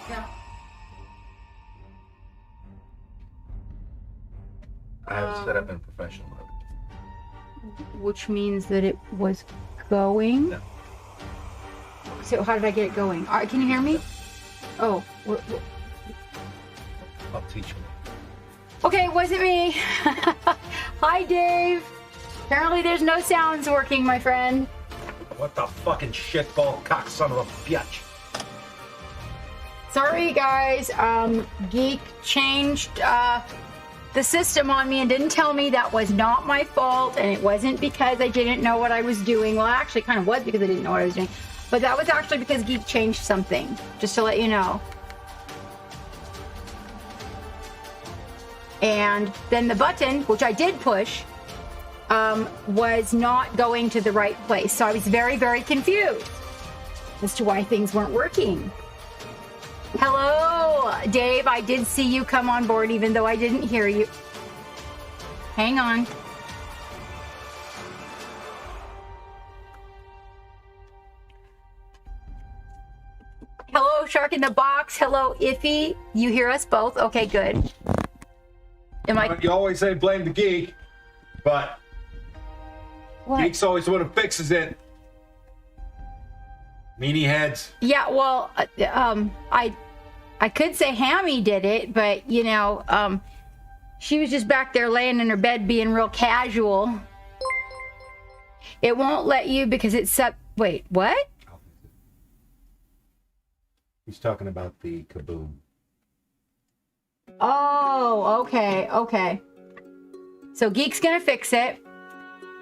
Yeah. I have it set up in professional mode. Which means that it was going. No. So how did I get it going? All right, can you hear me? Oh. I'll teach you. Okay, it wasn't me. Hi, Dave. Apparently there's no sounds working, my friend. What the fucking shitball cock son of a bitch. Sorry, guys. Geek changed the system on me and didn't tell me. That was not my fault, and it wasn't because I didn't know what I was doing. Well, actually, it kind of was because I didn't know what I was doing. But that was actually because Geek changed something, just to let you know. And then the button, which I did push, was not going to the right place. So I was very, very confused as to why things weren't working. Hello, Dave. I did see you come on board, even though I didn't hear you. Hang on. Hello, Shark in the Box. Hello, Iffy. You hear us both? Okay, good. You always say blame the geek, but What? geek's always the one who fixes it. Meanie heads. Yeah, well, I could say Hammy did it, but you know, she was just back there laying in her bed being real casual. It won't let you because it's up. Wait, what? He's talking about the kaboom. Oh, okay. So Geek's gonna fix it.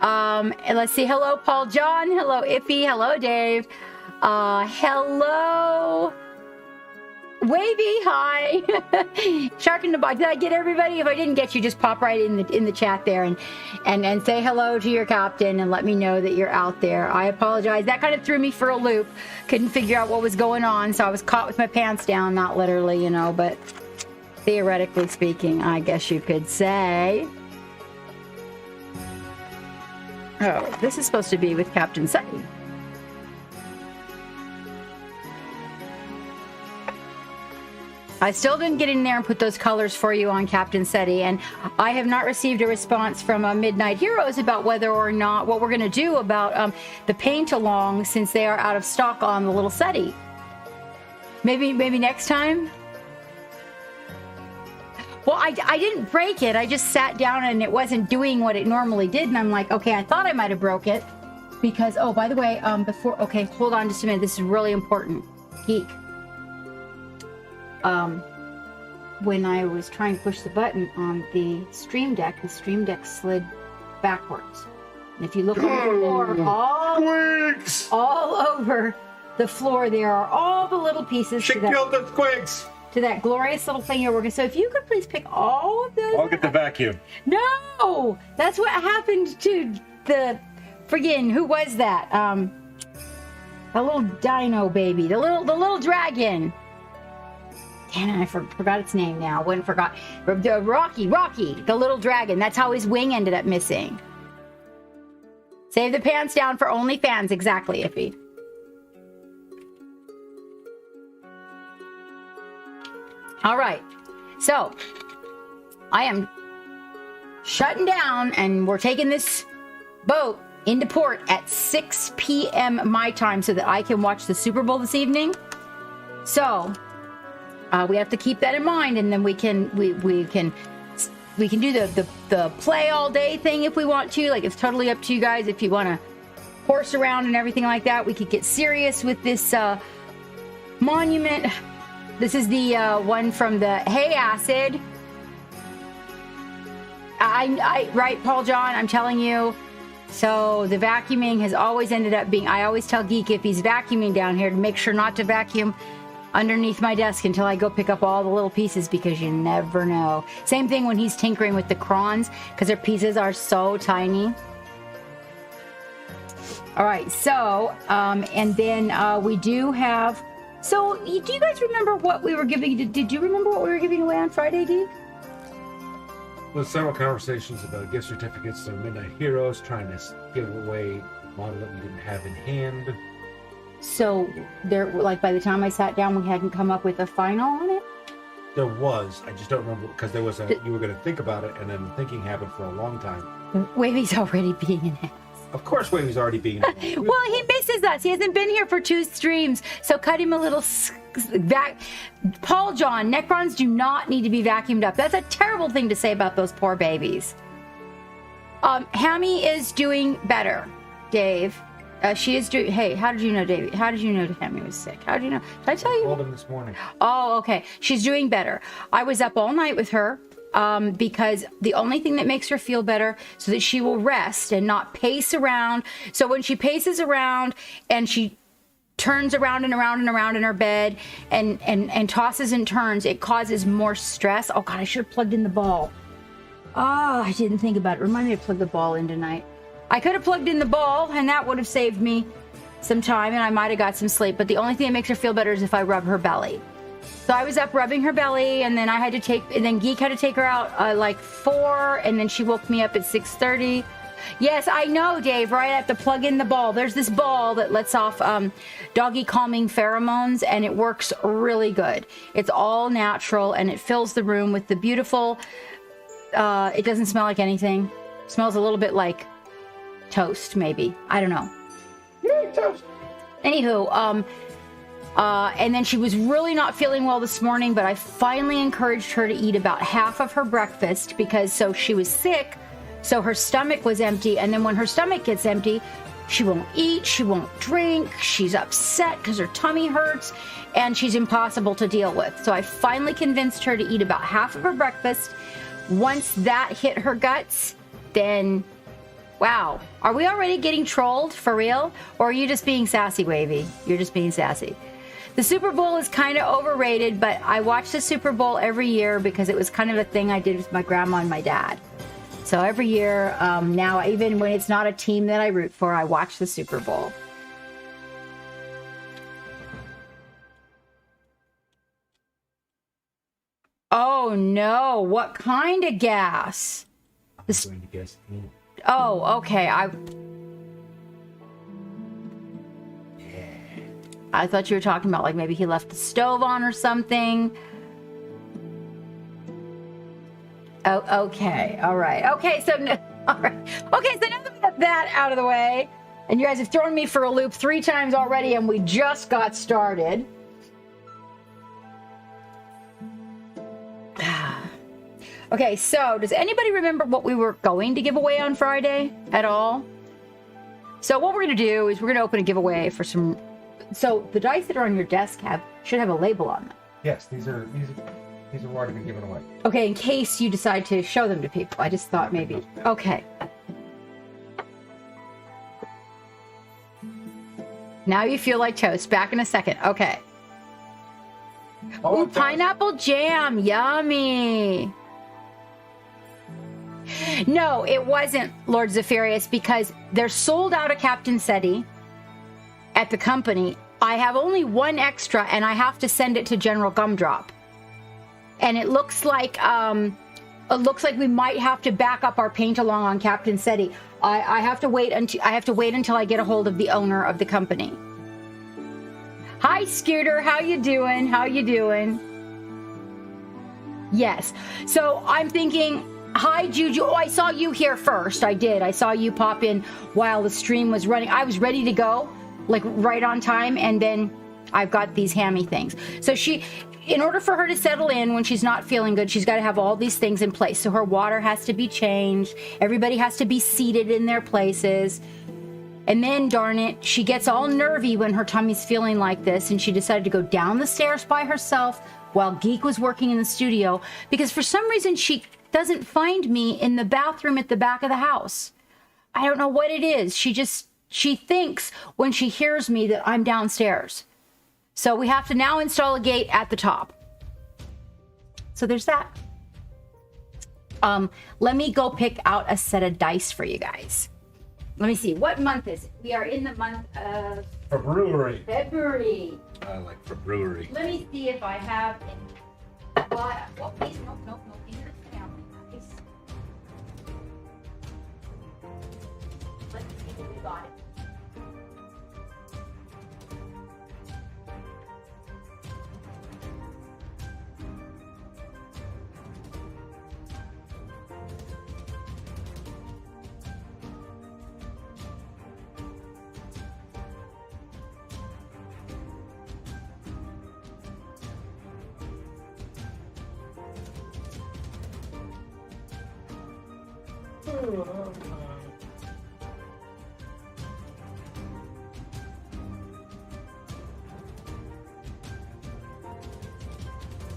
And let's see. Hello, Paul John. Hello, Iffy. Hello, Dave. Hello, Wavy. Hi. Shark in the Box. Did I get everybody? If I didn't get you, just pop right in the chat there and say hello to your captain and let me know that you're out there. I apologize. That kind of threw me for a loop. Couldn't figure out what was going on, so I was caught with my pants down. Not literally, you know, but theoretically speaking, I guess you could say. Oh, this is supposed to be with Captain Sutton. I still didn't get in there and put those colors for you on Captain SETI, and I have not received a response from Midnight Heroes about whether or not what we're going to do about the paint along, since they are out of stock on the little SETI. Maybe next time. Well, I didn't break it. I just sat down and it wasn't doing what it normally did, and I'm like, okay, I thought I might have broke it because. Oh, by the way, okay, hold on just a minute. This is really important, Geek. When I was trying to push the button on the Stream Deck slid backwards. And if you look on the floor, all over the floor, there are all the little pieces. She killed the squigs. To that glorious little thing you're working. So if you could please pick all of those. I'll get the vacuum. No! That's what happened to the friggin', who was that? A little dino baby. The little dragon. Damn it, I forgot its name now. Forgot. Rocky, the little dragon. That's how his wing ended up missing. Save the pants down for OnlyFans. Exactly, Iffy. All right. So, I am shutting down, and we're taking this boat into port at 6 p.m. my time so that I can watch the Super Bowl this evening. So, we have to keep that in mind, and then we can do the play all day thing if we want to. Like, it's totally up to you guys if you want to horse around and everything like that. We could get serious with this monument. This is the one from the Hey Acid. Right, Paul John, I'm telling you. So the vacuuming has always ended up being, I always tell Geek if he's vacuuming down here to make sure not to vacuum underneath my desk until I go pick up all the little pieces, because you never know. Same thing when he's tinkering with the crons, because their pieces are so tiny. All right, so, and then we do have, so do you guys remember what we were giving, did you remember what we were giving away on Friday, Geek? Well, several conversations about gift certificates to Midnight Heroes, trying to give away a model that we didn't have in hand. So there, like by the time I sat down, we hadn't come up with a final on it. There was. I just don't remember because there was you were going to think about it, and then thinking happened for a long time. Wavy's already being an ass. Of course, Wavy's already being. Well, he misses us. He hasn't been here for 2 streams, so cut him a little Paul John, Necrons do not need to be vacuumed up. That's a terrible thing to say about those poor babies. Hammy is doing better, Dave. She is doing. Hey, how did you know, David? How did you know Hammy was sick? How did you know? Did I tell you? I told him this morning. Oh, okay. She's doing better. I was up all night with her because the only thing that makes her feel better so that she will rest and not pace around. So when she paces around and she turns around and around and around in her bed and tosses and turns, it causes more stress. Oh God, I should have plugged in the ball. Oh, I didn't think about it. Remind me to plug the ball in tonight. I could have plugged in the ball and that would have saved me some time and I might have got some sleep. But the only thing that makes her feel better is if I rub her belly. So I was up rubbing her belly and then then Geek had to take her out like 4 and then she woke me up at 6:30. Yes, I know, Dave, right? I have to plug in the ball. There's this ball that lets off doggy calming pheromones and it works really good. It's all natural and it fills the room with the beautiful, it doesn't smell like anything. It smells a little bit like toast, maybe. I don't know. Yay, toast. Anywho, and then she was really not feeling well this morning, but I finally encouraged her to eat about half of her breakfast because so she was sick, so her stomach was empty, and then when her stomach gets empty, she won't eat, she won't drink, she's upset because her tummy hurts, and she's impossible to deal with. So I finally convinced her to eat about half of her breakfast. Once that hit her guts, then wow. Are we already getting trolled for real? Or are you just being sassy, Wavy? You're just being sassy. The Super Bowl is kind of overrated, but I watch the Super Bowl every year because it was kind of a thing I did with my grandma and my dad. So every year, now, even when it's not a team that I root for, I watch the Super Bowl. Oh no, what kind of gas? I'm going to guess. Oh, okay. I thought you were talking about like maybe he left the stove on or something. Oh, okay. All right. Okay, so all right. Okay, so now that we got that out of the way, and you guys have thrown me for a loop 3 times already, and we just got started. Okay, so does anybody remember what we were going to give away on Friday at all? So what we're going to do is we're going to open a giveaway for some. So the dice that are on your desk should have a label on them. Yes, these are already been given away. Okay, in case you decide to show them to people. I just thought maybe. Okay. Now you feel like toast. Back in a second. Okay. Ooh, pineapple jam. Yummy. No, it wasn't Lord Zephyrius because they're sold out of Captain SETI at the company. I have only 1 extra and I have to send it to General Gumdrop. And it looks like we might have to back up our paint along on Captain SETI. I have to wait until I get a hold of the owner of the company. Hi Scooter, how you doing? How you doing? Yes. So I'm thinking, hi Juju. Oh, I saw you here first. I did. I saw you pop in while the stream was running. I was ready to go, like right on time, and then I've got these hammy things. So in order for her to settle in when she's not feeling good, she's got to have all these things in place. So her water has to be changed. Everybody has to be seated in their places. And then, darn it, she gets all nervy when her tummy's feeling like this, and she decided to go down the stairs by herself while Geek was working in the studio because for some reason she doesn't find me in the bathroom at the back of the house. I don't know what it is. She thinks when she hears me that I'm downstairs. So we have to now install a gate at the top. So there's that. Let me go pick out a set of dice for you guys. Let me see. What month is it? We are in the month of February. I like for brewery. Let me see if I have any. Well, please, no. These are family dice. Let's see if we got it.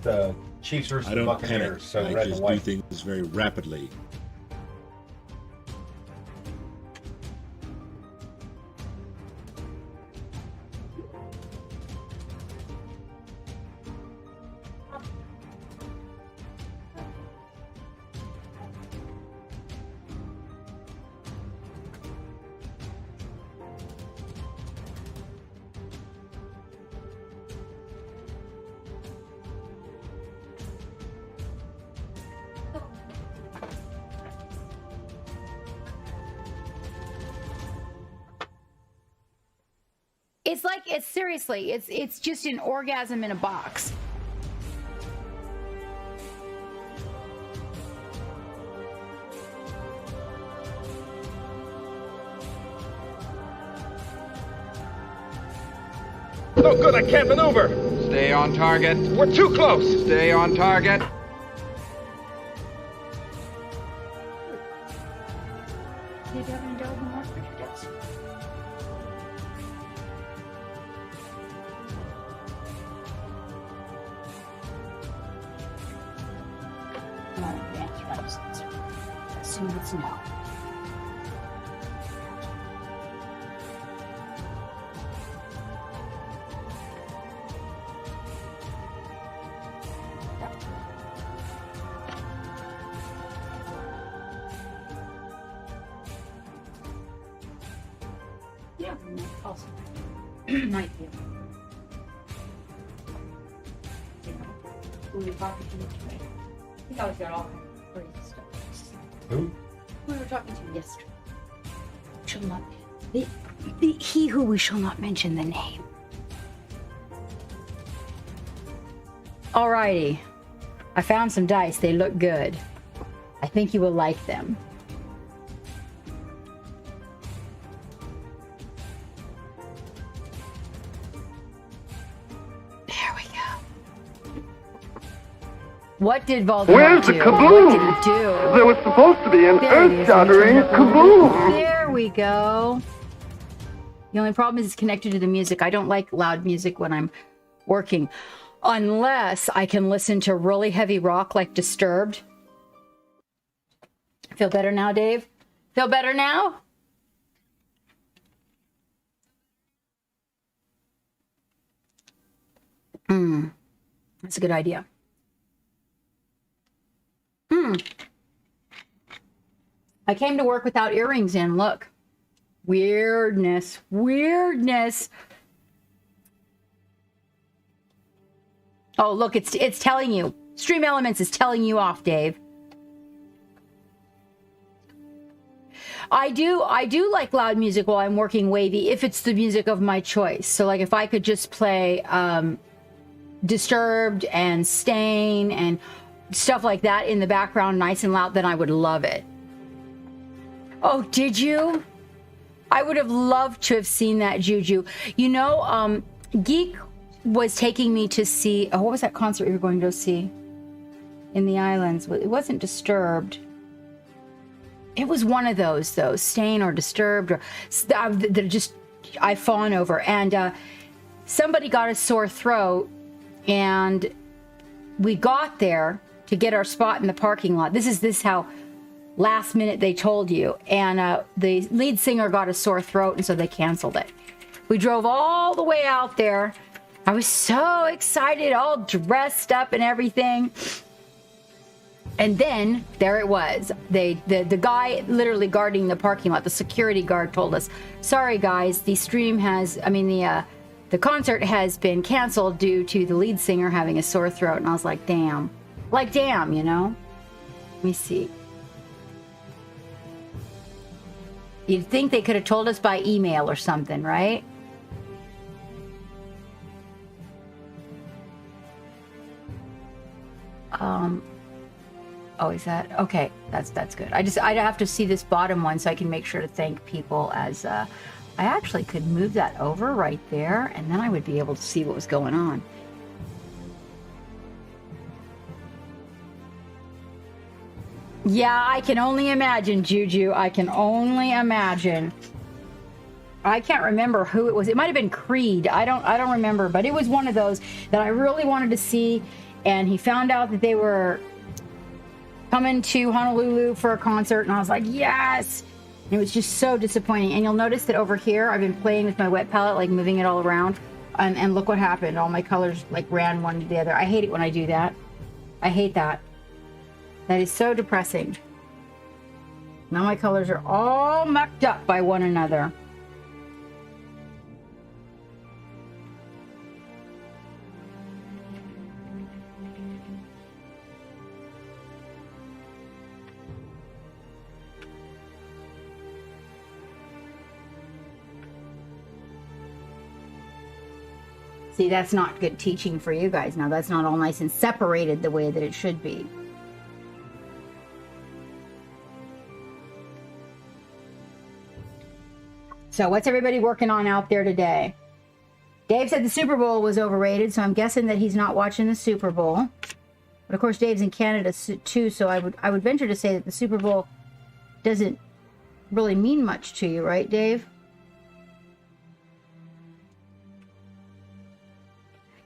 The Chiefs versus I the don't panic. Buccaneers, so I red just and do white. things very rapidly. It's like, it's seriously, it's just an orgasm in a box. No good, I can't maneuver. Stay on target. We're too close. Stay on target. Did you have any dough more for your desk? Assume it's no. Yeah, also might be. We were talking to you today. I think I was there all crazy stuff. Who? We were talking to you yesterday. Shall not he who we shall not mention the name. Alrighty. I found some dice. They look good. I think you will like them. There we go. What did Voldemort Where's the do? kaboom? What did he do? There was supposed to be an There it is. earth-shattering kaboom! There we go. The only problem is it's connected to the music. I don't like loud music when I'm working. Unless I can listen to really heavy rock like Disturbed. Feel better now, Dave? Feel better now? That's a good idea. I came to work without earrings in. Look. Weirdness. Weirdness. Oh, look, it's telling you. Stream Elements is telling you off, Dave. I do like loud music while I'm working wavy if it's the music of my choice. So like if I could just play Disturbed and Stain and stuff like that in the background nice and loud, then I would love it. Oh, did you? I would have loved to have seen that, Juju. You know, Geek was taking me to see, what was that concert we were going to go see in the islands? It wasn't Disturbed. It was one of those, though, Stain or Disturbed, or that just I've fallen over. And somebody got a sore throat, and we got there to get our spot in the parking lot. This is how last minute they told you. And the lead singer got a sore throat, and so they canceled it. We drove all the way out there. I was so excited, all dressed up and everything. And then there it was. The guy literally guarding the parking lot, the security guard, told us, "Sorry guys, the stream has, the concert has been canceled due to the lead singer having a sore throat." And I was like, damn. Like, damn, you know? Let me see. You'd think they could have told us by email or something, right? Oh, is that okay? That's good. I'd have to see this bottom one so I can make sure to thank people. As I actually could move that over right there, and then I would be able to see what was going on. Yeah, I can only imagine, Juju. I can only imagine. I can't remember who it was. It might have been Creed. I don't remember, but it was one of those that I really wanted to see. And he found out that they were coming to Honolulu for a concert, and I was like, yes. And it was just so disappointing. And you'll notice that over here, I've been playing with my wet palette, like moving it all around. And look what happened. All my colors like ran one to the other. I hate it when I do that. I hate that. That is so depressing. Now my colors are all mucked up by one another. See, that's not good teaching for you guys. Now that's not all nice and separated the way that it should be. So what's everybody working on out there today? Dave said the Super Bowl was overrated, so I'm guessing that he's not watching the Super Bowl. But of course, Dave's in Canada too, so I would venture to say that the Super Bowl doesn't really mean much to you, right, Dave?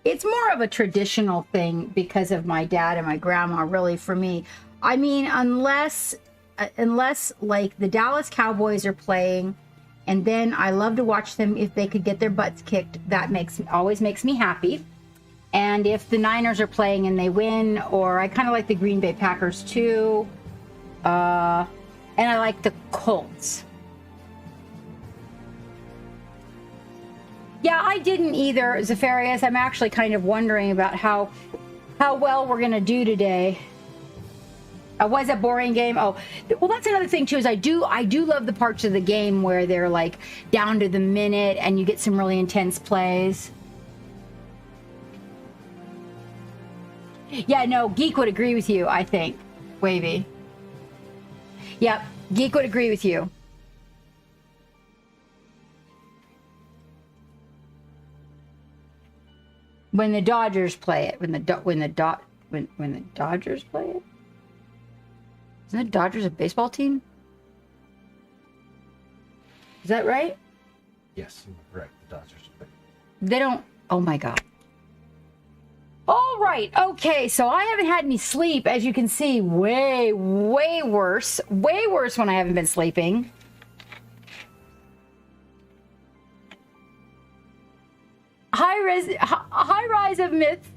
It's more of a traditional thing because of my dad and my grandma, really, for me. I mean, unless like the Dallas Cowboys are playing, and then I love to watch them if they could get their butts kicked. That always makes me happy. And if the Niners are playing and they win, or I kind of like the Green Bay Packers too. And I like the Colts. Yeah, I didn't either, Zafarias. I'm actually kind of wondering about how well we're going to do today. Was a boring game. Oh, well, that's another thing too, is I do love the parts of the game where they're like down to the minute and you get some really intense plays. Yeah, no, Geek would agree with you, I think. Wavy. Yep, Geek would agree with you. When the Dodgers play it, when the Dodgers play it, isn't the Dodgers a baseball team? Is that right? Yes, you're correct. The Dodgers. They don't. Oh my God. All right. Okay. So I haven't had any sleep, as you can see. Way worse. Way worse when I haven't been sleeping. High rise of myths.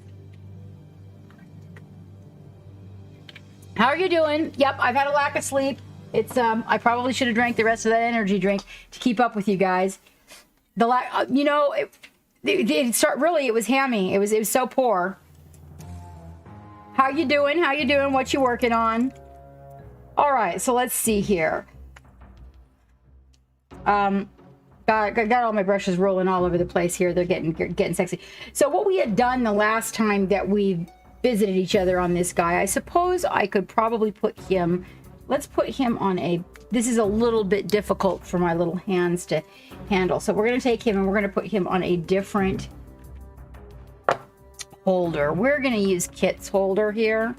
How are you doing? Yep, I've had a lack of sleep. It's I probably should have drank the rest of that energy drink to keep up with you guys. The it was hammy. It was so poor. How you doing? How you doing? What you working on? All right, so let's see here. Got all my brushes rolling all over the place here. They're getting sexy. So what we had done the last time that we visited each other on this guy, I suppose I could probably put him, let's put him on this is a little bit difficult for my little hands to handle. So we're going to take him and we're going to put him on a different holder. We're going to use Kit's holder here.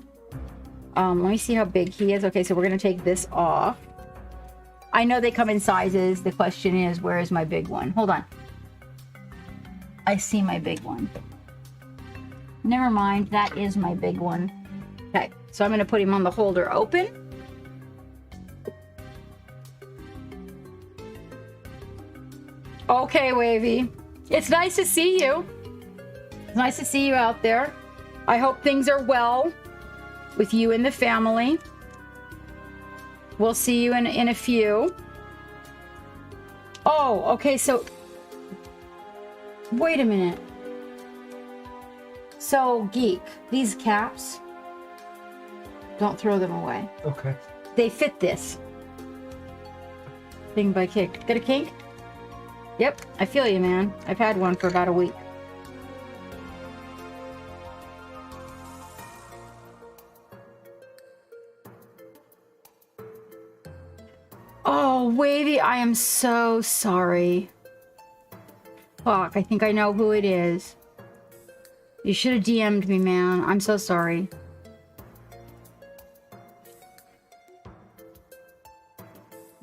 Let me see how big he is. Okay, so we're going to take this off. I know they come in sizes. The question is, where is my big one? Hold on. I see my big one. Never mind. That is my big one. Okay, so I'm going to put him on the holder open. Okay, Wavy. It's nice to see you. It's nice to see you out there. I hope things are well with you and the family. We'll see you in a few. Oh, okay, so wait a minute. So, Geek, these caps, don't throw them away. Okay. They fit this thing by Kink. Got a kink? Yep, I feel you, man. I've had one for about a week. Oh, Wavy, I am so sorry. Fuck, I think I know who it is. You should have DM'd me, man. I'm so sorry.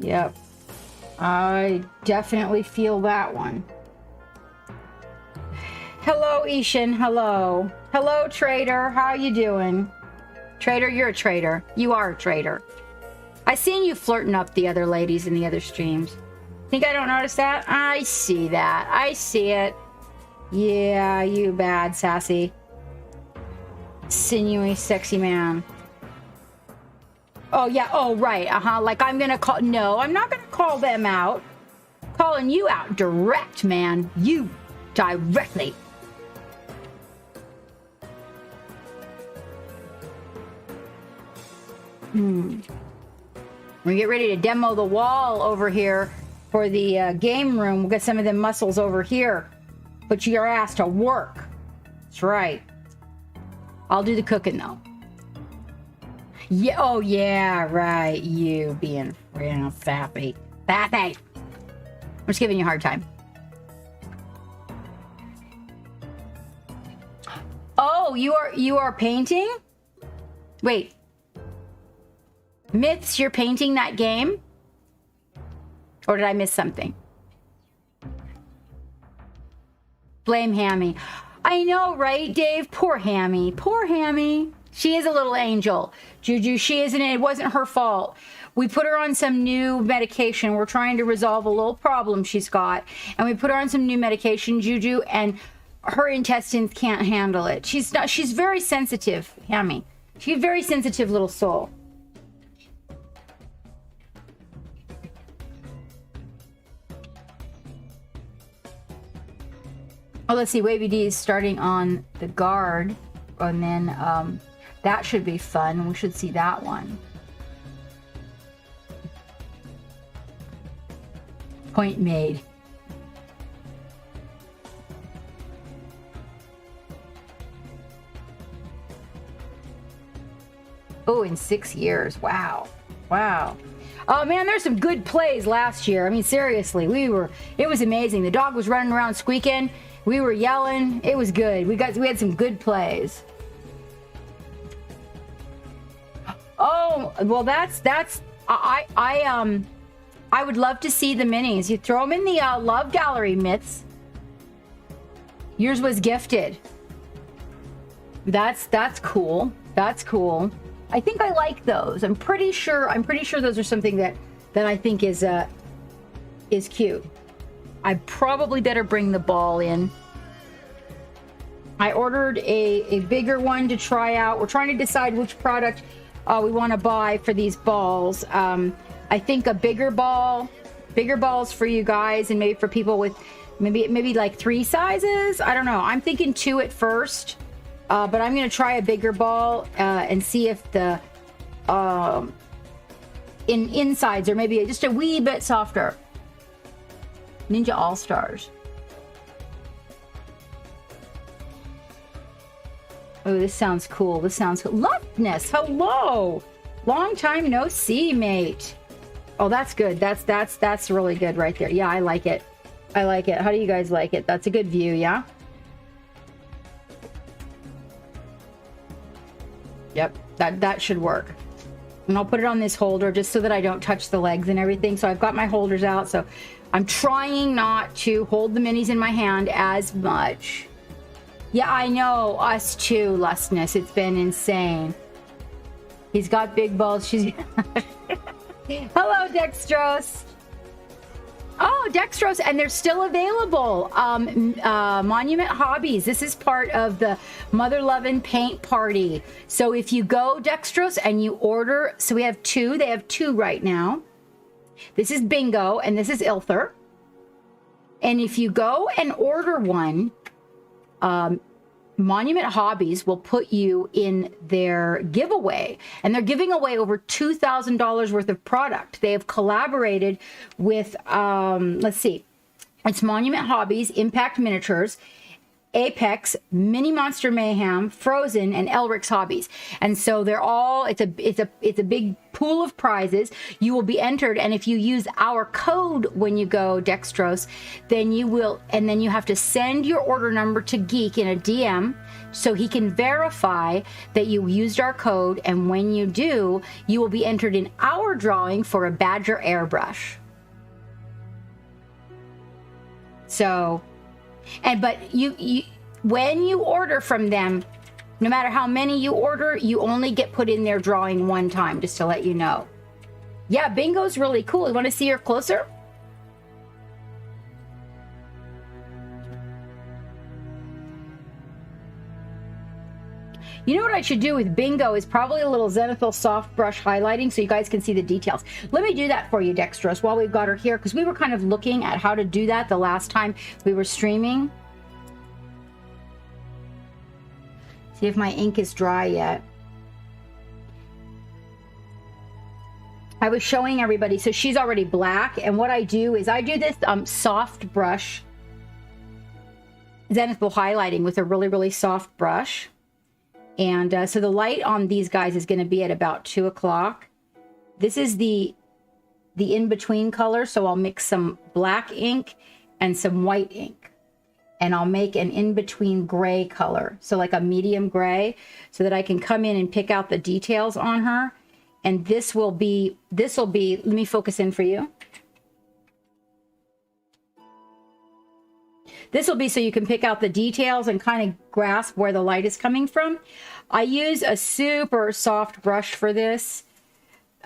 Yep. I definitely feel that one. Hello, Ishan. Hello. Hello, Trader. How you doing? Trader, you're a traitor. You are a traitor. I seen you flirting up the other ladies in the other streams. Think I don't notice that? I see that. I see it. Yeah, you bad, sassy. Sinewy, sexy man. Oh, yeah. Oh, right. Like I'm gonna call... No, I'm not gonna call them out. Calling you out direct, man. You directly. We get ready to demo the wall over here for the game room. We'll get some of them muscles over here. Put your ass to work. That's right. I'll do the cooking though. Yeah. Oh yeah. Right. You being sappy. Sappy. I'm just giving you a hard time. Oh, you are painting? Wait. Myths, you're painting that game? Or did I miss something? Blame Hammy. I know, right, Dave? Poor Hammy. Poor Hammy. She is a little angel. Juju, she isn't. It wasn't her fault. We put her on some new medication. We're trying to resolve a little problem she's got. And we put her on some new medication, Juju, and her intestines can't handle it. She's very sensitive, Hammy. She's a very sensitive little soul. Oh, let's see. Wavy D is starting on the guard. And then that should be fun. We should see that one. Point made. Oh, in 6 years. Wow. Wow. Oh man, there's some good plays last year. I mean, seriously, it was amazing. The dog was running around squeaking. We were yelling. It was good. We had some good plays. Oh, well, I would love to see the minis. You throw them in the love gallery, Myths. Yours was gifted. That's cool. That's cool. I think I like those. I'm pretty sure those are something that I think is cute. I probably better bring the ball in. I ordered a bigger one to try out. We're trying to decide which product we want to buy for these balls. I think a bigger balls for you guys, and maybe for people with maybe like 3 sizes. I don't know. I'm thinking 2 at first, but I'm going to try a bigger ball and see if the insides are maybe just a wee bit softer. Ninja All-Stars. Oh, this sounds cool. This sounds cool. Loveness, hello. Long time no see, mate. Oh, that's good. That's really good right there. Yeah, I like it. I like it. How do you guys like it? That's a good view, yeah? Yep, that should work. And I'll put it on this holder just so that I don't touch the legs and everything. So I've got my holders out, so I'm trying not to hold the minis in my hand as much. Yeah, I know. Us too, Lustness. It's been insane. He's got big balls. She's... Hello, Dextrose. Oh, Dextrose, and they're still available. Monument Hobbies. This is part of the Mother Lovin' Paint Party. So if you go, Dextrose, and you order... So we have 2. They have 2 right now. This is Bingo, and this is Ilthur. And if you go and order one... Monument Hobbies will put you in their giveaway, and they're giving away over $2,000 worth of product. They have collaborated with, let's see, it's Monument Hobbies, Impact Miniatures, Apex, Mini Monster Mayhem, Frozen, and Elric's Hobbies. And so they're all, it's a big pool of prizes. You will be entered, and if you use our code when you go, Dextrose, then you will, and then you have to send your order number to Geek in a DM. so he can verify that you used our code, and when you do, you will be entered in our drawing for a Badger airbrush. So, but you when you order from them, no matter how many you order, you only get put in their drawing one time, just to let you know. Yeah, bingo's really cool. You want to see her closer? You know what I should do with bingo is probably a little zenithal soft brush highlighting so you guys can see the details. Let me do that for you, Dextrose, while we've got her here, because we were kind of looking at how to do that the last time we were streaming. See if my ink is dry yet. I was showing everybody, so she's already black, and what I do is I do this soft brush zenithal highlighting with a really, really soft brush. And so the light on these guys is going to be at about 2 o'clock. This is the in-between color, so I'll mix some black ink and some white ink. And I'll make an in-between gray color, so like a medium gray, so that I can come in and pick out the details on her. And this will be, let me focus in for you. This will be so you can pick out the details and kind of grasp where the light is coming from. I use a super soft brush for this.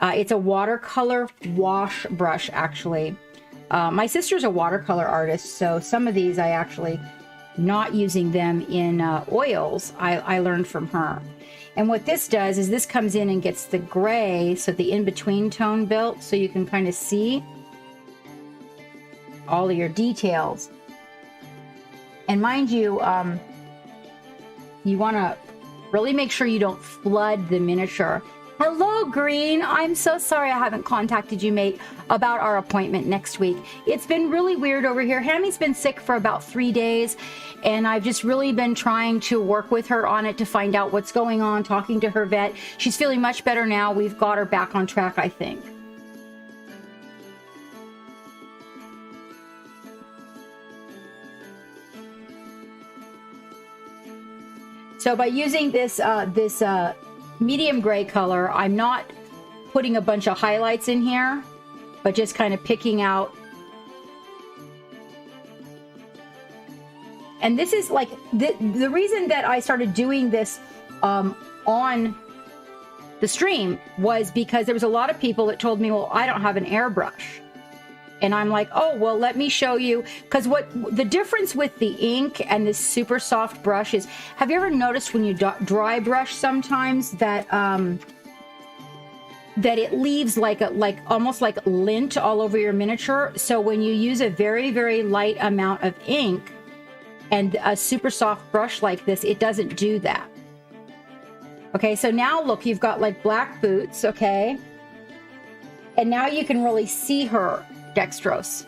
It's a watercolor wash brush, actually. My sister's a watercolor artist, so some of these I actually, not using them in oils, I learned from her. And what this does is this comes in and gets the gray, so the in-between tone built, so you can kind of see all of your details. And mind you, you want to really make sure you don't flood the miniature. Hello, Green. I'm so sorry I haven't contacted you, mate, about our appointment next week. It's been really weird over here. Hammy's been sick for about 3 days, and I've just really been trying to work with her on it to find out what's going on, talking to her vet. She's feeling much better now. We've got her back on track, I think. So by using this medium gray color, I'm not putting a bunch of highlights in here, but just kind of picking out. And this is like, the reason that I started doing this on the stream was because there was a lot of people that told me, well, I don't have an airbrush. And I'm like, oh, well, let me show you. Because what the difference with the ink and this super soft brush is, have you ever noticed when you dry brush sometimes that that it leaves like almost like lint all over your miniature? So when you use a very, very light amount of ink and a super soft brush like this, it doesn't do that. Okay, so now look, you've got like black boots, okay? And now you can really see her, Dextrose.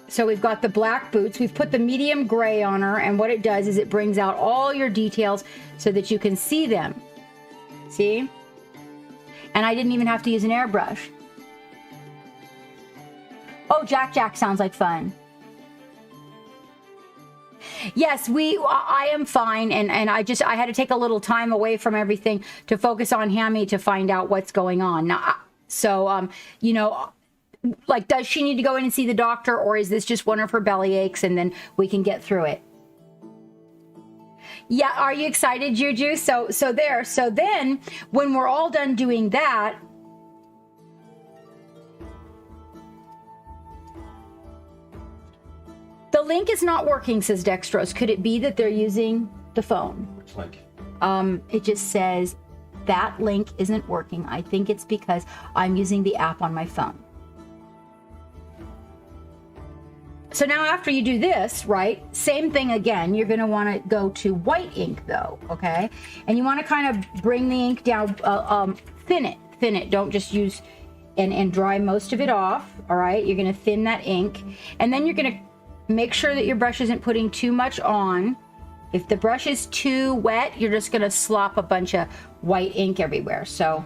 So we've got the black boots. We've put the medium gray on her, and what it does is it brings out all your details so that you can see them. See? And I didn't even have to use an airbrush. Oh, Jack sounds like fun. Yes, I am fine, and I had to take a little time away from everything to focus on Hammy to find out what's going on. Now, so, you know, like, does she need to go in and see the doctor, or is this just one of her belly aches and then we can get through it? Yeah, are you excited, Juju? So then when we're all done doing that, the link is not working, says Dextrose. Could it be that they're using the phone? Which link? It just says that link isn't working. I think it's because I'm using the app on my phone. So now after you do this, right, same thing again. You're going to want to go to white ink, though, okay? And you want to kind of bring the ink down, thin it. Don't just use and dry most of it off, all right? You're going to thin that ink. And then you're going to make sure that your brush isn't putting too much on. If the brush is too wet, you're just going to slop a bunch of white ink everywhere. So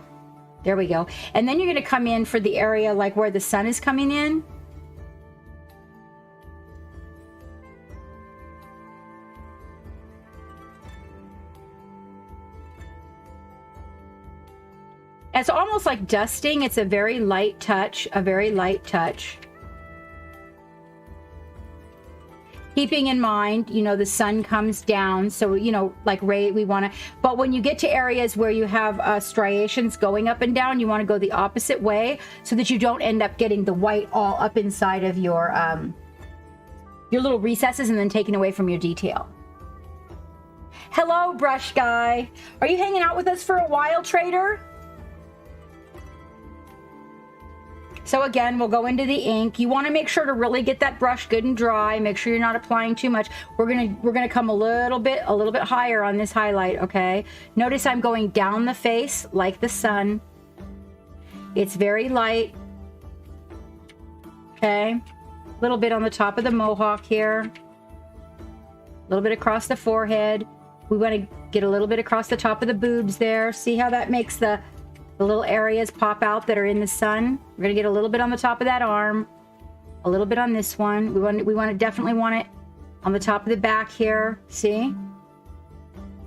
there we go. And then you're going to come in for the area like where the sun is coming in. It's almost like dusting. It's a very light touch, a very light touch. Keeping in mind, you know, the sun comes down. So, you know, like we want to, but when you get to areas where you have striations going up and down, you want to go the opposite way so that you don't end up getting the white all up inside of your little recesses and then taken away from your detail. Hello, brush guy. Are you hanging out with us for a while, trader? So again, we'll go into the ink. You want to make sure to really get that brush good and dry. Make sure you're not applying too much. We're gonna come a little bit higher on this highlight, okay? Notice I'm going down the face like the sun. It's very light. Okay. A little bit on the top of the mohawk here. A little bit across the forehead. We want to get a little bit across the top of the boobs there. See how that makes the little areas pop out that are in the sun? We're going to get a little bit on the top of that arm, a little bit on this one. We definitely want it on the top of the back here. See?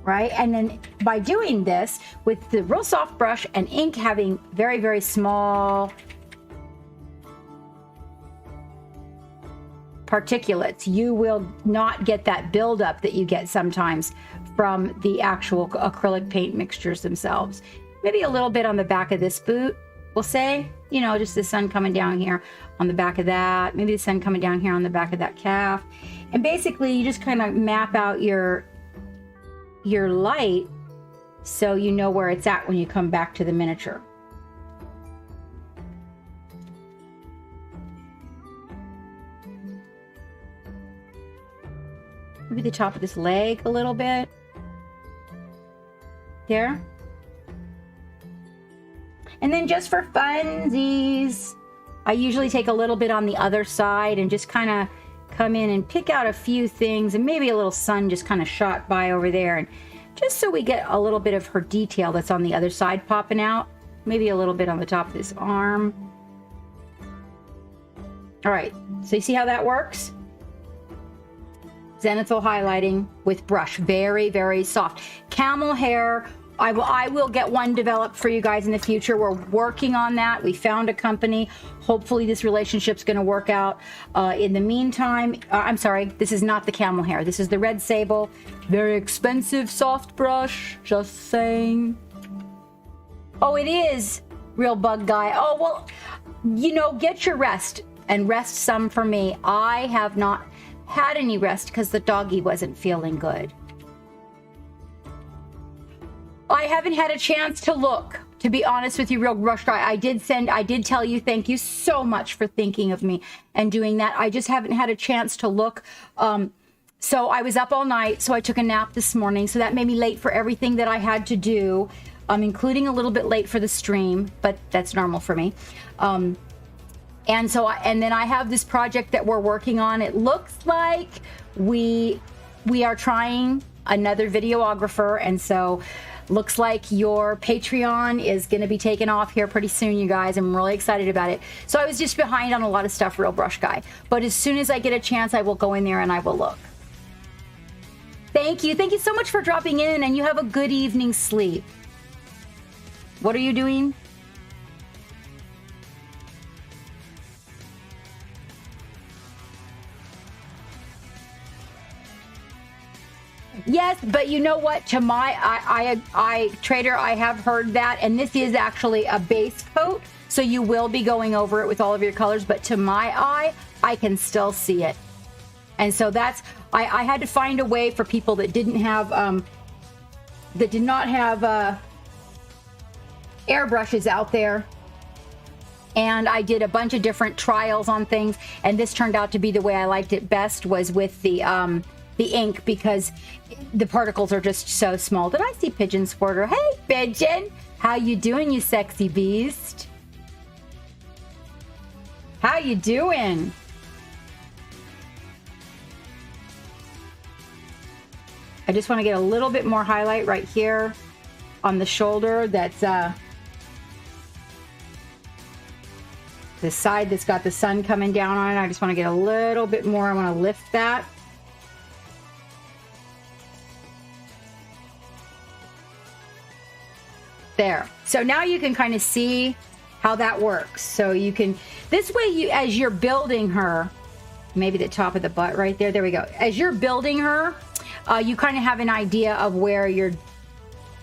Right? And then by doing this with the real soft brush and ink having very, very small particulates, you will not get that buildup that you get sometimes from the actual acrylic paint mixtures themselves. Maybe a little bit on the back of this boot, we'll say, you know, just the sun coming down here on the back of that, maybe the sun coming down here on the back of that calf. And basically you just kind of map out your light so you know where it's at when you come back to the miniature. Maybe the top of this leg a little bit. There. And then just for funsies, I usually take a little bit on the other side and just kind of come in and pick out a few things, and maybe a little sun just kind of shot by over there, and just so we get a little bit of her detail that's on the other side popping out. Maybe a little bit on the top of this arm. All right, so you see how that works? Zenithal highlighting with brush, very, very soft. Camel hair, I will get one developed for you guys in the future. We're working on that. We found a company. Hopefully this relationship's going to work out. In the meantime, I'm sorry, this is not the camel hair. This is the red sable. Very expensive soft brush, just saying. Oh, it is real bug guy. Oh, well, you know, get your rest and rest some for me. I have not had any rest because the doggy wasn't feeling good. I haven't had a chance to look, to be honest with you, real brush guy. I did tell you thank you so much for thinking of me and doing that. I just haven't had a chance to look. So I was up all night, so I took a nap this morning. So that made me late for everything that I had to do, including a little bit late for the stream, but that's normal for me. And then I have this project that we're working on. It looks like we are trying another videographer, and so looks like your Patreon is going to be taken off here pretty soon, you guys. I'm really excited about it. So I was just behind on a lot of stuff, real brush guy. But as soon as I get a chance, I will go in there and I will look. Thank you. Thank you so much for dropping in, and you have a good evening's sleep. What are you doing? Yes, but you know what? To my trader, I have heard that, and this is actually a base coat, so you will be going over it with all of your colors. But to my eye, I can still see it, and so that's I had to find a way for people that did not have airbrushes out there, and I did a bunch of different trials on things, and this turned out to be the way I liked it best, was with the ink, because the particles are just so small. Did I see Pigeon Sporter? Hey, Pigeon! How you doing, you sexy beast? How you doing? I just want to get a little bit more highlight right here on the shoulder. That's the side that's got the sun coming down on it. I just want to get a little bit more. I want to lift that. There. So now you can kind of see how that works. So you can, this way you, as you're building her, maybe the top of the butt right there. There we go. As you're building her, you kind of have an idea of where your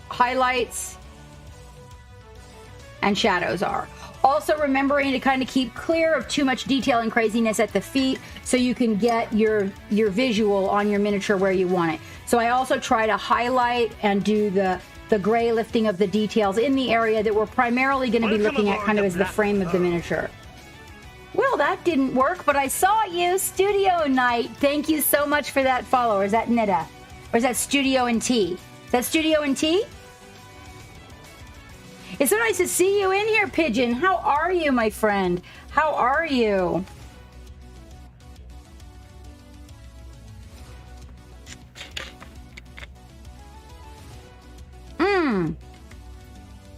highlights and shadows are. Also remembering to kind of keep clear of too much detail and craziness at the feet so you can get your visual on your miniature where you want it. So I also try to highlight and do the gray lifting of the details in the area that we're primarily going to be looking at kind of as the frame of the miniature. Well, that didn't work, but I saw you. Studio Night. Thank you so much for that follow. Or is that Nida? Or is that Studio and T? Is that Studio and T? It's so nice to see you in here, Pigeon. How are you, my friend? How are you?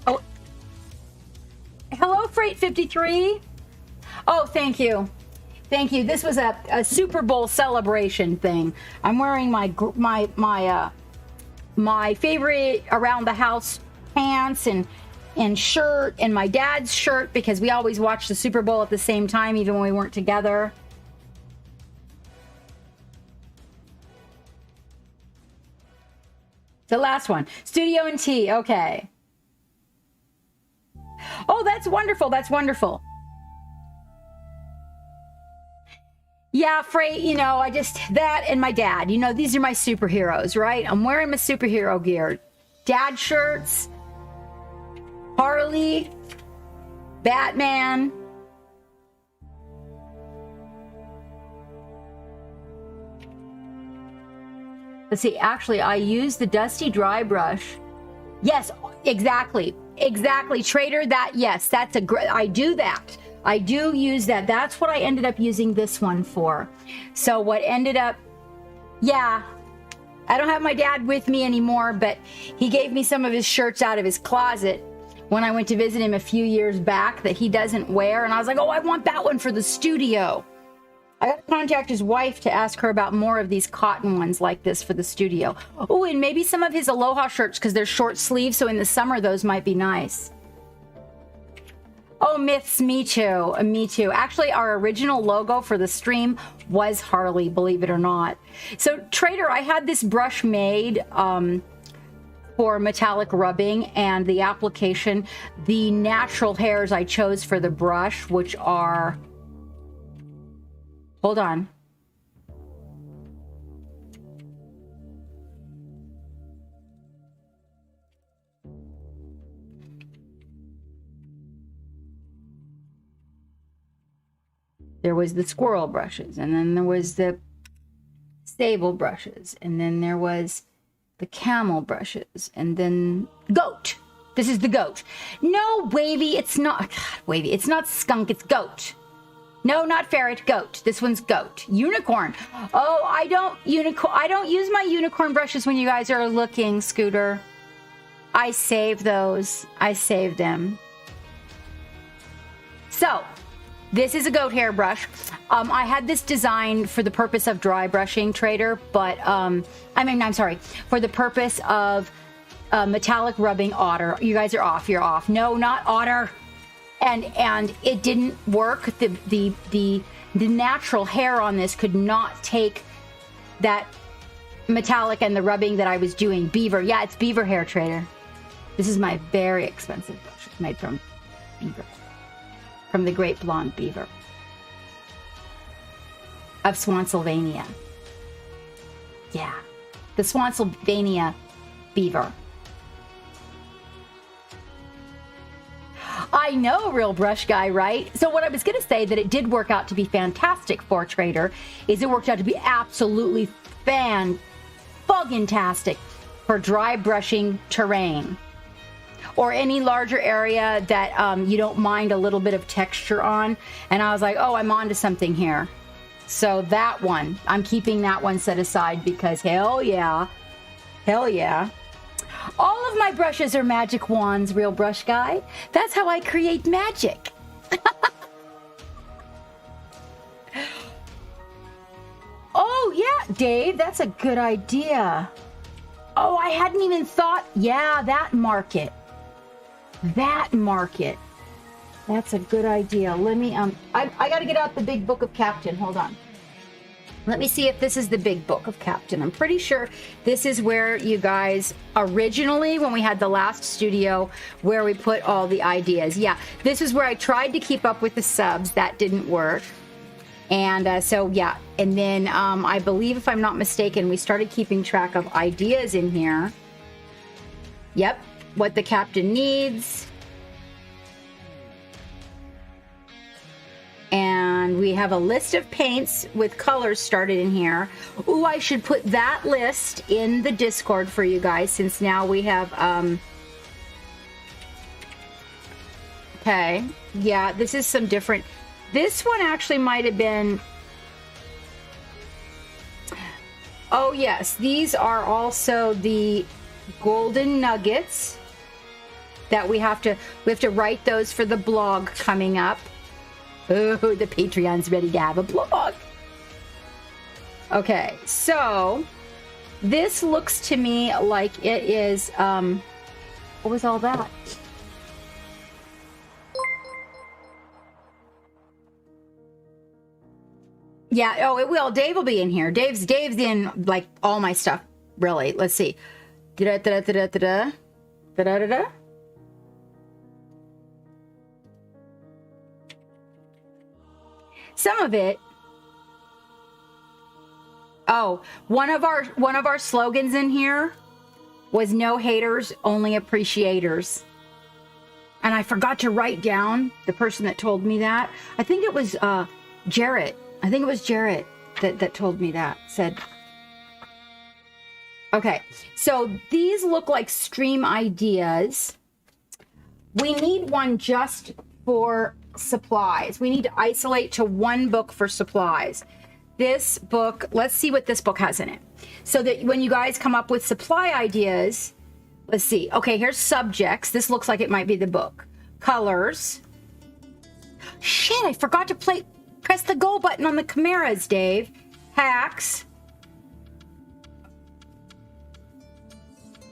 Oh. Hello, Freight 53. Oh, thank you. Thank you. This was a Super Bowl celebration thing. I'm wearing my favorite around the house pants and shirt and my dad's shirt because we always watched the Super Bowl at the same time, even when we weren't together. The last one, Studio and T. Okay. Oh, that's wonderful. That's wonderful. Yeah, Freight, you know, that and my dad, you know, these are my superheroes, right? I'm wearing my superhero gear. Dad shirts, Harley, Batman. Let's see, actually, I use the dusty dry brush. Yes, exactly. Exactly. Trader, yes, that's a great, I do that. I do use that. That's what I ended up using this one for. So what ended up, yeah, I don't have my dad with me anymore, but he gave me some of his shirts out of his closet when I went to visit him a few years back that he doesn't wear. And I was like, oh, I want that one for the studio. I got to contact his wife to ask her about more of these cotton ones like this for the studio. Oh, and maybe some of his Aloha shirts because they're short sleeves. So in the summer, those might be nice. Oh, myths, me too. Me too. Actually, our original logo for the stream was Harley, believe it or not. So, Trader, I had this brush made for metallic rubbing and the application. The natural hairs I chose for the brush, which are... Hold on. There was the squirrel brushes, and then there was the sable brushes, and then there was the camel brushes, and then goat. This is the goat. No, Wavy, it's not. God, Wavy, it's not skunk, it's goat. No, not ferret, goat. This one's goat. Unicorn. Oh, I don't use my unicorn brushes when you guys are looking, Scooter. I save those. I save them. So, this is a goat hair brush. I had this designed for the purpose of dry brushing, Trader, but, I'm sorry, for the purpose of metallic rubbing otter. You guys are off. You're off. No, not otter. And it didn't work. The natural hair on this could not take that metallic and the rubbing that I was doing. Beaver. Yeah, it's beaver hair, Trader. This is my very expensive brush. It's made from beaver. From the great blonde beaver of Swansylvania. Yeah, the Swansylvania beaver. I know, Real Brush Guy, right? So what I was going to say that it did work out to be fantastic for Trader is it worked out to be absolutely fan-fucking-tastic for dry brushing terrain. Or any larger area that you don't mind a little bit of texture on. And I was like, oh, I'm onto something here. So that one, I'm keeping that one set aside because hell yeah. Hell yeah. All of my brushes are magic wands, Real Brush Guy. That's how I create magic. Oh, yeah, Dave, that's a good idea. Oh, I hadn't even thought. Yeah, that market. that market. That's a good idea. Let me, I got to get out the big book of Captain. Hold on. Let me see if this is the big book of Captain. I'm pretty sure this is where you guys originally, when we had the last studio, where we put all the ideas. Yeah, this is where I tried to keep up with the subs. That didn't work. And so, yeah. And then I believe, if I'm not mistaken, we started keeping track of ideas in here. Yep. What the captain needs. And we have a list of paints with colors started in here. Ooh, I should put that list in the Discord for you guys, since now we have, okay. Yeah, this is some different. This one actually might have been, oh yes, these are also the golden nuggets that we have to write those for the blog coming up. Oh, the Patreon's ready to have a blog. Okay, so this looks to me like it is, what was all that? Yeah, oh, it will. Dave will be in here. Dave's in, like, all my stuff, really. Let's see. Da-da-da-da-da-da-da. Da-da-da-da. Some of it. Oh, one of our slogans in here was no haters, only appreciators. And I forgot to write down the person that told me that. I think it was Jarrett. I think it was Jarrett that told me that. Said, okay, so these look like stream ideas. We need one just for supplies. We need to isolate to one book for supplies. This book, let's see what this book has in it. So that when you guys come up with supply ideas, let's see. Okay, here's subjects. This looks like it might be the book. Colors. Shit, I forgot to press the go button on the chimeras, Dave. Hacks.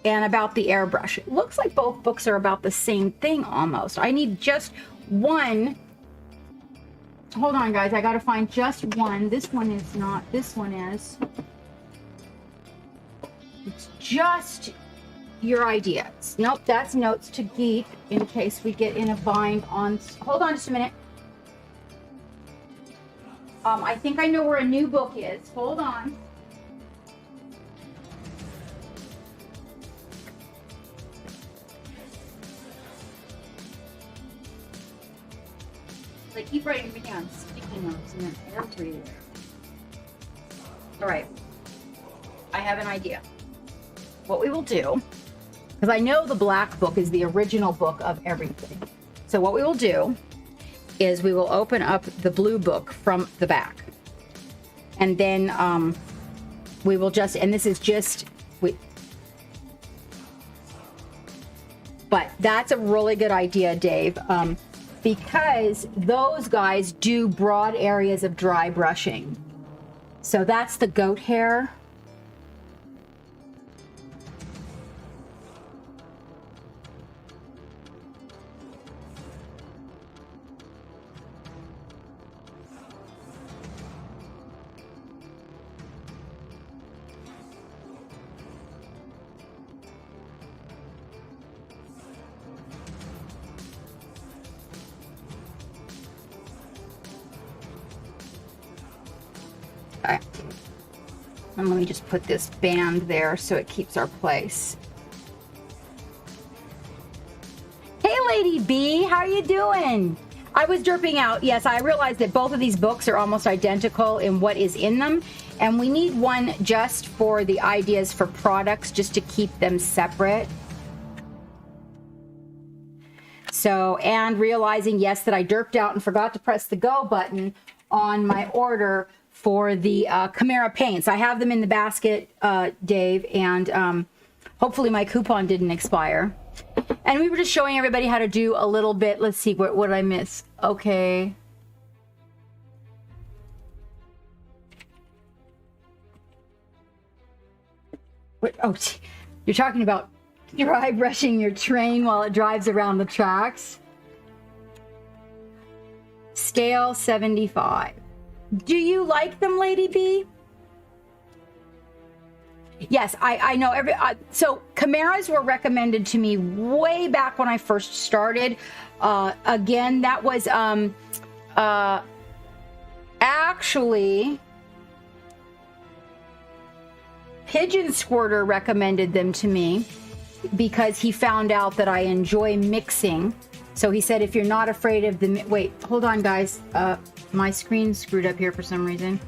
And about the airbrush. It looks like both books are about the same thing almost. I need just one. Hold on, guys. I got to find just one. This one is not. This one is. It's just your ideas. Nope, that's notes to geek in case we get in a bind on. Hold on just a minute. I think I know where a new book is. Hold on. They keep writing me down sticky notes and then everywhere. All right. I have an idea. What we will do, because I know the black book is the original book of everything. So what we will do is we will open up the blue book from the back. And then we will just, and this is just, but that's a really good idea, Dave. Because those guys do broad areas of dry brushing. So that's the goat hair. Okay. And let me just put this band there so it keeps our place. Hey, Lady B, how you doing? I was derping out. Yes, I realized that both of these books are almost identical in what is in them. And we need one just for the ideas for products, just to keep them separate. So, and realizing, yes, that I derped out and forgot to press the go button on my order for the Chimera paints. I have them in the basket, Dave, and hopefully my coupon didn't expire. And we were just showing everybody how to do a little bit. Let's see, what did I miss? Okay. What, oh, you're talking about Dry brushing your train while it drives around the tracks. Scale 75. Do you like them, Lady B? Yes, I know. So Chimeras were recommended to me way back when I first started. Again, that was actually Pigeon Squirter recommended them to me because he found out that I enjoy mixing. So he said, if you're not afraid of the... Wait, hold on, guys. My screen's screwed up here for some reason.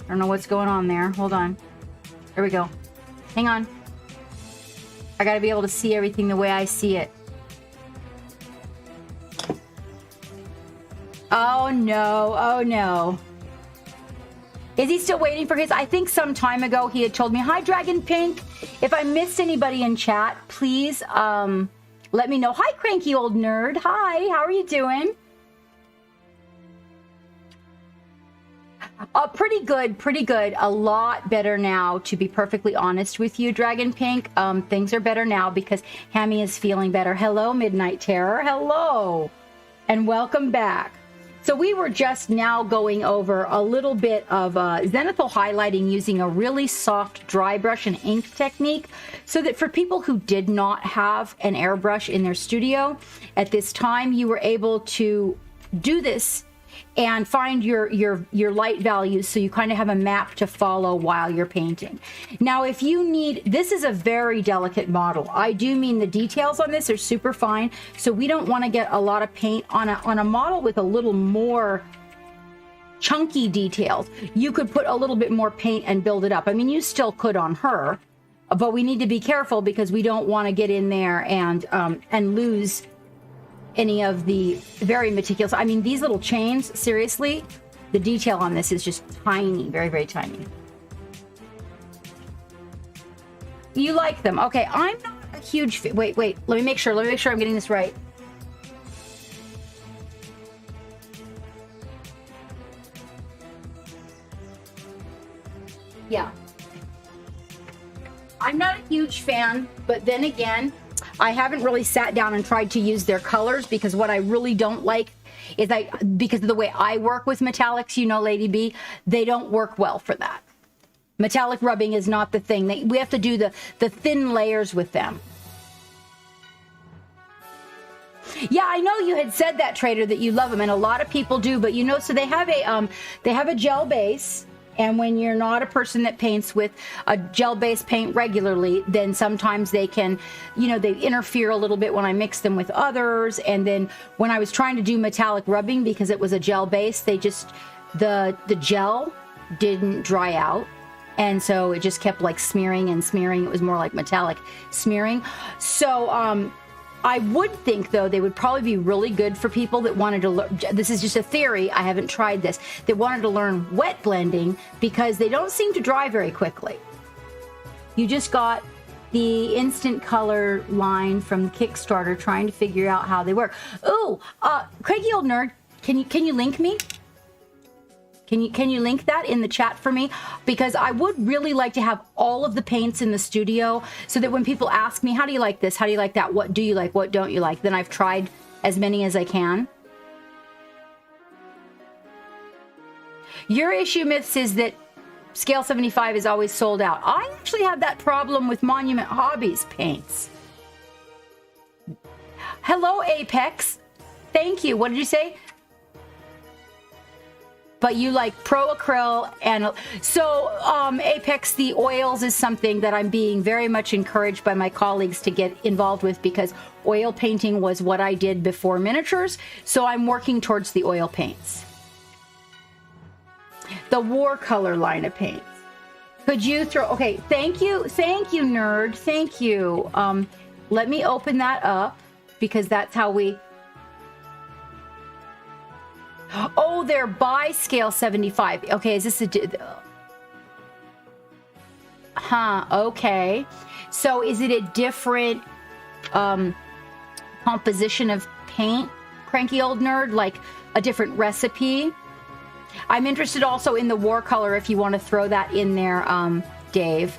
I don't know what's going on there. Hold on. There we go. Hang on. I gotta be able to see everything the way I see it. Oh no, oh no. Is he still waiting for his? I think some time ago he had told me, hi Dragon Pink. If I missed anybody in chat, please let me know. Hi cranky old nerd. Hi, how are you doing? Pretty good, pretty good. A lot better now, to be perfectly honest with you, Dragon Pink. Things are better now because Hammy is feeling better. Hello, Midnight Terror. Hello. And welcome back. So we were just now going over a little bit of zenithal highlighting using a really soft dry brush and ink technique, so that for people who did not have an airbrush in their studio at this time, you were able to do this and find your light values, so you kind of have a map to follow while you're painting. Now, if you need, this is a very delicate model. I do mean the details on this are super fine, so we don't want to get a lot of paint on a model with a little more chunky details. You could put a little bit more paint and build it up. I mean, you still could on her, but we need to be careful because we don't want to get in there and lose any of the very meticulous. I mean, these little chains, seriously, the detail on this is just tiny, very, very tiny. You like them. Okay, I'm not a huge wait, let me make sure I'm getting this right. Yeah. I'm not a huge fan, but then again, I haven't really sat down and tried to use their colors, because what I really don't like is because of the way I work with metallics, you know, Lady B, they don't work well for that. Metallic rubbing is not the thing. We have to do the thin layers with them. Yeah, I know you had said that, Trader, that you love them, and a lot of people do, but you know, so they have a gel base. And when you're not a person that paints with a gel-based paint regularly, then sometimes they can, you know, they interfere a little bit when I mix them with others. And then when I was trying to do metallic rubbing, because it was a gel base, they just, the gel didn't dry out. And so it just kept like smearing and smearing. It was more like metallic smearing. So, I would think, though, they would probably be really good for people that wanted to learn. This is just a theory. I haven't tried this. That wanted to learn wet blending, because they don't seem to dry very quickly. You just got the instant color line from Kickstarter, trying to figure out how they work. Ooh, Craigie old nerd, can you link me? Can you link that in the chat for me? Because I would really like to have all of the paints in the studio, so that when people ask me, how do you like this? How do you like that? What do you like? What don't you like? Then I've tried as many as I can. Your issue, Myths, is that scale 75 is always sold out. I actually have that problem with Monument Hobbies paints. Hello, Apex. Thank you. What did you say? But you like pro acryl, and so Apex, the oils is something that I'm being very much encouraged by my colleagues to get involved with, because oil painting was what I did before miniatures. So I'm working towards the oil paints. The watercolor line of paints. Could you throw, okay, thank you, nerd, thank you. Let me open that up, because that's how we... Oh, they're by scale 75. Okay, is this a... okay. So is it a different composition of paint, Cranky Old Nerd? Like a different recipe? I'm interested also in the watercolor, if you want to throw that in there, Dave.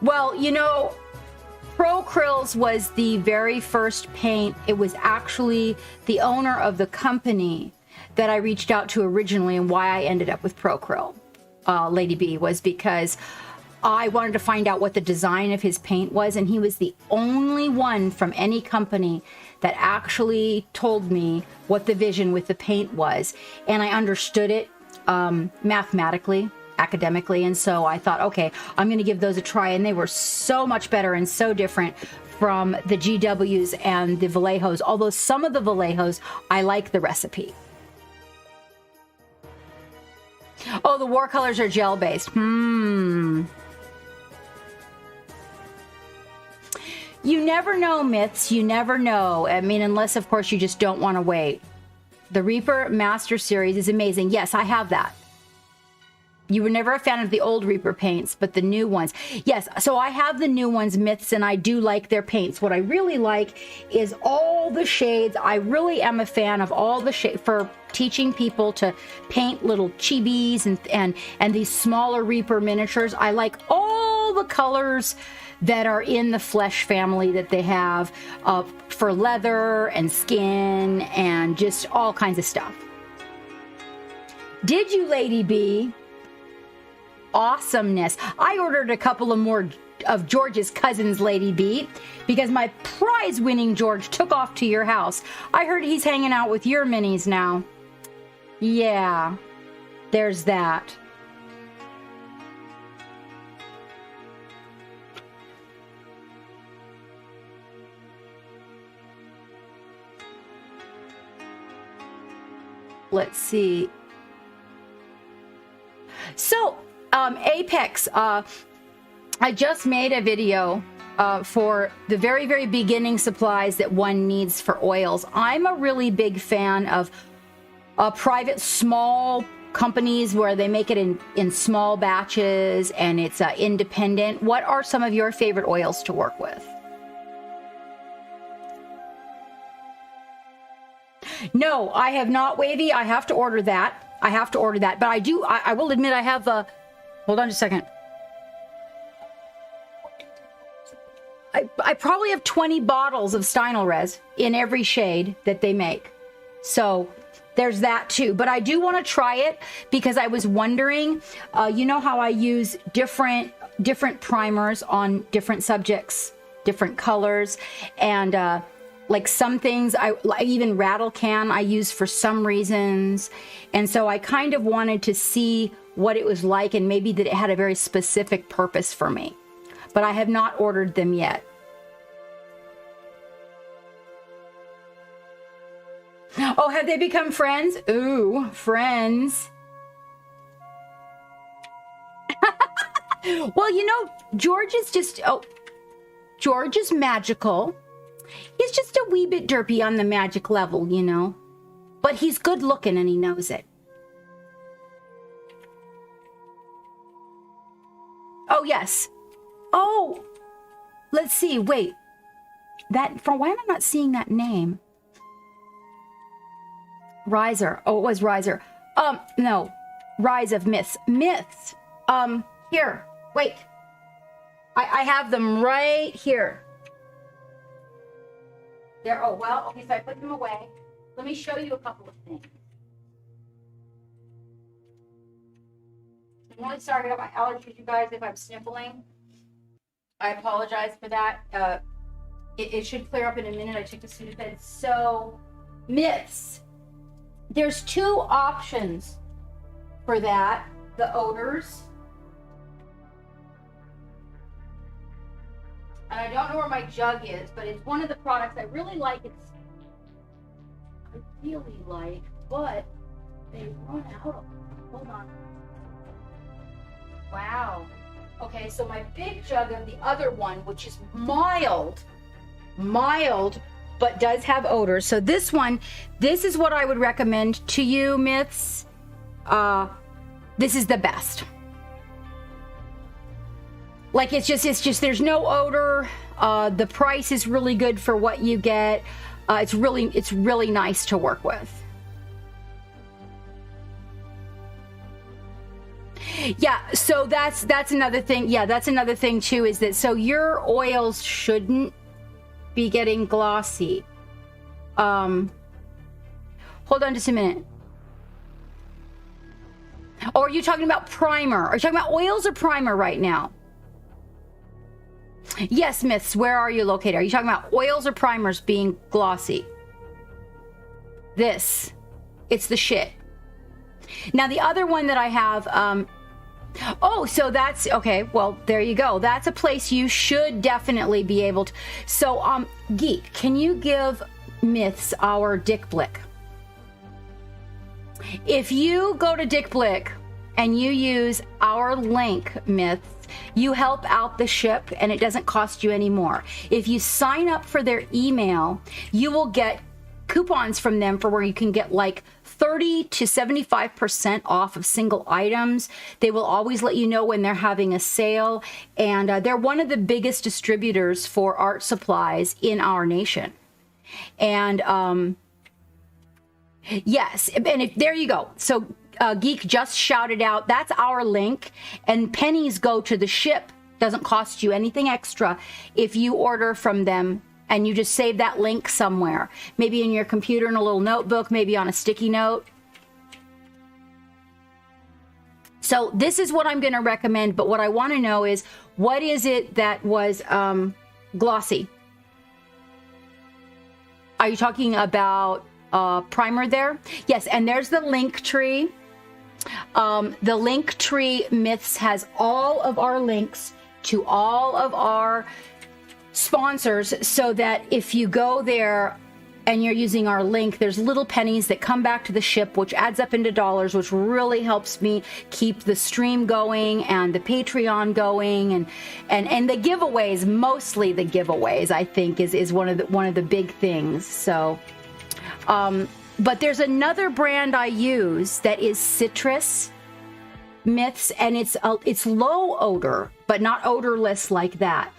Well, you know, Pro Krills was the very first paint. It was actually the owner of the company that I reached out to originally, and why I ended up with Pro Krill, Lady B, was because I wanted to find out what the design of his paint was, and he was the only one from any company that actually told me what the vision with the paint was. And I understood it mathematically, academically, and so I thought, okay, I'm going to give those a try, and they were so much better and so different from the GWs and the Vallejos, although some of the Vallejos, I like the recipe. Oh, the watercolors are gel-based. You never know, Myths. You never know. I mean, unless, of course, you just don't want to wait. The Reaper Master Series is amazing. Yes, I have that. You were never a fan of the old Reaper paints, but the new ones. Yes, so I have the new ones, Myths, and I do like their paints. What I really like is all the shades. I really am a fan of all the shades for teaching people to paint little chibis and these smaller Reaper miniatures. I like all the colors that are in the flesh family that they have for leather and skin and just all kinds of stuff. Did you, Lady B? Awesomeness. I ordered a couple of more of George's cousins, Lady B, because my prize-winning George took off to your house. I heard he's hanging out with your minis now. Yeah, there's that. Let's see. So, Apex, I just made a video for the very, very beginning supplies that one needs for oils. I'm a really big fan of private small companies where they make it in small batches and it's independent. What are some of your favorite oils to work with? No, I have not, Wavy. I have to order that. But I will admit I have hold on just a second. I probably have 20 bottles of Stynylrez in every shade that they make. So there's that too. But I do want to try it because I was wondering, you know how I use different primers on different subjects, different colors, and like some things, I even Rattle Can I use for some reasons. And so I kind of wanted to see what it was like and maybe that it had a very specific purpose for me. But I have not ordered them yet. Oh, have they become friends? Ooh, friends. Well, you know, George is magical. He's just a wee bit derpy on the magic level, you know. But he's good looking and he knows it. Oh, yes. Oh, let's see. Wait. Why am I not seeing that name? Riser. Oh, it was Riser. No. Rise of Myths. Myths. Here. Wait. I have them right here. There. Oh, well, okay, so I put them away. Let me show you a couple of things. I'm really sorry about my allergies, you guys, if I'm sniffling. I apologize for that. It should clear up in a minute. I took the Sudafed. So, Myths. There's two options for that. The odors. And I don't know where my jug is, but it's one of the products I really like. I really like, but they run out of them. Hold on. Wow. Okay, so my big jug of the other one, which is mild, but does have odors. So this one, this is what I would recommend to you, Myths. This is the best. Like, it's just, there's no odor. The price is really good for what you get. It's really nice to work with. Yeah, so that's another thing. Yeah, that's another thing too, is that so your oils shouldn't be getting glossy. Hold on just a minute. Or are you talking about primer? Are you talking about oils or primer right now? Yes, Myths, where are you located? Are you talking about oils or primers being glossy? This. It's the shit. Now, the other one that I have, oh, so that's, okay, well, there you go. That's a place you should definitely be able to. So, Geek, can you give Myths our Dick Blick? If you go to Dick Blick and you use our link, Myths, you help out the ship and it doesn't cost you any more. If you sign up for their email, you will get coupons from them for where you can get like 30 to 75% off of single items. They will always let you know when they're having a sale. And they're one of the biggest distributors for art supplies in our nation. And yes, and there you go. So Geek just shouted out, that's our link, and pennies go to the ship. Doesn't cost you anything extra if you order from them and you just save that link somewhere, maybe in your computer in a little notebook, maybe on a sticky note. So this is what I'm going to recommend, but what I want to know is, what is it that was glossy? Are you talking about primer there? Yes, and there's the link tree. The link tree, Myths, has all of our links to all of our sponsors, so that if you go there and you're using our link, there's little pennies that come back to the ship, which adds up into dollars, which really helps me keep the stream going and the Patreon going, and the giveaways, mostly the giveaways, I think is one of the big things. So but there's another brand I use that is citrus, Myths, and it's low odor, but not odorless like that.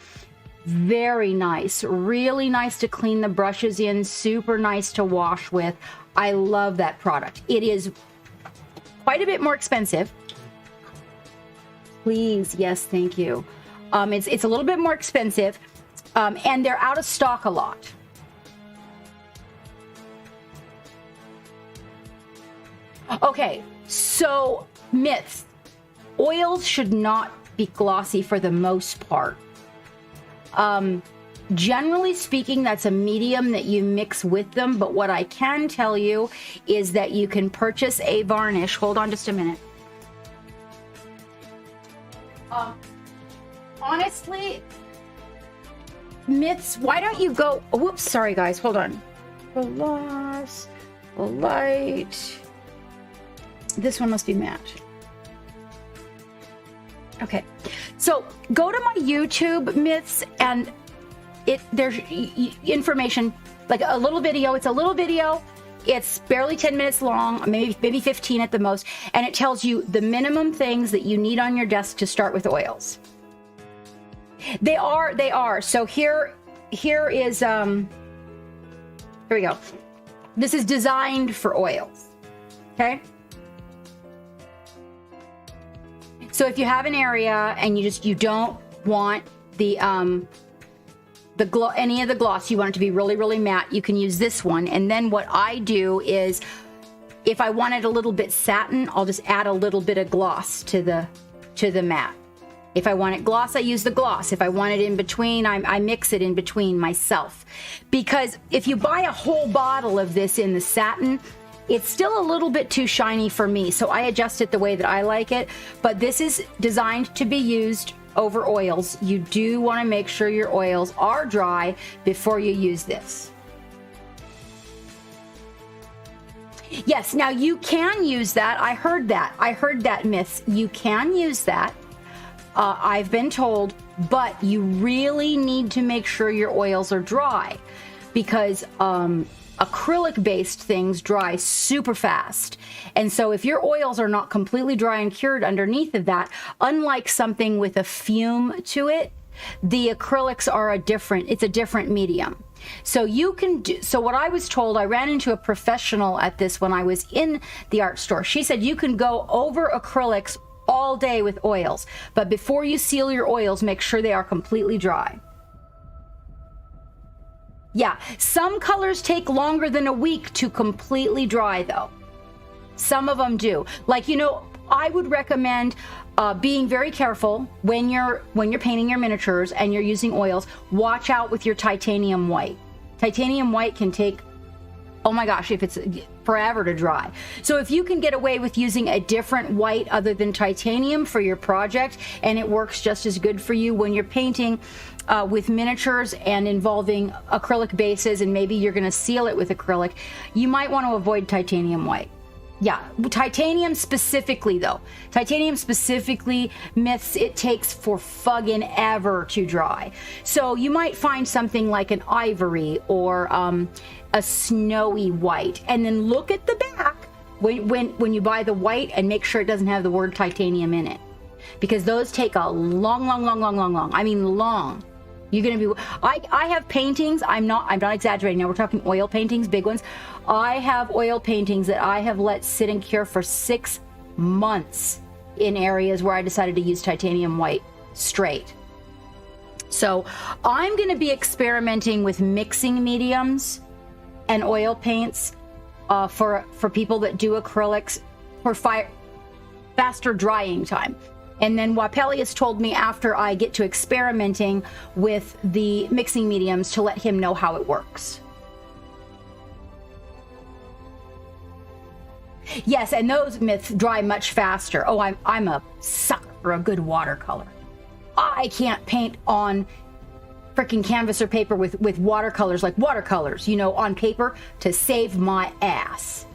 Very nice, really nice to clean the brushes in, super nice to wash with. I love that product. It is quite a bit more expensive. Please, yes, thank you. It's a little bit more expensive, and they're out of stock a lot. Okay, so Myths, oils should not be glossy for the most part. Generally speaking, that's a medium that you mix with them, but what I can tell you is that you can purchase a varnish. Hold on just a minute. Honestly, Myths, why don't you go, oh, whoops, sorry guys, hold on. Gloss, light. This one must be matte. Okay, so go to my YouTube, Myths, and there's information, like a little video. It's a little video. It's barely 10 minutes long, maybe 15 at the most, and it tells you the minimum things that you need on your desk to start with oils. They are. So here is here we go. This is designed for oils. Okay. So if you have an area and you don't want the any of the gloss, you want it to be really, really matte, you can use this one. And then what I do is, if I want it a little bit satin, I'll just add a little bit of gloss to the matte. If I want it gloss, I use the gloss. If I want it in between, I mix it in between myself. Because if you buy a whole bottle of this in the satin, it's still a little bit too shiny for me, so I adjust it the way that I like it. But this is designed to be used over oils. You do want to make sure your oils are dry before you use this. Yes, now you can use that. I heard that, Myths. You can use that. I've been told, but you really need to make sure your oils are dry, because acrylic-based things dry super fast. And so if your oils are not completely dry and cured underneath of that, unlike something with a fume to it, the acrylics are a different medium. So you can do, so what I was told, I ran into a professional at this when I was in the art store. She said you can go over acrylics all day with oils. But before you seal your oils, make sure they are completely dry. Yeah, some colors take longer than a week to completely dry though. Some of them do. Like, you know, I would recommend being very careful when you're painting your miniatures and you're using oils. Watch out with your titanium white. Titanium white can take, oh my gosh, if it's forever to dry. So if you can get away with using a different white other than titanium for your project, and it works just as good for you when you're painting with miniatures and involving acrylic bases, and maybe you're going to seal it with acrylic, you might want to avoid titanium white. Yeah, titanium specifically though. Titanium specifically, myths, it takes for fucking ever to dry. So you might find something like an ivory or a snowy white, and then look at the back when you buy the white and make sure it doesn't have the word titanium in it, because those take a long. I mean long. You're gonna be. I have paintings. I'm not exaggerating. Now we're talking oil paintings, big ones. I have oil paintings that I have let sit and cure for 6 months in areas where I decided to use titanium white straight. So I'm going to be experimenting with mixing mediums and oil paints for people that do acrylics for faster drying time. And then Wapelius told me after I get to experimenting with the mixing mediums to let him know how it works. Yes, and those myths dry much faster. Oh, I'm a sucker for a good watercolor. I can't paint on freaking canvas or paper with watercolors, like watercolors, you know, on paper, to save my ass.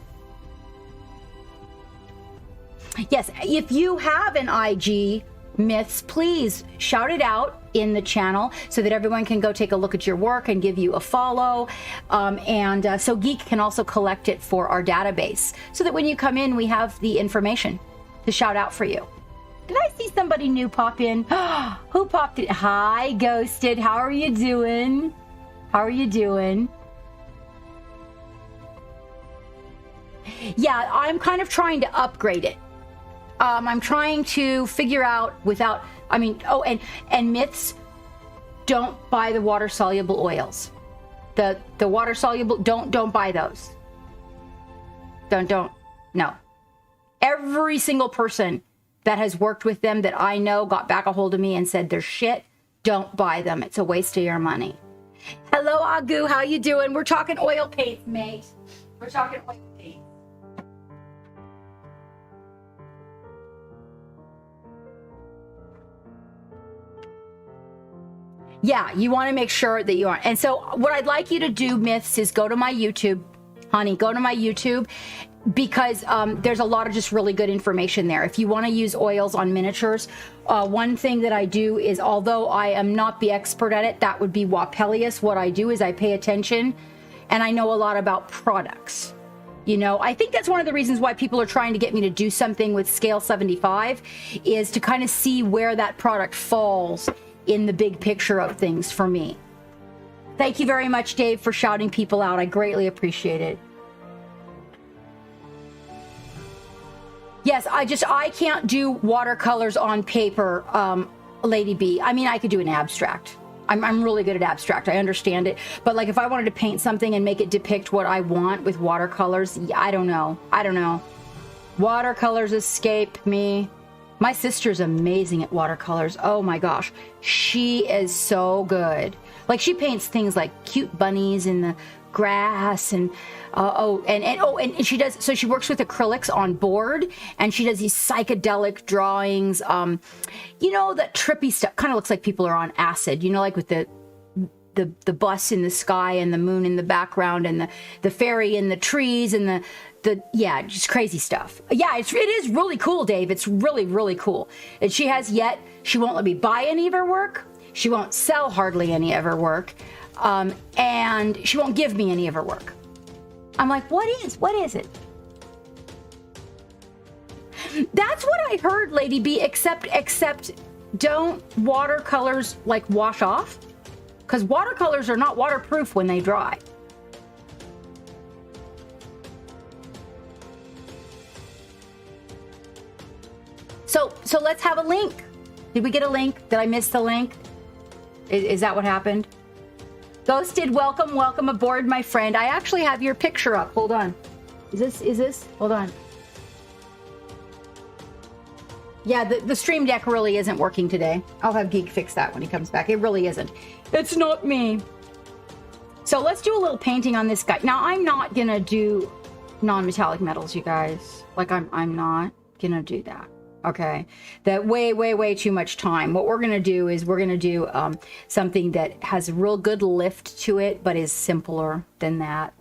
Yes, if you have an IG myths, please shout it out in the channel so that everyone can go take a look at your work and give you a follow. So Geek can also collect it for our database so that when you come in, we have the information to shout out for you. Did I see somebody new pop in? Who popped in? Hi, Ghosted. How are you doing? How are you doing? Yeah, I'm kind of trying to upgrade it. I'm trying to figure out and myths, don't buy the water soluble oils. The water soluble, don't buy those. No. Every single person that has worked with them that I know got back a hold of me and said they're shit. Don't buy them. It's a waste of your money. Hello, Agu. How you doing? We're talking oil paints, mate. We're talking oil paints. Yeah, you want to make sure that you are. And so what I'd like you to do, myths, is go to my YouTube. Honey, go to my YouTube, because there's a lot of just really good information there. If you want to use oils on miniatures, one thing that I do is, although I am not the expert at it, that would be Wapelius. What I do is I pay attention, and I know a lot about products. You know, I think that's one of the reasons why people are trying to get me to do something with scale 75, is to kind of see where that product falls in the big picture of things for me. Thank you very much, Dave, for shouting people out. I greatly appreciate it. Yes, I can't do watercolors on paper, Lady B. I mean, I could do an abstract. I'm really good at abstract. I understand it. But like if I wanted to paint something and make it depict what I want with watercolors, I don't know. Watercolors escape me. My sister's amazing at watercolors. Oh my gosh. She is so good. Like she paints things like cute bunnies in the grass and she does, so she works with acrylics on board, and she does these psychedelic drawings. You know, that trippy stuff kind of looks like people are on acid, you know, like with the bus in the sky and the moon in the background and the fairy in the trees and the just crazy stuff. Yeah, it is really cool, Dave. It's really, really cool. And she won't let me buy any of her work. She won't sell hardly any of her work. And she won't give me any of her work. I'm like, what is it? That's what I heard, Lady B, except don't watercolors like wash off? Because watercolors are not waterproof when they dry. So so let's have a link. Did we get a link? Did I miss the link? Is that what happened? Ghosted, welcome aboard, my friend. I actually have your picture up. Hold on. Is this? Hold on. Yeah, the stream deck really isn't working today. I'll have Geek fix that when he comes back. It really isn't. It's not me. So let's do a little painting on this guy. Now, I'm not gonna do non-metallic metals, you guys. Like, I'm not gonna do that. Okay, that way too much time. What we're gonna do is we're gonna do something that has a real good lift to it, but is simpler than that.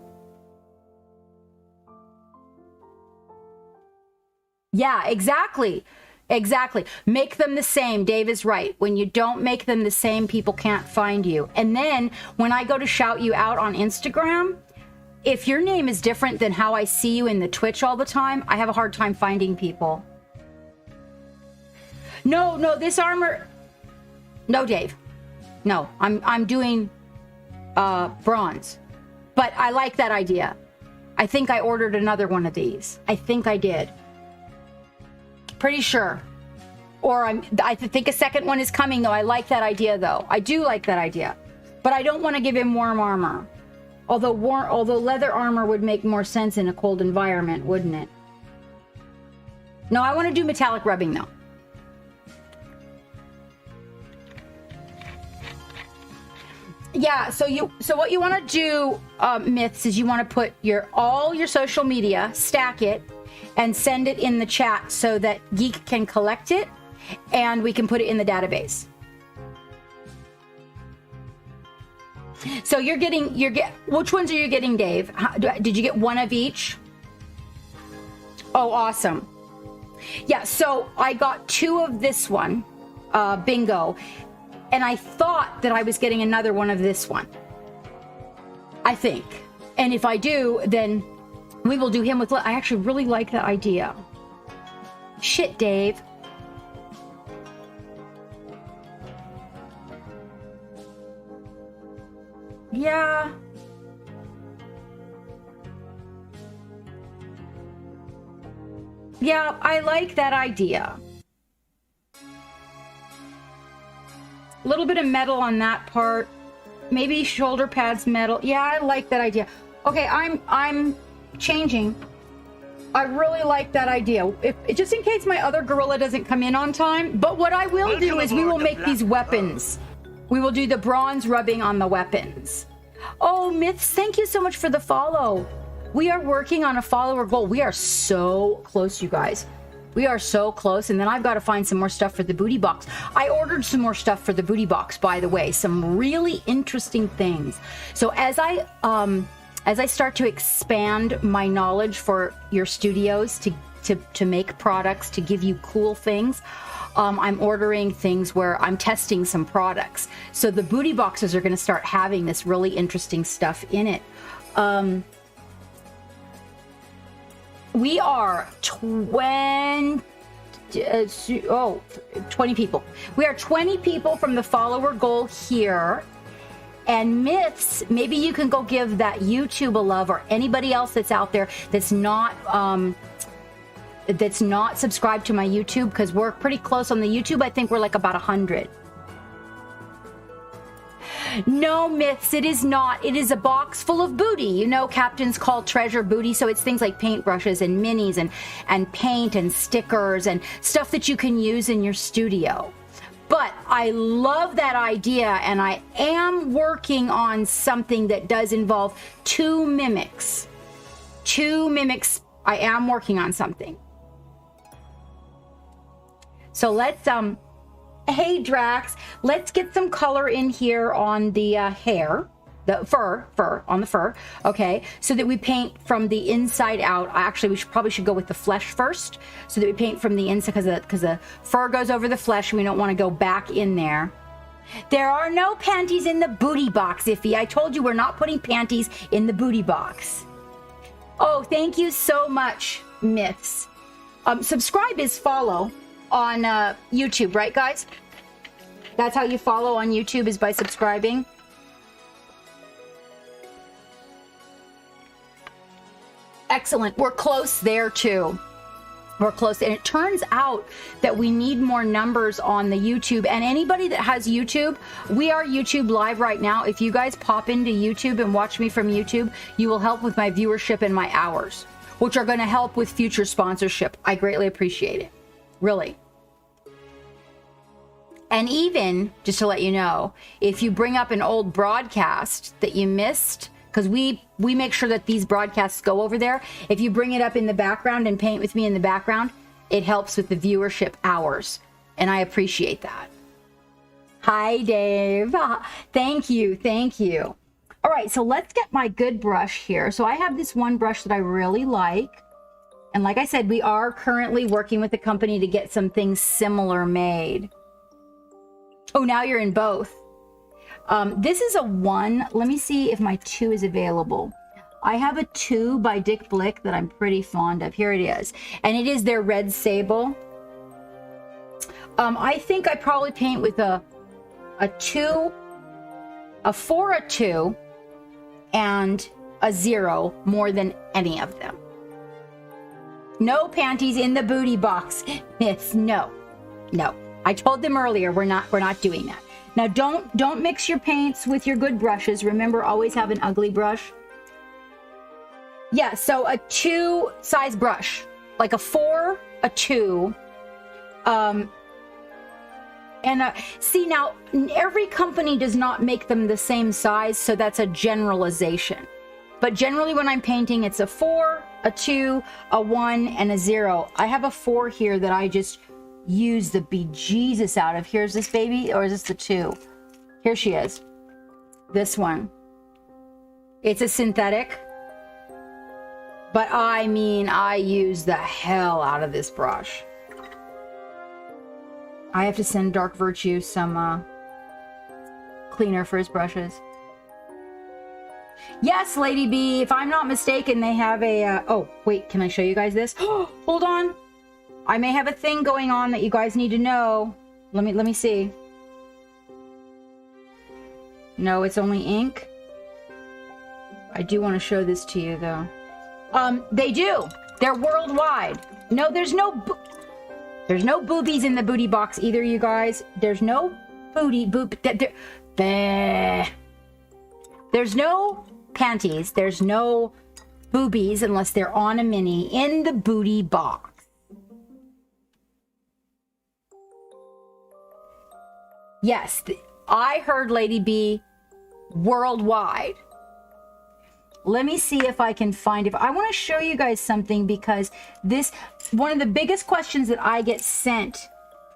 Yeah, exactly. Make them the same. Dave is right. When you don't make them the same, people can't find you. And then when I go to shout you out on Instagram, if your name is different than how I see you in the Twitch all the time, I have a hard time finding people. No, this armor. No, Dave. No, I'm doing bronze. But I like that idea. I think I ordered another one of these. I think I did. Pretty sure. Or I think a second one is coming, though. I like that idea, though. I do like that idea. But I don't want to give him warm armor. Although leather armor would make more sense in a cold environment, wouldn't it? No, I want to do metallic rubbing, though. Yeah, so what you want to do, Myths, is you want to put all your social media, stack it, and send it in the chat so that Geek can collect it and we can put it in the database. So which ones are you getting, Dave? Did you get one of each? Oh, awesome. Yeah, so I got 2 of this one, bingo. And I thought that I was getting another one of this one. I think. And if I do, then we will do him with... I actually really like that idea. Shit, Dave. Yeah. Yeah, I like that idea. A little bit of metal on that part. Maybe shoulder pads metal. Yeah, I like that idea. Okay, I'm changing. I really like that idea. Just in case my other gorilla doesn't come in on time. But what I will do is we will make these weapons. We will do the bronze rubbing on the weapons. Oh, Myths, thank you so much for the follow. We are working on a follower goal. We are so close, you guys. We are so close, and then I've got to find some more stuff for the booty box. I ordered some more stuff for the booty box, by the way, some really interesting things. So as I start to expand my knowledge for your studios to make products, to give you cool things, I'm ordering things where I'm testing some products. So the booty boxes are going to start having this really interesting stuff in it. We are 20 people. We are 20 people from the follower goal here. And Myths, maybe you can go give that YouTube a love, or anybody else that's out there that's not subscribed to my YouTube, because we're pretty close on the YouTube. I think we're like about 100. No, Myths, it is not. It is a box full of booty. You know, captains call treasure booty, so it's things like paintbrushes and minis and paint and stickers and stuff that you can use in your studio. But I love that idea, and I am working on something that does involve 2 mimics. 2 mimics. I am working on something. So let's hey Drax, let's get some color in here on the hair, the fur on the fur. Okay, so that we paint from the inside out. Actually, we probably should go with the flesh first, so that we paint from the inside, because the fur goes over the flesh, and we don't want to go back in there. There are no panties in the booty box, Iffy. I told you we're not putting panties in the booty box. Oh, thank you so much, Myths. Subscribe is follow on YouTube, right, guys? That's how you follow on YouTube, is by subscribing. Excellent. We're close there too. We're close. And it turns out that we need more numbers on the YouTube. And anybody that has YouTube, we are YouTube live right now. If you guys pop into YouTube and watch me from YouTube, you will help with my viewership and my hours, which are going to help with future sponsorship. I greatly appreciate it. Really. And even, just to let you know, if you bring up an old broadcast that you missed, because we make sure that these broadcasts go over there. If you bring it up in the background and paint with me in the background, it helps with the viewership hours. And I appreciate that. Hi, Dave. Thank you. Thank you. All right, so let's get my good brush here. So I have this one brush that I really like. And like I said, we are currently working with a company to get some things similar made. Oh, now you're in both. This is a 1. Let me see if my 2 is available. I have a 2 by Dick Blick that I'm pretty fond of. Here it is. And it is their red sable. I think I probably paint with a 2, a 4, a 2, and a 0 more than any of them. No panties in the booty box. It's no. I told them earlier we're not doing that. Now don't mix your paints with your good brushes. Remember, always have an ugly brush. Yeah, so a 2 size brush, like a 4, a 2. See, now every company does not make them the same size, so that's a generalization. But generally when I'm painting, it's a 4, a 2, a 1, and a 0. I have a 4 here that I just use the bejesus out of. Here's this baby, or is this the 2? Here she is. This one. It's a synthetic. But I mean, I use the hell out of this brush. I have to send Dark Virtue some cleaner for his brushes. Yes, Lady B, if I'm not mistaken, they have a... oh, wait, can I show you guys this? Hold on. I may have a thing going on that you guys need to know. Let me see. No, it's only ink. I do want to show this to you, though. They do. They're worldwide. No, there's no boobies in the booty box either, you guys. There's no there's no panties. There's no boobies unless they're on a mini in the booty box. Yes, I heard, Lady B, worldwide. Let me see if I can find it. I want to show you guys something, because one of the biggest questions that I get sent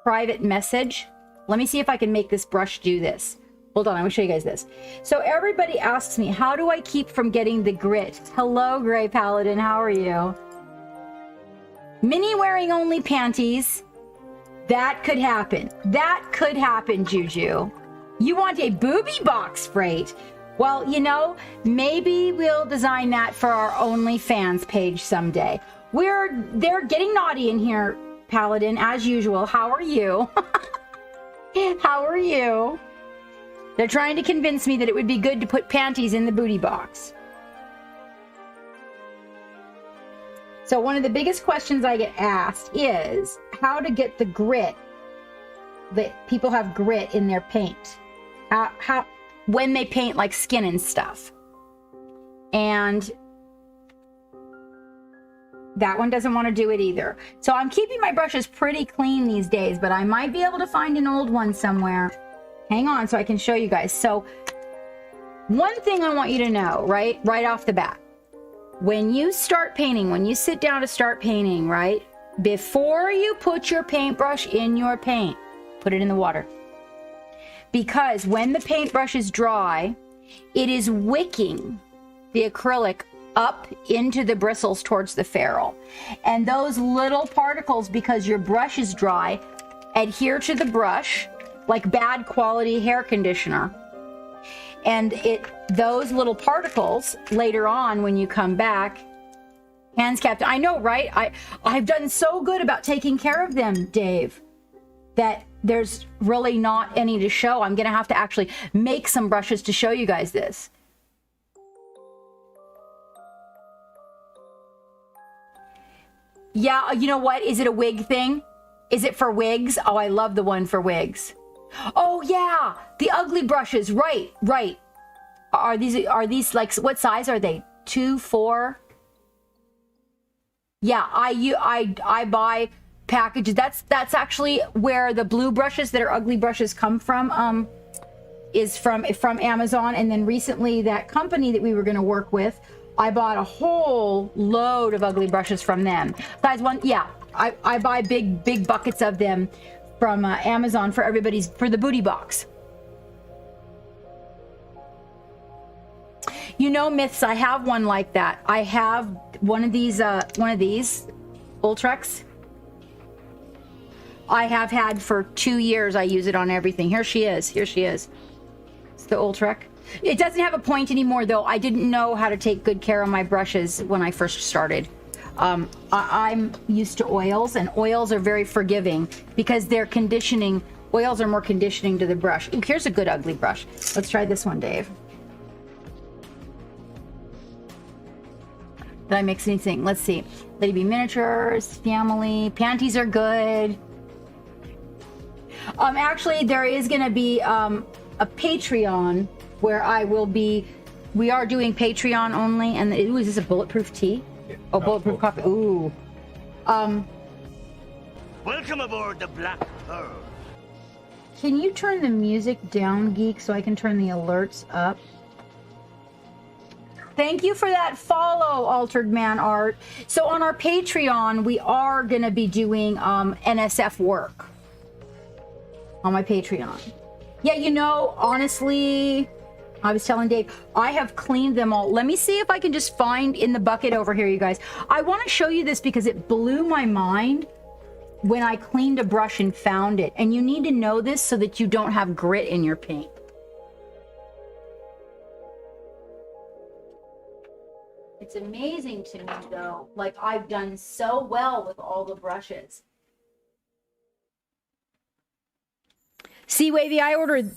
private message. Let me see if I can make this brush do this. Hold on, I'm going to show you guys this. So everybody asks me, how do I keep from getting the grit? Hello, Gray Paladin, how are you? Mini wearing only panties. That could happen. That could happen, Juju. You want a booby box freight? Well, you know, maybe we'll design that for our OnlyFans page someday. They're getting naughty in here, Paladin, as usual. How are you? How are you? They're trying to convince me that it would be good to put panties in the booty box. So one of the biggest questions I get asked is how to get the grit, that people have grit in their paint. How when they paint like skin and stuff. And that one doesn't want to do it either. So I'm keeping my brushes pretty clean these days, but I might be able to find an old one somewhere. Hang on so I can show you guys. So one thing I want you to know, right off the bat, when you start painting, when you sit down to start painting, right, before you put your paintbrush in your paint, put it in the water. Because when the paintbrush is dry, it is wicking the acrylic up into the bristles towards the ferrule. And those little particles, because your brush is dry, adhere to the brush like bad quality hair conditioner. And those little particles later on when you come back, hands capped. I know, right? I've done so good about taking care of them, Dave, that there's really not any to show. I'm going to have to actually make some brushes to show you guys this. Yeah, you know what? Is it a wig thing? Is it for wigs? Oh, I love the one for wigs. Oh yeah, the ugly brushes. Right. Are these like, what size are they? 2, 4? Yeah, I buy packages. That's actually where the blue brushes that are ugly brushes come from. Is from Amazon. And then recently, that company that we were going to work with, I bought a whole load of ugly brushes from them. Size 1, yeah. I buy big buckets of them from Amazon for the booty box. You know, Myths, I have one like that. I have one of these Ultrex. I have had for 2 years. I use it on everything. Here she is. It's the Ultrec. It doesn't have a point anymore, though. I didn't know how to take good care of my brushes when I first started. I'm used to oils, and oils are very forgiving because they're conditioning. Oils are more conditioning to the brush. Ooh, here's a good ugly brush. Let's try this one, Dave. Did I mix anything? Let's see. Lady B Miniatures, Family, Panties are good. Actually, there is going to be a Patreon where we are doing Patreon only, and is this a bulletproof tea? Yeah. Oh, bulletproof coffee. Ooh. Welcome aboard the Black Pearl. Can you turn the music down, Geek, so I can turn the alerts up? Thank you for that follow, Altered Man Art. So on our Patreon, we are going to be doing NSF work on my Patreon. Yeah, you know, honestly, I was telling Dave, I have cleaned them all. Let me see if I can just find in the bucket over here, you guys. I want to show you this because it blew my mind when I cleaned a brush and found it. And you need to know this so that you don't have grit in your paint. It's amazing to me, though. Like, I've done so well with all the brushes. See, Wavy, I ordered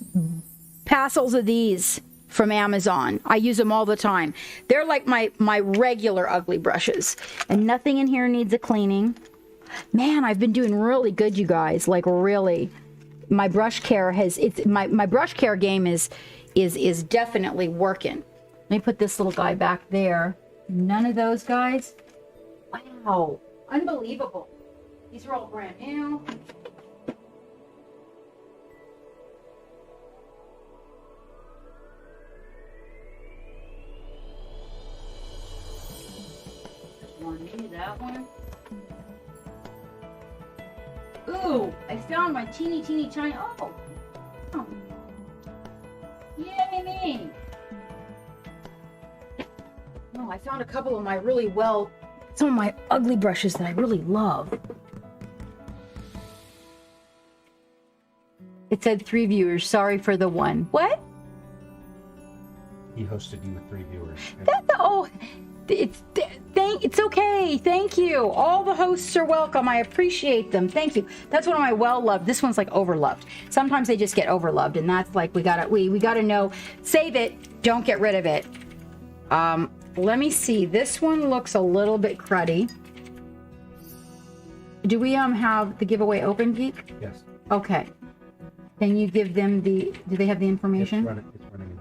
parcels of these from Amazon. I use them all the time. They're like my regular ugly brushes. And nothing in here needs a cleaning. Man, I've been doing really good, you guys. Like, really. My brush care my brush care game is definitely working. Let me put this little guy back there. None of those guys. Wow. Unbelievable. These are all brand new. That one. Ooh, I found my teeny tiny. Oh. Yay me. Oh, I found a couple of my some of my ugly brushes that I really love. It said 3 viewers. Sorry for the one. What? He hosted you with 3 viewers. It's okay. Thank you. All the hosts are welcome. I appreciate them. Thank you. That's one of my well-loved. This one's like overloved. Sometimes they just get overloved, and that's like we gotta know. Save it. Don't get rid of it. Let me see. This one looks a little bit cruddy. Do we have the giveaway open, Geek? Yes. Okay. Can you give them do they have the information? It's running in there.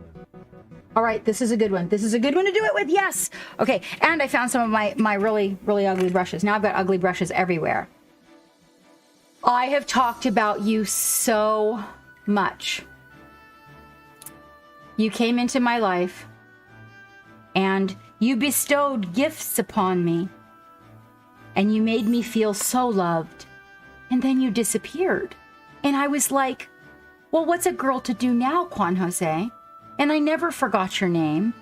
All right, this is a good one. This is a good one to do it with. Yes. Okay, and I found some of my really, really ugly brushes. Now I've got ugly brushes everywhere. I have talked about you so much. You came into my life and you bestowed gifts upon me. And you made me feel so loved. And then you disappeared. And I was like, well, what's a girl to do now, Juan Jose? And I never forgot your name.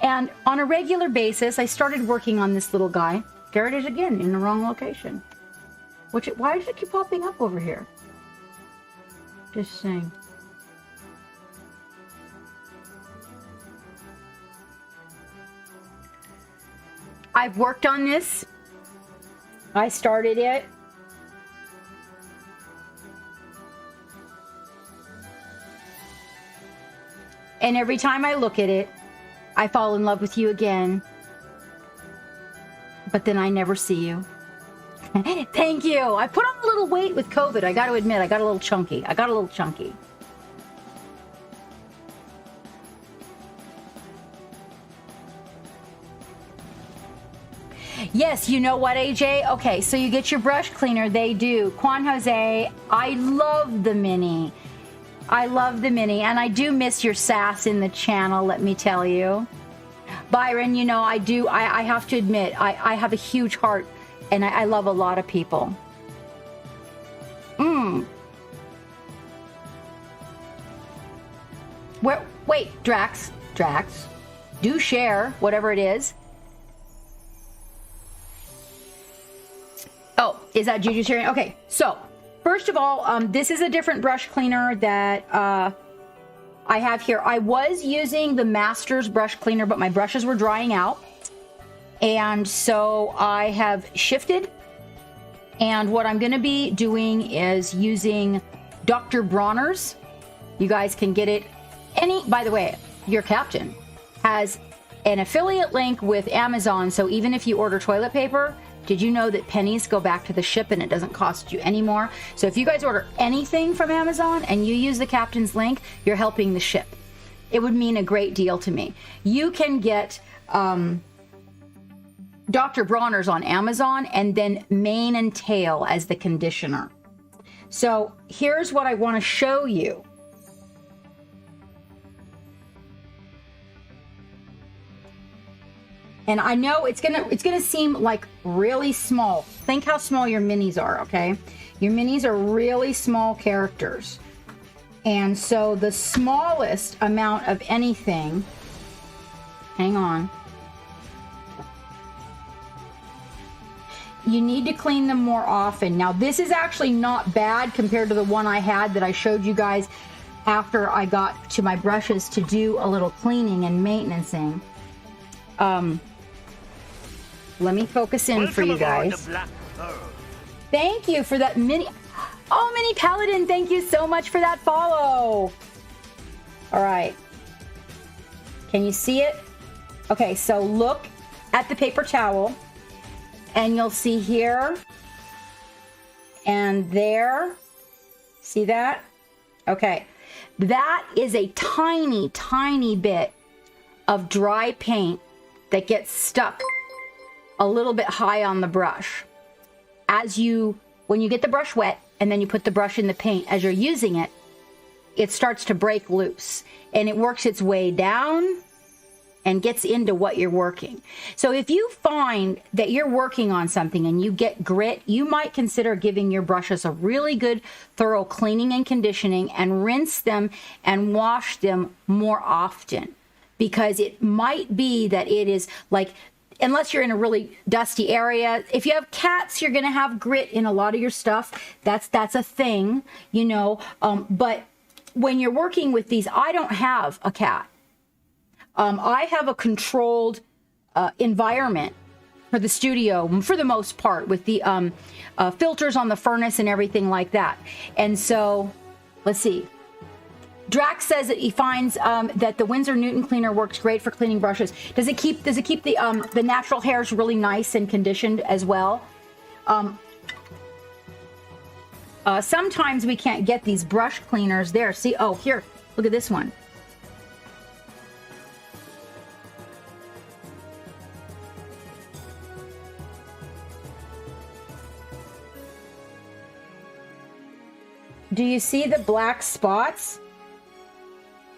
And on a regular basis, I started working on this little guy. There it is again, in the wrong location. Why does it keep popping up over here? Just saying. I've worked on this. I started it. And every time I look at it, I fall in love with you again. But then I never see you. Thank you. I put on a little weight with COVID. I got to admit, I got a little chunky. Yes, you know what, AJ? Okay, so you get your brush cleaner. They do. Juan Jose, I love the mini. And I do miss your sass in the channel, let me tell you. Byron, you know, I do. I have to admit, I have a huge heart, and I love a lot of people. Wait, Drax, do share, whatever it is. Oh, is that Juju sharing? Okay, so first of all, this is a different brush cleaner that I have here. I was using the Masters brush cleaner, but my brushes were drying out. And so I have shifted. And what I'm going to be doing is using Dr. Bronner's. You guys can get it by the way, your captain has an affiliate link with Amazon. So even if you order toilet paper, did you know that pennies go back to the ship and it doesn't cost you any more? So if you guys order anything from Amazon and you use the captain's link, you're helping the ship. It would mean a great deal to me. You can get Dr. Bronner's on Amazon and then Mane and Tail as the conditioner. So here's what I want to show you. And I know it's gonna seem like really small. Think how small your minis are, okay? Your minis are really small characters. And so the smallest amount of anything, hang on. You need to clean them more often. Now this is actually not bad compared to the one I had that I showed you guys after I got to my brushes to do a little cleaning and maintenancing. Let me focus in for you guys. Thank you for that mini. Oh, Mini Paladin, thank you so much for that follow. All right. Can you see it? Okay, so look at the paper towel and you'll see here and there. See that? Okay. That is a tiny, tiny bit of dry paint that gets stuck a little bit high on the brush. When you get the brush wet and then you put the brush in the paint, as you're using it, it starts to break loose and it works its way down and gets into what you're working. So if you find that you're working on something and you get grit, you might consider giving your brushes a really good thorough cleaning and conditioning and rinse them and wash them more often, because it might be that it is like, unless you're in a really dusty area. If you have cats, you're going to have grit in a lot of your stuff. That's a thing, you know. But when you're working with these, I don't have a cat. I have a controlled environment for the studio, for the most part, with the filters on the furnace and everything like that. And so, let's see. Drax says that he finds that the Winsor Newton cleaner works great for cleaning brushes. Does it keep the natural hairs really nice and conditioned as well? Sometimes we can't get these brush cleaners there. See, oh, here, look at this one. Do you see the black spots?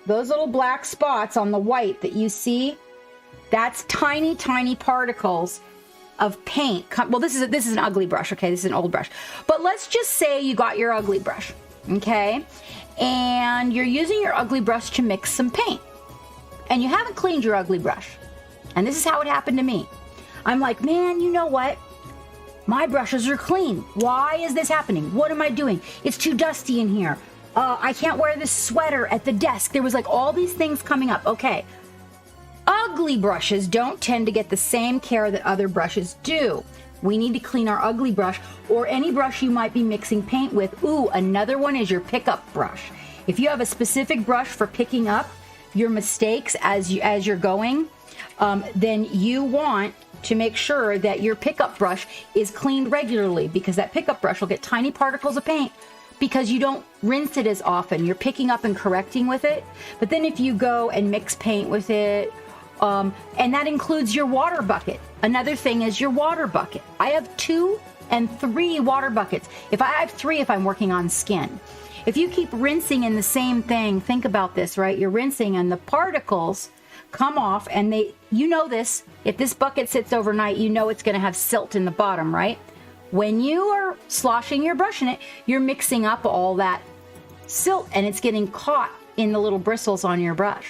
Those little black spots on the white that you see, that's tiny, tiny particles of paint. Well, this is an ugly brush, okay? This is an old brush. But let's just say you got your ugly brush, okay? And you're using your ugly brush to mix some paint. And you haven't cleaned your ugly brush. And this is how it happened to me. I'm like, man, you know what? My brushes are clean. Why is this happening? What am I doing? It's too dusty in here. I can't wear this sweater at the desk. There was like all these things coming up. Okay. Ugly brushes don't tend to get the same care that other brushes do. We need to clean our ugly brush, or any brush you might be mixing paint with. Ooh, another one is your pickup brush. If you have a specific brush for picking up your mistakes as you're going, then you want to make sure that your pickup brush is cleaned regularly, because that pickup brush will get tiny particles of paint because you don't rinse it as often. You're picking up and correcting with it. But then if you go and mix paint with it, and that includes your water bucket. Another thing is your water bucket. I have 2 and 3 water buckets. If I have 3, if I'm working on skin. If you keep rinsing in the same thing, think about this, right? You're rinsing and the particles come off, and you know this, if this bucket sits overnight, you know it's going to have silt in the bottom, right? When you are sloshing your brush in it, you're mixing up all that silt and it's getting caught in the little bristles on your brush.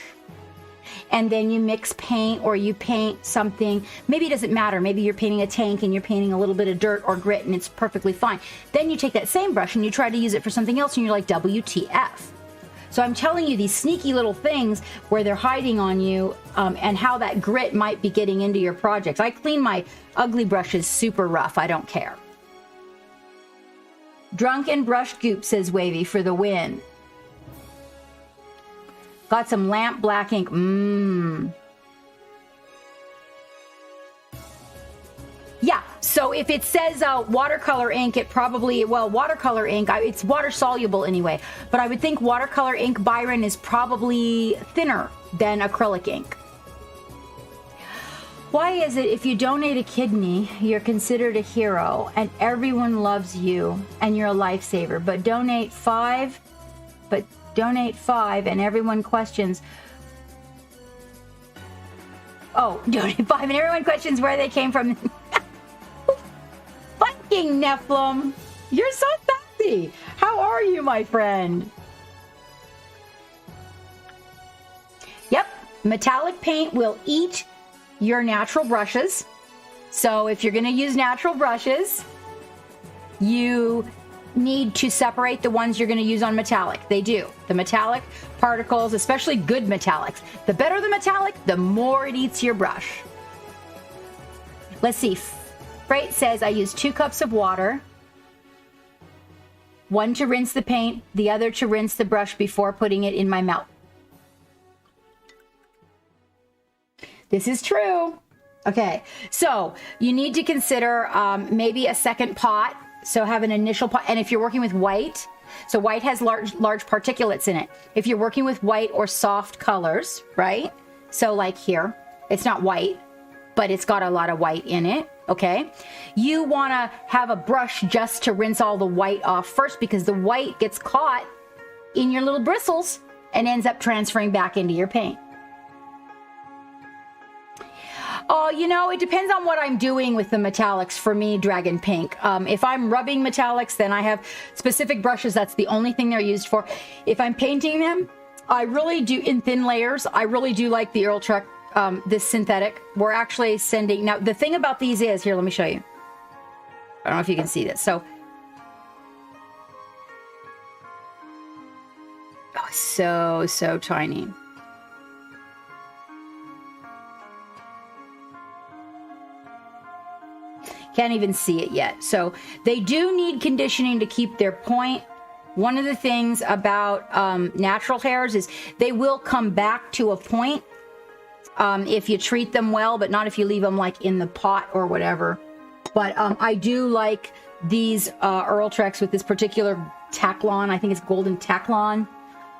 And then you mix paint, or you paint something. Maybe it doesn't matter. Maybe you're painting a tank and you're painting a little bit of dirt or grit and it's perfectly fine. Then you take that same brush and you try to use it for something else and you're like, WTF. So I'm telling you these sneaky little things where they're hiding on you, and how that grit might be getting into your projects. I clean my ugly brushes super rough. I don't care. Drunken brush goop, says Wavy, for the win. Got some lamp black ink. Yeah, so if it says watercolor ink, it probably, watercolor ink, it's water soluble anyway. But I would think watercolor ink, Byron, is probably thinner than acrylic ink. Why is it if you donate a kidney, you're considered a hero and everyone loves you and you're a lifesaver, but donate 5 and everyone questions, donate 5 and everyone questions where they came from. Fucking Nephilim, you're so sassy. How are you, my friend? Yep, metallic paint will eat your natural brushes. So if you're going to use natural brushes, you need to separate the ones you're going to use on metallic. They do. The metallic particles, especially good metallics, the better the metallic, the more it eats your brush. Let's see. Freight says, I use 2 cups of water, 1 to rinse the paint, the other to rinse the brush before putting it in my mouth. This is true. Okay, so you need to consider maybe a second pot. So have an initial pot. And if you're working with white, so white has large particulates in it. If you're working with white or soft colors, right? So like here, it's not white, but it's got a lot of white in it. Okay, you want to have a brush just to rinse all the white off first, because the white gets caught in your little bristles and ends up transferring back into your paint. Oh, it depends on what I'm doing with the metallics for me, Dragon Pink. If I'm rubbing metallics, then I have specific brushes. That's the only thing they're used for. If I'm painting them, I really do, in thin layers, I really do like the Ilthur, this synthetic. We're actually sending, now the thing about these is, here, let me show you. I don't know if you can see this. So, so tiny. Can't even see it yet. So they do need conditioning to keep their point. One of the things about natural hairs is they will come back to a point if you treat them well, but not if you leave them like in the pot or whatever. But I do like these Ilthurs with this particular Taclon. I think it's golden Taclon.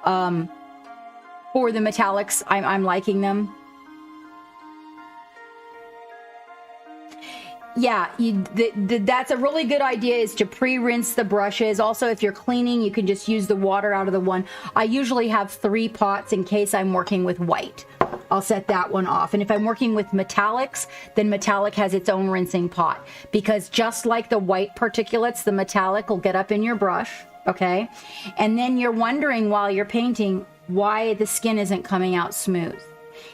For the metallics, I'm liking them. Yeah, that's a really good idea, is to pre-rinse the brushes. Also, if you're cleaning, you can just use the water out of the one. I usually have 3 pots in case I'm working with white. I'll set that one off. And if I'm working with metallics, then metallic has its own rinsing pot. Because just like the white particulates, the metallic will get up in your brush, okay? And then you're wondering while you're painting why the skin isn't coming out smooth.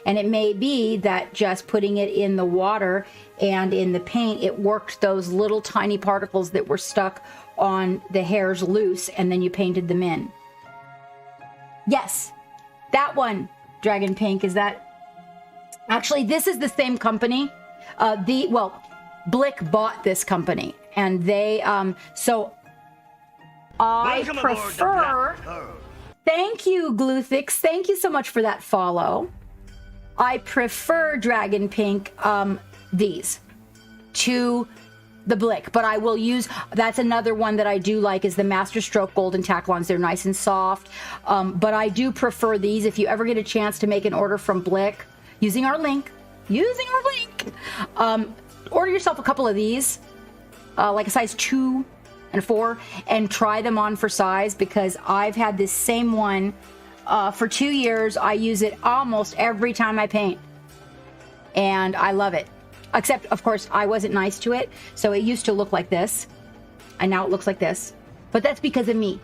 And it may be that just putting it in the water and in the paint, it worked those little tiny particles that were stuck on the hairs loose, and then you painted them in. Yes, that one, Dragon Pink, is that... Actually, this is the same company. Blick bought this company, and they, so I prefer... Thank you, Gluthix. Thank you so much for that follow. I prefer Dragon Pink, these. to the Blick, but I will use, that's another one that I do like, is the Master Stroke Golden Tack-Ons. They're nice and soft, but I do prefer these. If you ever get a chance to make an order from Blick, using our link, order yourself a couple of these, like a size 2 and 4, and try them on for size, because I've had this same one for 2 years. I use it almost every time I paint, and I love it. Except, of course, I wasn't nice to it, so it used to look like this, and now it looks like this. But that's because of me.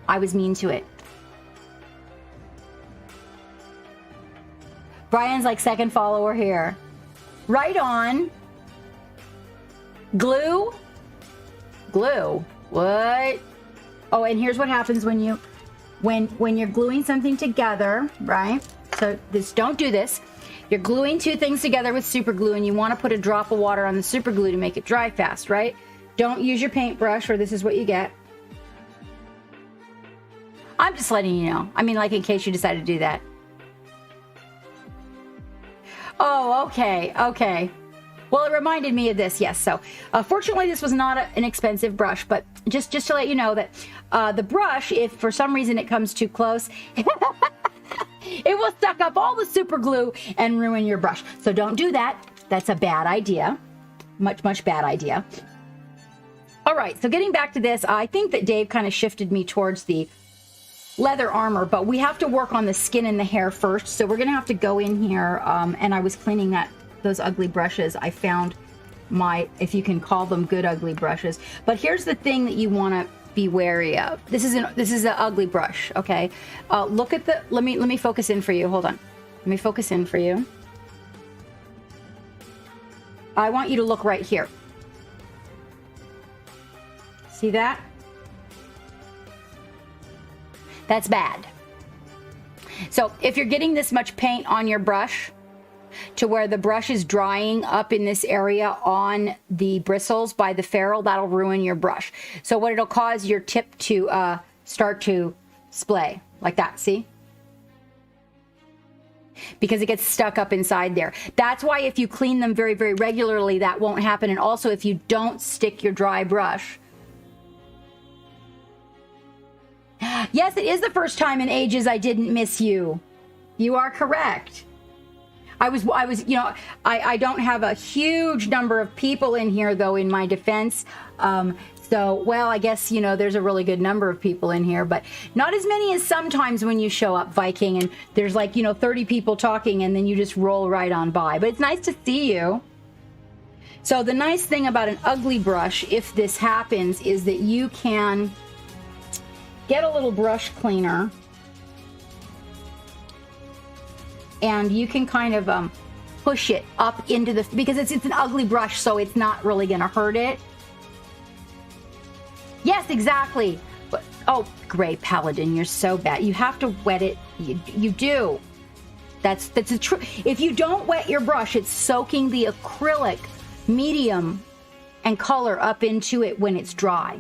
I was mean to it. Brian's like second follower here. Right on. Glue? Glue? What? Oh, and here's what happens when you, when you're gluing something together, right? So don't do this. You're gluing two things together with super glue, and you want to put a drop of water on the super glue to make it dry fast, right? Don't use your paintbrush, or this is what you get. I'm just letting you know. I mean, like, in case you decide to do that. Oh, okay, okay. Well, it reminded me of this, yes. So, fortunately, this was not an expensive brush, but just to let you know that the brush, if for some reason it comes too close, it will suck up all the super glue and ruin your brush. So don't do that. That's a bad idea. Much, much bad idea. All right, so getting back to this, I think that Dave kind of shifted me towards the leather armor, but we have to work on the skin and the hair first. So we're going to have to go in here, and I was cleaning those ugly brushes. I found my, if you can call them good ugly brushes. But here's the thing that you want to be wary of. This is an ugly brush, okay? Look at the, let me focus in for you. Hold on. Let me focus in for you. I want you to look right here. See that? That's bad. So if you're getting this much paint on your brush to where the brush is drying up in this area on the bristles by the ferrule, that'll ruin your brush. So what it'll cause your tip to start to splay like that, see? Because it gets stuck up inside there. That's why if you clean them very, very regularly, that won't happen. And also if you don't stick your dry brush. Yes, it is the first time in ages I didn't miss you. You are correct. I was, you know, I don't have a huge number of people in here, though, in my defense. So, well, I guess, you know, there's a really good number of people in here, but not as many as sometimes when you show up, Viking, and there's like, you know, 30 people talking, and then you just roll right on by. But it's nice to see you. So the nice thing about an ugly brush, if this happens, is that you can get a little brush cleaner, and you can kind of push it up into the, because it's an ugly brush, so it's not really going to hurt it. Yes, exactly. But, oh, Gray Paladin, you're so bad. You have to wet it. You do. That's a true. If you don't wet your brush, it's soaking the acrylic medium and color up into it when it's dry.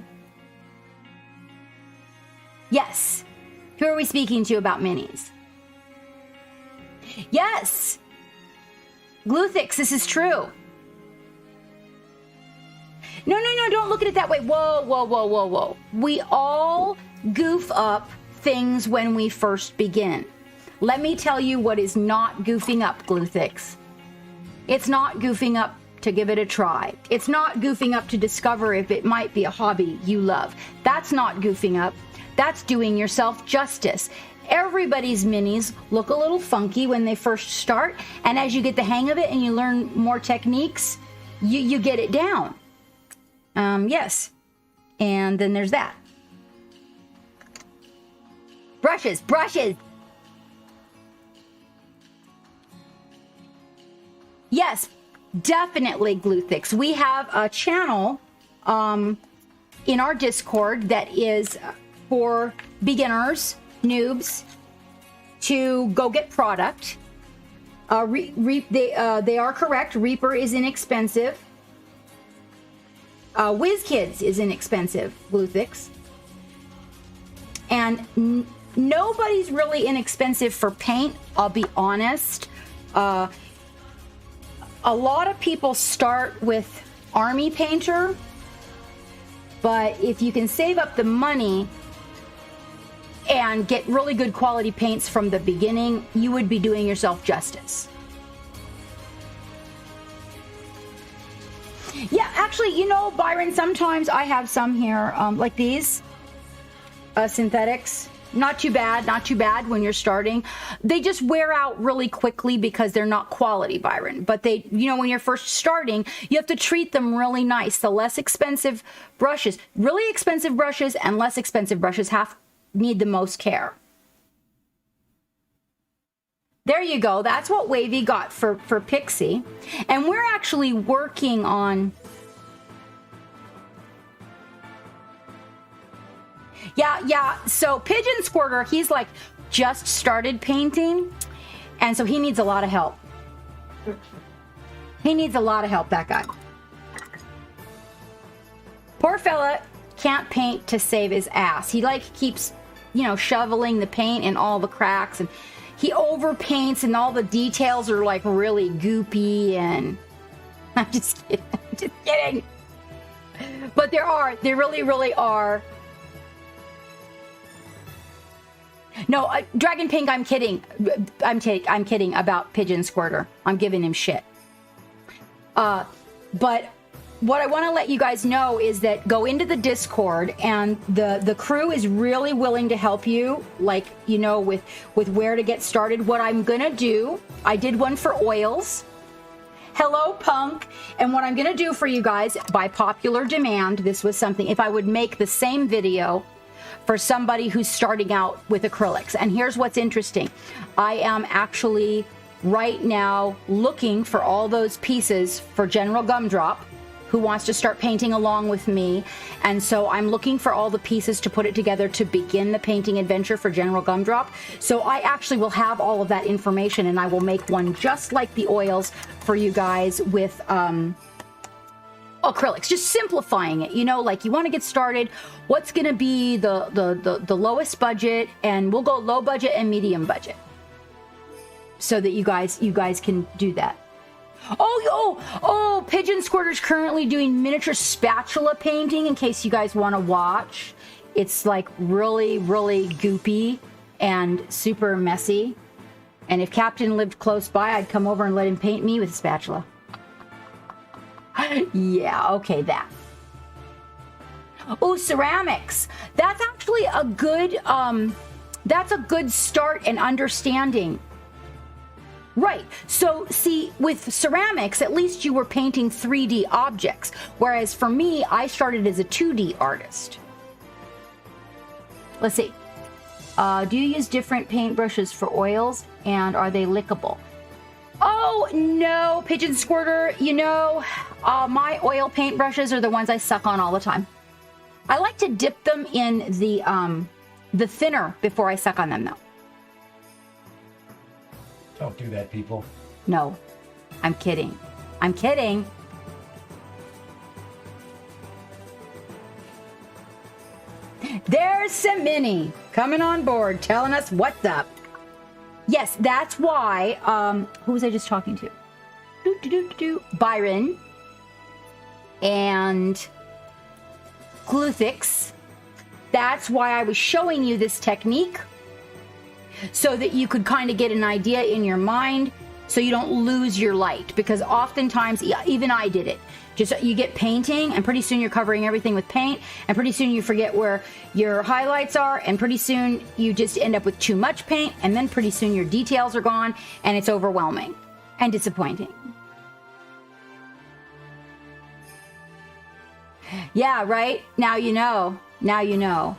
Yes. Who are we speaking to about minis? Yes. Gluthix, this is true. No, don't look at it that way. Whoa. We all goof up things when we first begin. Let me tell you what is not goofing up, Gluthix. It's not goofing up to give it a try. It's not goofing up to discover if it might be a hobby you love. That's not goofing up. That's doing yourself justice. Everybody's minis look a little funky when they first start, and as you get the hang of it and you learn more techniques, you get it down. Yes. And then there's that. Brushes. Yes, definitely, Gluthix. We have a channel in our Discord that is for beginners, noobs, to go get product. They are correct. Reaper is inexpensive. WizKids is inexpensive, Gluthix. And nobody's really inexpensive for paint, I'll be honest. A lot of people start with army painter, but if you can save up the money and get really good quality paints from the beginning, you would be doing yourself justice. Yeah, actually, you know, Byron, sometimes I have some here, like these synthetics. Not too bad when you're starting. They just wear out really quickly because they're not quality, Byron. But they, you know, when you're first starting, you have to treat them really nice. The less expensive brushes, really expensive brushes and less expensive brushes need the most care. There you go. That's what Wavy got for Pixie. And we're actually working on... Yeah. So Pigeon Squirter, he's like just started painting. And so he needs a lot of help. He needs a lot of help, that guy. Poor fella can't paint to save his ass. He like keeps, you know, shoveling the paint in all the cracks, and he overpaints and all the details are like really goopy, and I'm just kidding. I'm just kidding. But there really are. No, Dragon Pink, I'm kidding. I'm kidding about Pigeon Squirter. I'm giving him shit. But what I want to let you guys know is that go into the Discord, and the crew is really willing to help you, like, you know, with where to get started. What I'm gonna do, I did one for oils. Hello, Punk. And what I'm gonna do for you guys, by popular demand, this was something, if I would make the same video for somebody who's starting out with acrylics. And here's what's interesting. I am actually right now looking for all those pieces for General Gumdrop, who wants to start painting along with me. And so I'm looking for all the pieces to put it together to begin the painting adventure for General Gumdrop. So I actually will have all of that information, and I will make one just like the oils for you guys with acrylics, just simplifying it. You know, like, you want to get started, what's going to be the lowest budget, and we'll go low budget and medium budget so that you guys can do that. Oh, Pigeon Squirter's currently doing miniature spatula painting, in case you guys want to watch. It's like really goopy and super messy. And if Captain lived close by, I'd come over and let him paint me with a spatula. Yeah, okay, that. Oh, ceramics. That's actually a good, that's a good start and understanding. Right. So, see, with ceramics, at least you were painting 3D objects, whereas for me, I started as a 2D artist. Let's see. Do you use different paintbrushes for oils, and are they lickable? Oh, no, Pigeon Squirter. You know, my oil paintbrushes are the ones I suck on all the time. I like to dip them in the thinner before I suck on them, though. Don't do that, people. No, I'm kidding. I'm kidding. There's Semini coming on board, telling us what's up. Yes, that's why, who was I just talking to? Byron and Gluthix. That's why I was showing you this technique, so that you could kind of get an idea in your mind, so you don't lose your light. Because oftentimes, even I did it. Just, you get painting, and pretty soon you're covering everything with paint, and pretty soon you forget where your highlights are, and pretty soon you just end up with too much paint, and then pretty soon your details are gone, and it's overwhelming and disappointing. Yeah, right? Now you know. Now you know.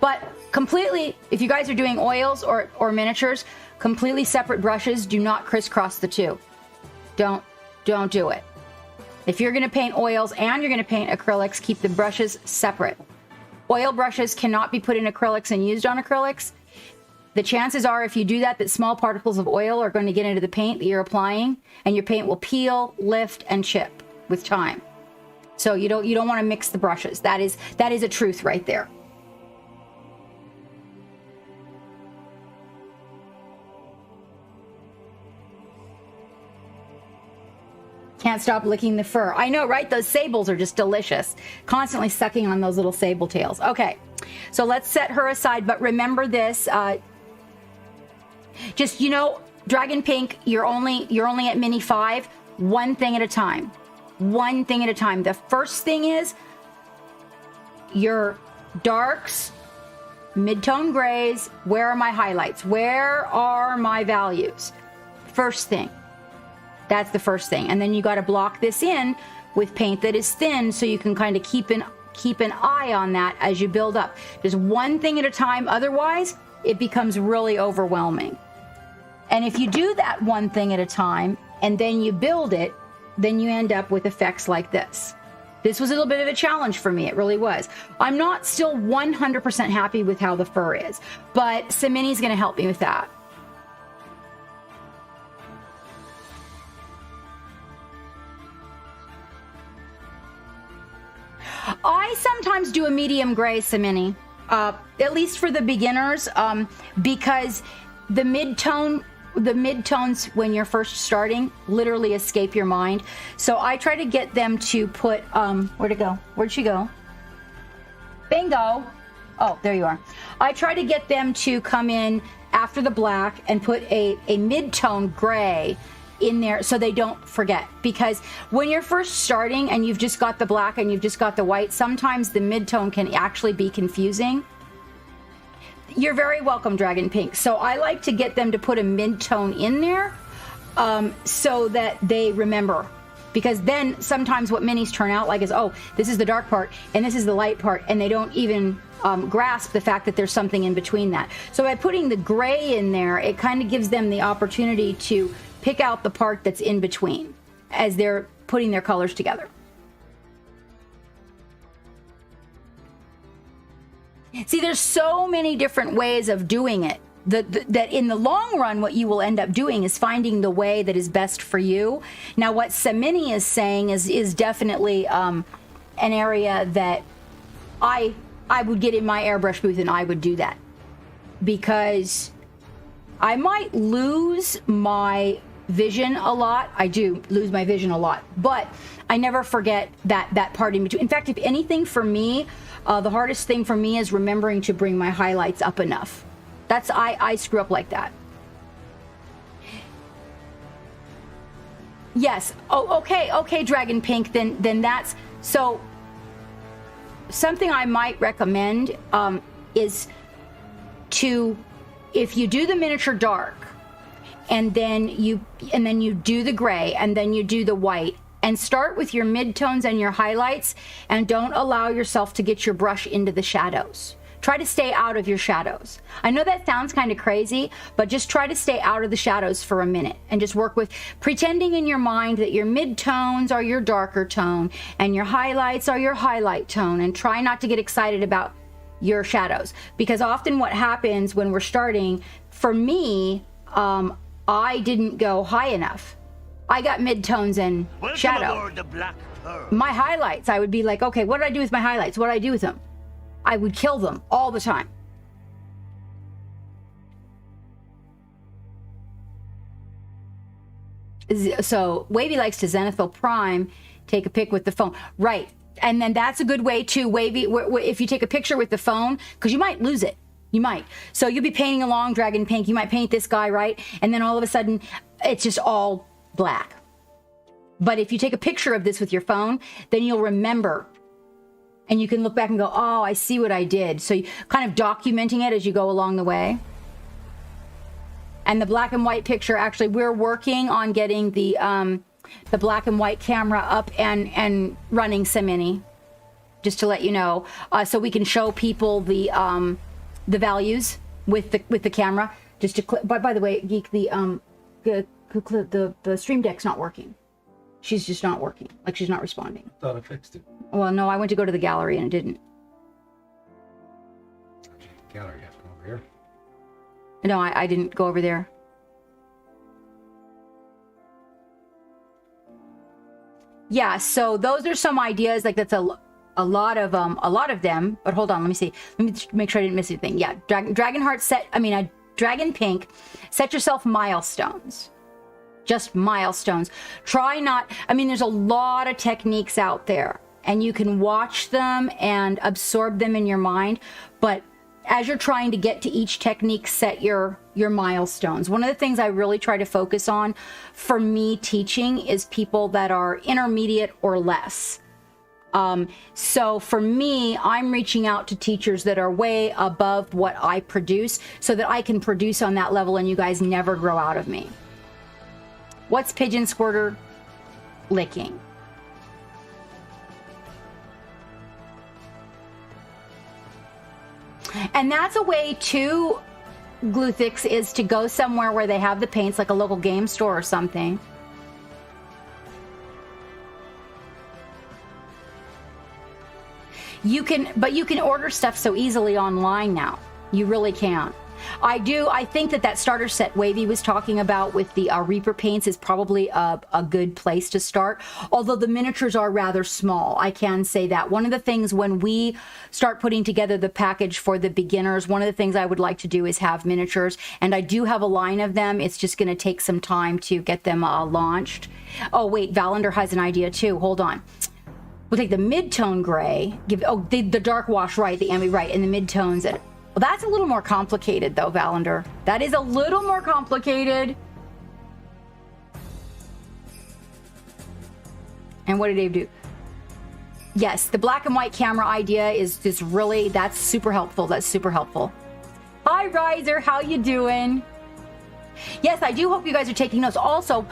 But completely, if you guys are doing oils or miniatures, completely separate brushes. Do not crisscross the two. Don't do it. If you're going to paint oils and you're going to paint acrylics, keep the brushes separate. Oil brushes cannot be put in acrylics and used on acrylics. The chances are, if you do that, that small particles of oil are going to get into the paint that you're applying, and your paint will peel, lift, and chip with time. So you don't want to mix the brushes. That is a truth right there. Can't stop licking the fur. I know, right? Those sables are just delicious. Constantly sucking on those little sable tails. Okay, so let's set her aside. But remember this. Just, Dragon Pink, you're only at mini 5. One thing at a time. One thing at a time. The first thing is your darks, mid-tone grays. Where are my highlights? Where are my values? First thing. That's the first thing. And then you got to block this in with paint that is thin so you can kind of keep an eye on that as you build up. Just one thing at a time. Otherwise, it becomes really overwhelming. And if you do that one thing at a time and then you build it, then you end up with effects like this. This was a little bit of a challenge for me. It really was. I'm not still 100% happy with how the fur is, but Samini's going to help me with that. I sometimes do a medium gray, Samini, at least for the beginners, because the mid-tones when you're first starting literally escape your mind. So I try to get them to put, where'd it go? Where'd she go? Bingo. Oh, there you are. I try to get them to come in after the black and put a mid-tone gray in there so they don't forget. Because when you're first starting and you've just got the black and you've just got the white, sometimes the mid-tone can actually be confusing. You're very welcome, Dragon Pink. So I like to get them to put a mid-tone in there so that they remember. Because then sometimes what minis turn out like is, oh, this is the dark part and this is the light part, and they don't even grasp the fact that there's something in between that. So by putting the gray in there, it kind of gives them the opportunity to pick out the part that's in between as they're putting their colors together. See, there's so many different ways of doing it that in the long run, what you will end up doing is finding the way that is best for you. Now, what Samini is saying is definitely an area that I would get in my airbrush booth and I would do that, because I might lose my vision a lot. I do lose my vision a lot, but I never forget that part in between. In fact, if anything, for me, the hardest thing for me is remembering to bring my highlights up enough. I screw up like that. Yes. Oh, okay, Dragon Pink. Then that's so. Something I might recommend is to, if you do the miniature dark, and then you do the gray, and then you do the white, and start with your midtones and your highlights, and don't allow yourself to get your brush into the shadows. Try to stay out of your shadows. I know that sounds kind of crazy, but just try to stay out of the shadows for a minute and just work with pretending in your mind that your midtones are your darker tone and your highlights are your highlight tone, and try not to get excited about your shadows. Because often what happens when we're starting, for me, I didn't go high enough. I got midtones and shadow. My highlights, I would be like, okay, what did I do with my highlights? What did I do with them? I would kill them all the time. So Wavy likes to zenithal prime, take a pic with the phone. Right. And then that's a good way to, Wavy, if you take a picture with the phone, because you might lose it. You might. So you'll be painting along, Dragon Pink. You might paint this guy, right? And then all of a sudden, it's just all black. But if you take a picture of this with your phone, then you'll remember. And you can look back and go, oh, I see what I did. So you kind of documenting it as you go along the way. And the black and white picture, actually, we're working on getting the black and white camera up and running Samini, just to let you know, so we can show people the values with the camera. Just to by the way, Geek, the Stream Deck's not working. She's just not working. Like, she's not responding. Thought I fixed it. Well, no, I went to go to the gallery and it didn't. Gallery, you have to go over here. No, I didn't go over there. Yeah, so those are some ideas. Like, that's a lot of them. But hold on, let me see. Let me make sure I didn't miss anything. Yeah, Dragon Pink, set yourself milestones. just milestones. Try not, I mean, there's a lot of techniques out there and you can watch them and absorb them in your mind. But as you're trying to get to each technique, set your milestones. One of the things I really try to focus on for me teaching is people that are intermediate or less. So for me, I'm reaching out to teachers that are way above what I produce so that I can produce on that level and you guys never grow out of me. What's pigeon squirter licking? And that's a way to Gluthix is to go somewhere where they have the paints, like a local game store or something. But you can order stuff so easily online now. You really can. I think that starter set Wavy was talking about with the Reaper paints is probably a good place to start. Although the miniatures are rather small, I can say that. One of the things when we start putting together the package for the beginners, one of the things I would like to do is have miniatures. And I do have a line of them. It's just going to take some time to get them launched. Oh, wait, Valander has an idea too. Hold on. We'll take the mid-tone gray, the dark wash, right, the ambi, right, and the mid-tones. Well, that's a little more complicated, though, Valander. That is a little more complicated. And what did Dave do? Yes, the black and white camera idea is just really, that's super helpful. That's super helpful. Hi, Riser. How you doing? Yes, I do hope you guys are taking notes. Also,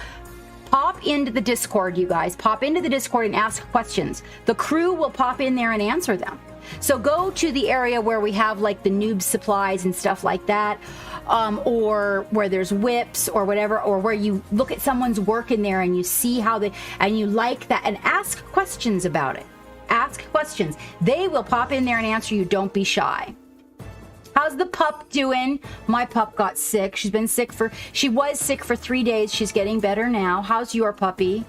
pop into the Discord, you guys. Pop into the Discord and ask questions. The crew will pop in there and answer them. So go to the area where we have like the noob supplies and stuff like that, or where there's whips or whatever, or where you look at someone's work in there and you see how and you like that, and ask questions about it. Ask questions. They will pop in there and answer you. Don't be shy. How's the pup doing? My pup got sick. She was sick for 3 days. She's getting better now. How's your puppy?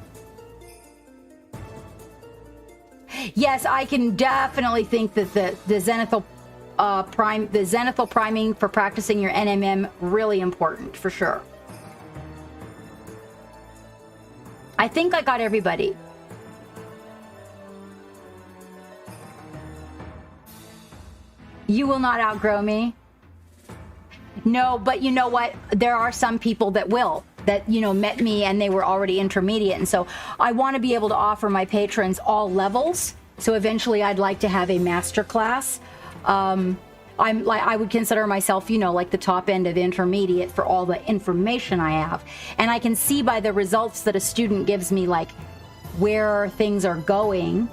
Yes, I can definitely think that the zenithal priming for practicing your NMM really important for sure. I think I got everybody. You will not outgrow me. No, but you know what? There are some people that will, that, met me and they were already intermediate. And so I want to be able to offer my patrons all levels. So eventually I'd like to have a master class. I would consider myself, like the top end of intermediate for all the information I have. And I can see by the results that a student gives me, like where things are going.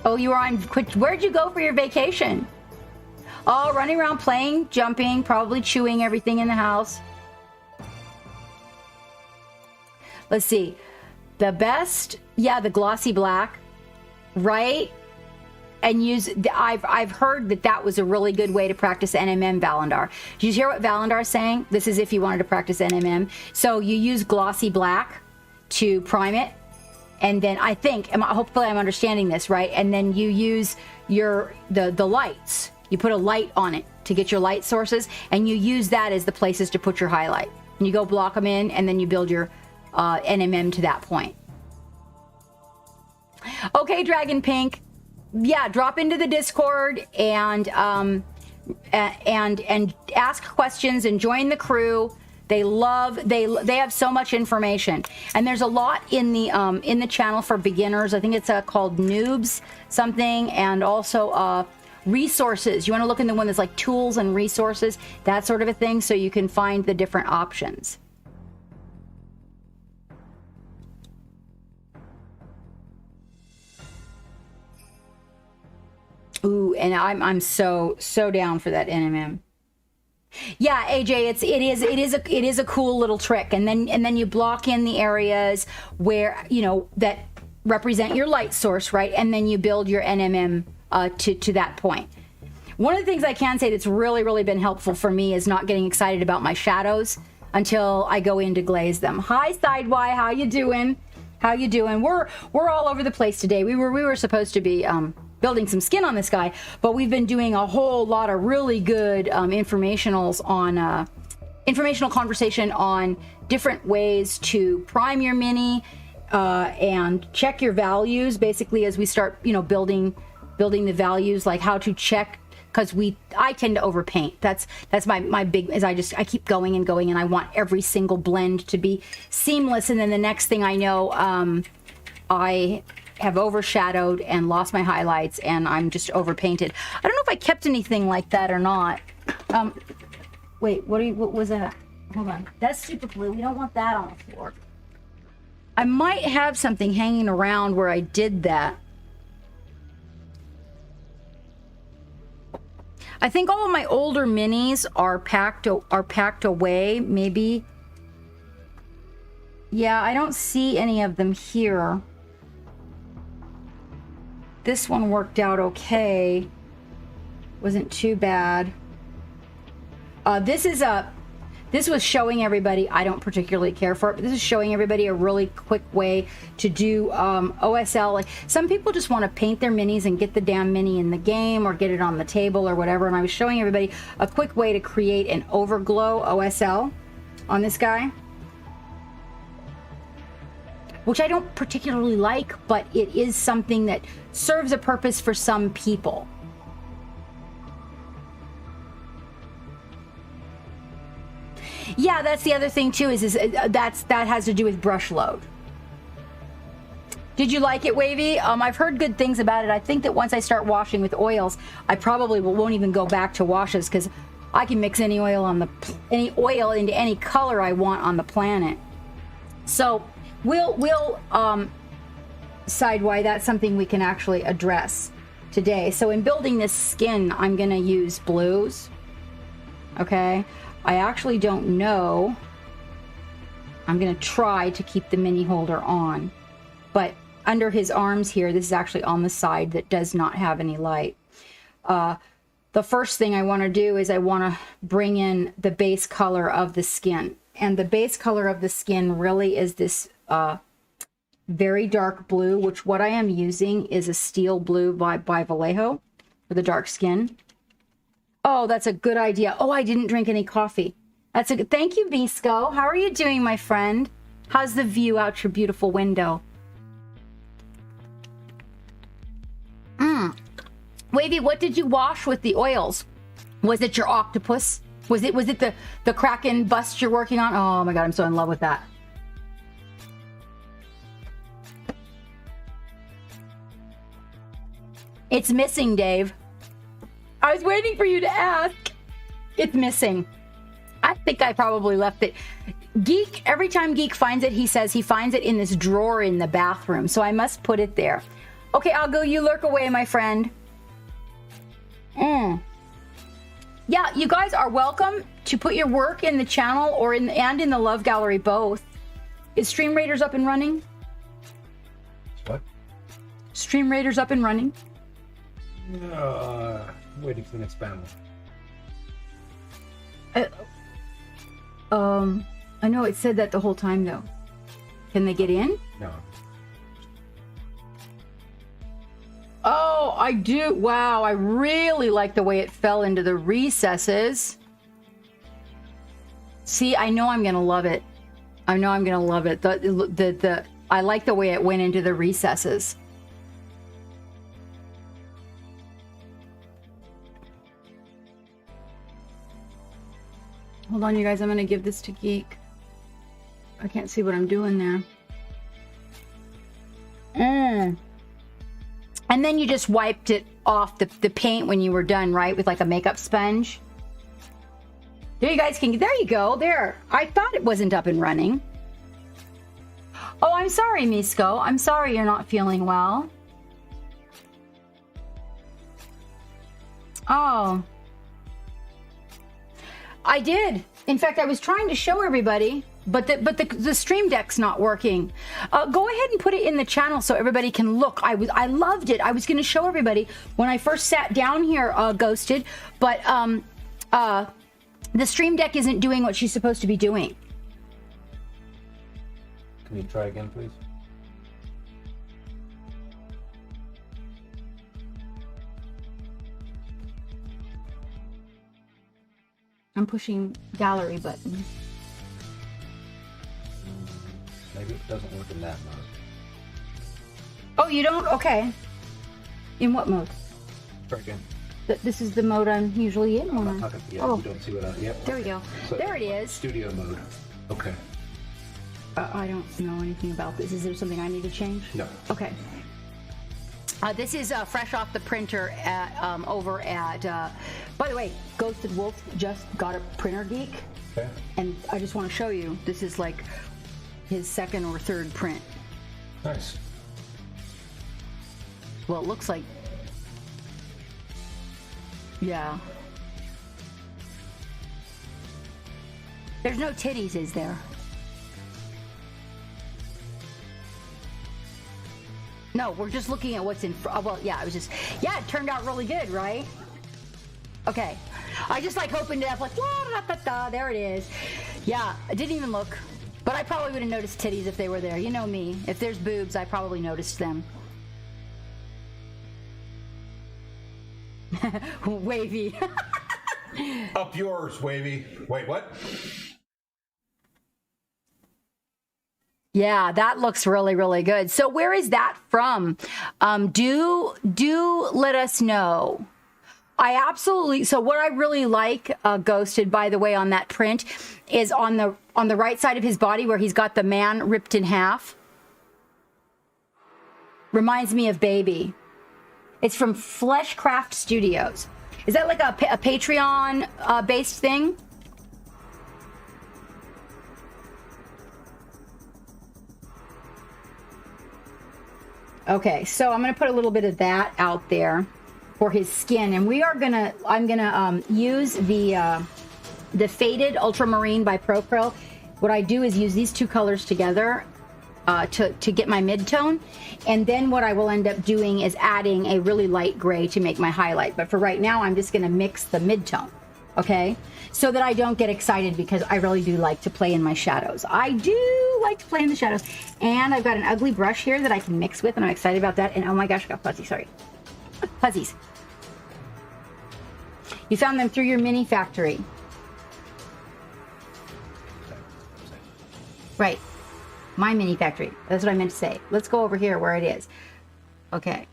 Oh, you were on, where'd you go for your vacation? Oh, running around playing, jumping, probably chewing everything in the house. Let's see. The best, the glossy black, right? And I've heard that was a really good way to practice NMM, Valandar. Did you hear what Valandar is saying? This is if you wanted to practice NMM. So you use glossy black to prime it. And then I think, hopefully I'm understanding this, right? And then you use the lights. You put a light on it to get your light sources, and you use that as the places to put your highlight. And you go block them in, and then you build your NMM to that point. Okay, Dragon Pink. Yeah, drop into the Discord and ask questions and join the crew. They have so much information, and there's a lot in the channel for beginners. I think it's called Noobs something, and also resources. You want to look in the one that's like tools and resources, that sort of a thing, so you can find the different options. Ooh, and I'm so down for that NMM. Yeah, AJ, it is a cool little trick, and then you block in the areas where that represent your light source, right? And then you build your NMM to that point. One of the things I can say that's really been helpful for me is not getting excited about my shadows until I go in to glaze them. Hi, Sidewise, how you doing? How you doing? We're all over the place today. We were supposed to be building some skin on this guy, but we've been doing a whole lot of really good informational conversation on different ways to prime your mini and check your values, basically, as we start, you know, building the values, like how to check, because I tend to overpaint. That's my big, is I keep going and going, and I want every single blend to be seamless, and then the next thing I know, I have overshadowed and lost my highlights, and I'm just overpainted. I don't know if I kept anything like that or not. Wait, what was that? Hold on. That's super glue. We don't want that on the floor. I might have something hanging around where I did that. I think all of my older minis are packed away, maybe. Yeah, I don't see any of them here. This one worked out okay. Wasn't too bad. This was showing everybody, I don't particularly care for it, but this is showing everybody a really quick way to do OSL. Like, some people just want to paint their minis and get the damn mini in the game or get it on the table or whatever, and I was showing everybody a quick way to create an overglow OSL on this guy, which I don't particularly like, but it is something that serves a purpose for some people. Yeah, that's the other thing too, is that has to do with brush load. Did you like it, Wavy? I've heard good things about it. I think that once I start washing with oils, I probably won't even go back to washes, because I can mix any oil into any color I want on the planet. So we'll decide why that's something we can actually address today. So in building this skin, I'm gonna use blues. Okay. I actually don't know. I'm going to try to keep the mini holder on. But under his arms here, this is actually on the side that does not have any light. The first thing I want to do is I want to bring in the base color of the skin. And the base color of the skin really is this very dark blue, which what I am using is a steel blue by Vallejo for the dark skin. Oh, that's a good idea. Oh, I didn't drink any coffee. That's a good. Thank you, Bisco. How are you doing, my friend? How's the view out your beautiful window? Wavy, what did you wash with the oils? Was it your octopus? Was it the Kraken bust you're working on? Oh my God, I'm so in love with that. It's missing, Dave. I was waiting for you to ask. It's missing. I think I probably left it. Geek, every time Geek finds it, he says he finds it in this drawer in the bathroom. So I must put it there. Okay, I'll go. You lurk away, my friend. Yeah, you guys are welcome to put your work in the channel or in the Love Gallery, both. Is Stream Raiders up and running? What? Stream Raiders up and running? Waiting for the next panel. I know it said that the whole time though. Can they get in? No. Oh, I do. Wow, I really like the way it fell into the recesses. See, I know I'm gonna love it. I know I'm gonna love it. I like the way it went into the recesses. Hold on, you guys. I'm gonna give this to Geek. I can't see what I'm doing there. And then you just wiped it off the paint when you were done, right? With like a makeup sponge. There you guys can, there you go, there. I thought it wasn't up and running. Oh, I'm sorry, Misko. I'm sorry you're not feeling well. Oh. I did. In fact, I was trying to show everybody, but the Stream Deck's not working. Go ahead and put it in the channel so everybody can look. I loved it. I was going to show everybody when I first sat down here, Ghosted, but the Stream Deck isn't doing what she's supposed to be doing. Can you try again, please? I'm pushing gallery button. Maybe it doesn't work in that mode. Oh, you don't? Okay. In what mode? Try again. This is the mode I'm usually in. I'm not talking. Yeah, Oh. you don't see what I. Yep. There we go. So, There it is. Studio mode. Okay. I don't know anything about this. Is there something I need to change? No. Okay. This is fresh off the printer over at. By the way, Ghosted Wolf just got a printer geek, Okay. and I just want to show you. This is like his second or third print. Nice. Well, it looks like. Yeah. There's no titties, is there? No, we're just looking at what's in front. Well, yeah, it turned out really good, right? Okay. I just like opened it up like, there it is. Yeah, I didn't even look. But I probably would have noticed titties if they were there. You know me. If there's boobs, I probably noticed them. Wavy. Up yours, Wavy. Wait, what? Yeah, that looks really, really good. So where is that from? Do let us know. So what I really like, Ghosted, by the way, on that print is on the right side of his body where he's got the man ripped in half. Reminds me of Baby. It's from Fleshcraft Studios. Is that like a Patreon based thing? Okay, so I'm gonna put a little bit of that out there for his skin, and I'm gonna use the Faded Ultramarine by ProPro. What I do is use these two colors together to get my mid-tone, and then what I will end up doing is adding a really light gray to make my highlight. But for right now, I'm just gonna mix the mid-tone, okay? So that I don't get excited, because I really do like to play in my shadows. I do like to play in the shadows. And I've got an ugly brush here that I can mix with, and I'm excited about that. And oh my gosh, I got fuzzy, sorry. Fuzzies. You found them through your mini factory. Right. My mini factory. That's what I meant to say. Let's go over here where it is. Okay.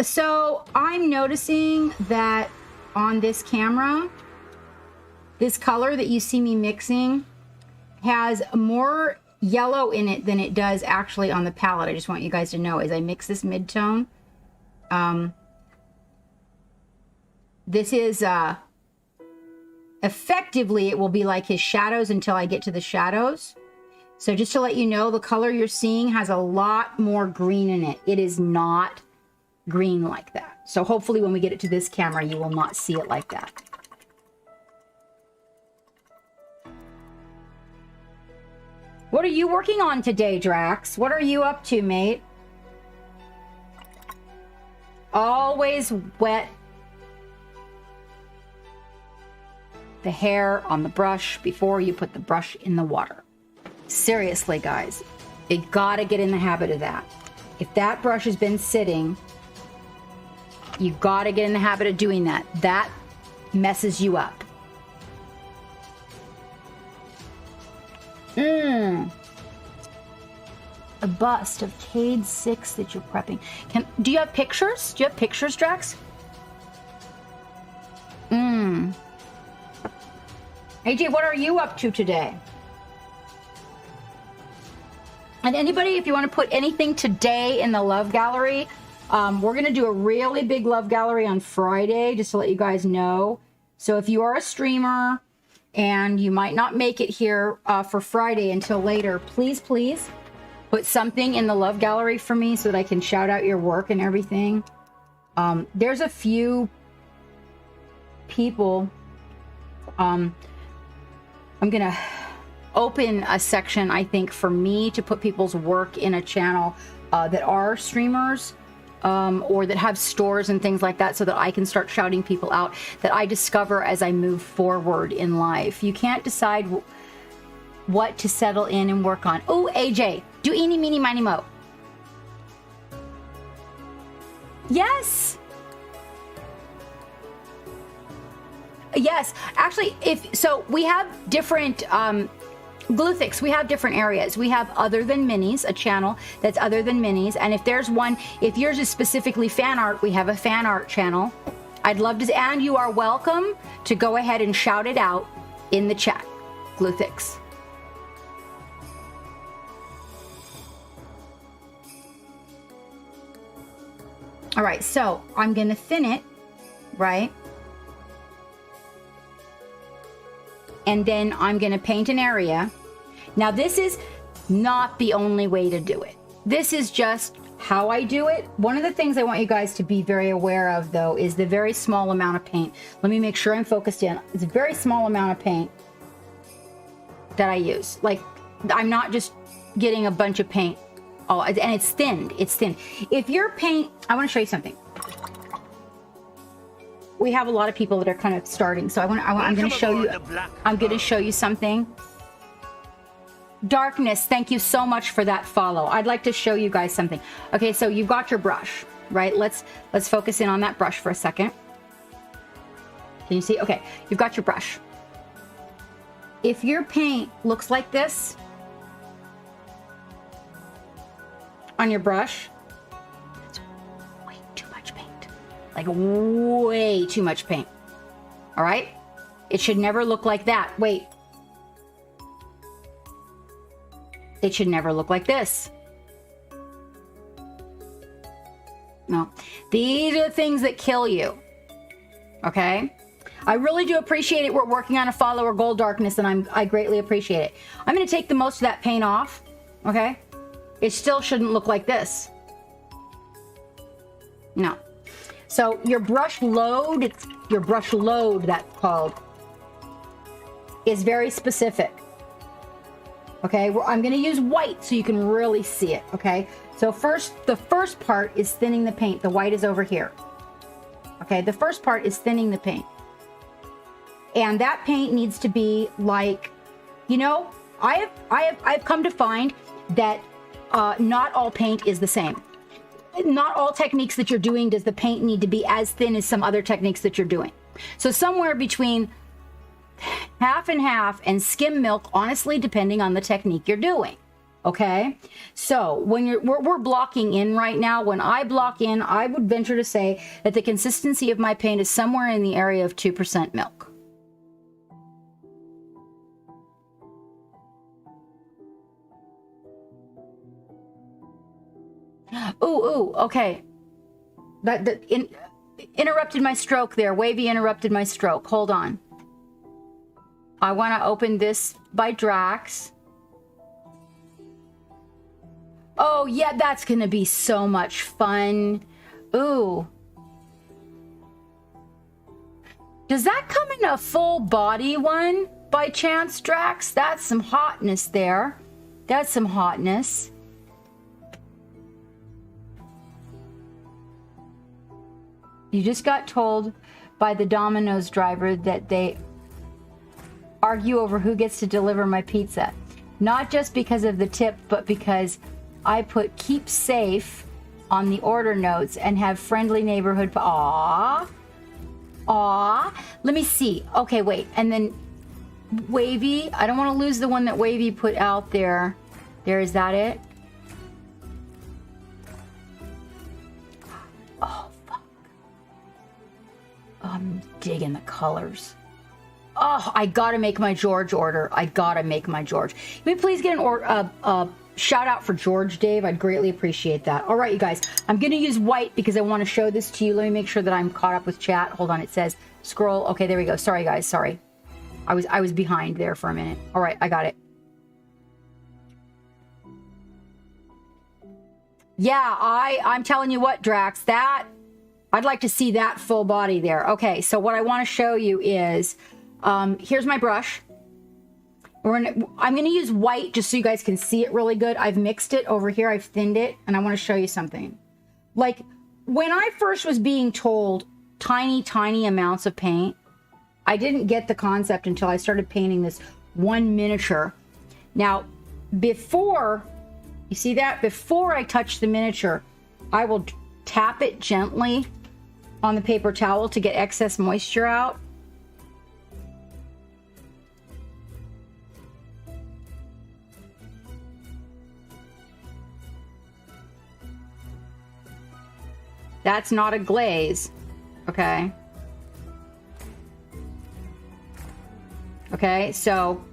So I'm noticing that on this camera, this color that you see me mixing has more yellow in it than it does actually on the palette. I just want you guys to know as I mix this mid-tone. This is effectively, it will be like his shadows until I get to the shadows. So just to let you know, the color you're seeing has a lot more green in it. It is not green like that. So hopefully when we get it to this camera, you will not see it like that. What are you working on today, Drax? What are you up to, mate? Always wet the hair on the brush before you put the brush in the water. Seriously, guys, you gotta get in the habit of that. If that brush has been sitting, you gotta get in the habit of doing that. That messes you up. A bust of Cade 6 that you're prepping. Do you have pictures? Do you have pictures, Drax? AJ, what are you up to today? And anybody, if you want to put anything today in the love gallery, we're going to do a really big love gallery on Friday, just to let you guys know. So if you are a streamer and you might not make it here for Friday until later, please put something in the love gallery for me so that I can shout out your work and everything. There's a few people. I'm going to open a section, I think, for me to put people's work in a channel that are streamers or that have stores and things like that, so that I can start shouting people out that I discover as I move forward in life. You can't decide what to settle in and work on. Oh, AJ, do eeny, meeny, miny, mo. Yes. Yes, actually, we have different Gluthics, we have different areas. We have other than minis, a channel that's other than minis. And if there's one, if yours is specifically fan art, we have a fan art channel. I'd love to, and you are welcome to go ahead and shout it out in the chat, Gluthics. All right, so I'm going to thin it, right? And then I'm going to paint an area. Now, this is not the only way to do it. This is just how I do it. One of the things I want you guys to be very aware of, though, is the very small amount of paint. Let me make sure I'm focused in. It's a very small amount of paint that I use. Like, I'm not just getting a bunch of paint. Oh, and it's thinned. It's thin. If your paint, I want to show you something. We have a lot of people that are kind of starting, so I'm going to show you. I'm going to show you something. Darkness, thank you so much for that follow. I'd like to show you guys something. Okay, so you've got your brush, right? Let's focus in on that brush for a second. Can you see? Okay, you've got your brush. If your paint looks like this on your brush, that's way too much paint. Like way too much paint. All right? It should never look like that. Wait. It should never look like this. No. These are the things that kill you. Okay? I really do appreciate it. We're working on a follower goal, Darkness, and I greatly appreciate it. I'm going to take the most of that paint off. Okay? It still shouldn't look like this. No. So your brush load, it's your brush load, that's called, is very specific. Okay, I'm going to use white so you can really see it. Okay, so the first part is thinning the paint. The white is over here. Okay, the first part is thinning the paint. And that paint needs to be like, you know, I've come to find that not all paint is the same. Not all techniques that you're doing does the paint need to be as thin as some other techniques that you're doing. So somewhere between half and half and skim milk, honestly, depending on the technique you're doing. Okay, so when we're blocking in right now, when I block in, I would venture to say that the consistency of my paint is somewhere in the area of 2% milk. Ooh, okay. That interrupted my stroke there. Wavy interrupted my stroke. Hold on. I want to open this by Drax. Oh, yeah, that's going to be so much fun. Ooh. Does that come in a full body one by chance, Drax? That's some hotness there. That's some hotness. You just got told by the Domino's driver that they argue over who gets to deliver my pizza. Not just because of the tip, but because I put keep safe on the order notes and have friendly neighborhood. Aww. Let me see. Okay, wait. And then Wavy. I don't want to lose the one that Wavy put out there. There, is that it? Oh, fuck. I'm digging the colors. Oh, I gotta make my George order. I gotta make my George. Can we please get an shout out for George, Dave? I'd greatly appreciate that. All right, you guys. I'm gonna use white because I want to show this to you. Let me make sure that I'm caught up with chat. Hold on, it says scroll. Okay, there we go. Sorry, guys. Sorry. I was behind there for a minute. All right, I got it. Yeah, I'm telling you what, Drax, that I'd like to see that full body there. Okay, so what I want to show you is here's my brush. I'm going to use white just so you guys can see it really good. I've mixed it over here. I've thinned it, and I want to show you something. Like, when I first was being told tiny, tiny amounts of paint, I didn't get the concept until I started painting this one miniature. Now, before, you see that? Before I touch the miniature, I will tap it gently on the paper towel to get excess moisture out. That's not a glaze. Okay. Okay, so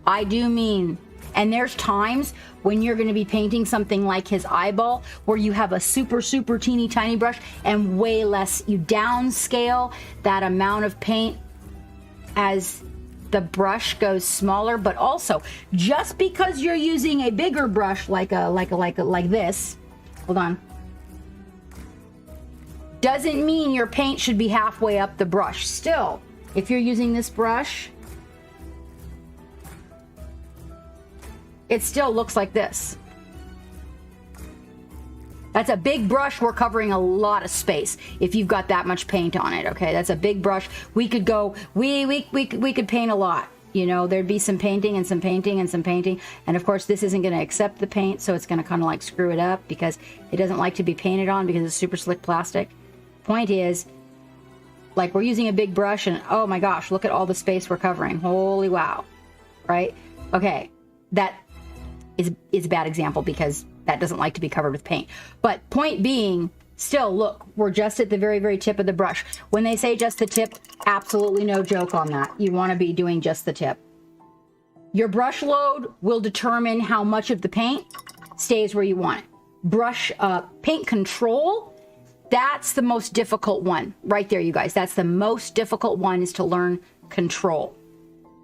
I do mean, and there's times when you're going to be painting something like his eyeball where you have a super, super teeny tiny brush and way less. You downscale that amount of paint as the brush goes smaller, but also just because you're using a bigger brush like this, hold on, doesn't mean your paint should be halfway up the brush. Still, if you're using this brush, it still looks like this. That's a big brush. We're covering a lot of space if you've got that much paint on it. Okay, that's a big brush. We could go, we could paint a lot. You know, there'd be some painting and some painting and some painting. And of course, this isn't going to accept the paint, so it's going to kind of like screw it up because it doesn't like to be painted on because it's super slick plastic. Point is, like, we're using a big brush and oh my gosh, look at all the space we're covering. Holy wow. Right? Okay, that is a bad example because that doesn't like to be covered with paint. But point being, still, look, we're just at the very, very tip of the brush. When they say just the tip, absolutely no joke on that. You want to be doing just the tip. Your brush load will determine how much of the paint stays where you want it. Brush paint control, that's the most difficult one. Right there, you guys. That's the most difficult one, is to learn control.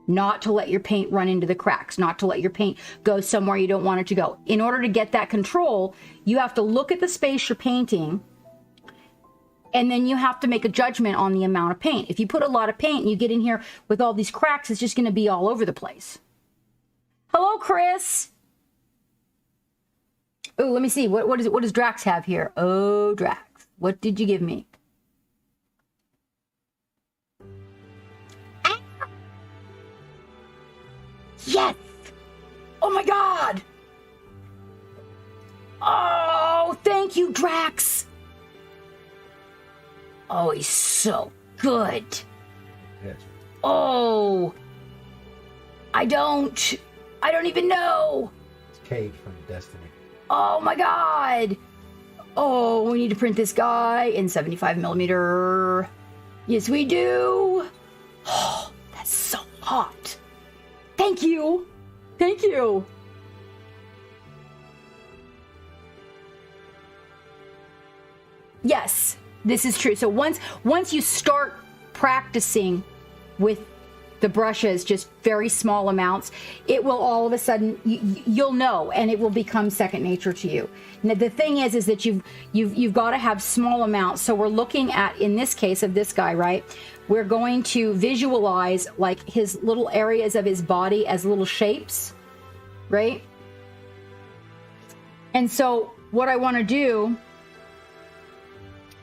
Not to let your paint run into the cracks, not to let your paint go somewhere you don't want it to go. In order to get that control, you have to look at the space you're painting, and then you have to make a judgment on the amount of paint. If you put a lot of paint and you get in here with all these cracks, it's just going to be all over the place. Hello, Chris. Oh, let me see. What does Drax have here? Oh, Drax. What did you give me? Yes! Oh my God! Oh, thank you, Drax! Oh, he's so good. Yes. Oh, I don't even know. It's Cage from Destiny. Oh my God! Oh, we need to print this guy in 75mm. Yes, we do. Oh, that's so hot. Thank you. Thank you. Yes, this is true. So once you start practicing with the brushes, just very small amounts, it will all of a sudden, you'll know, and it will become second nature to you. Now, the thing is that you've got to have small amounts. So we're looking at, in this case of this guy, right? We're going to visualize like his little areas of his body as little shapes, right? And so what I want to do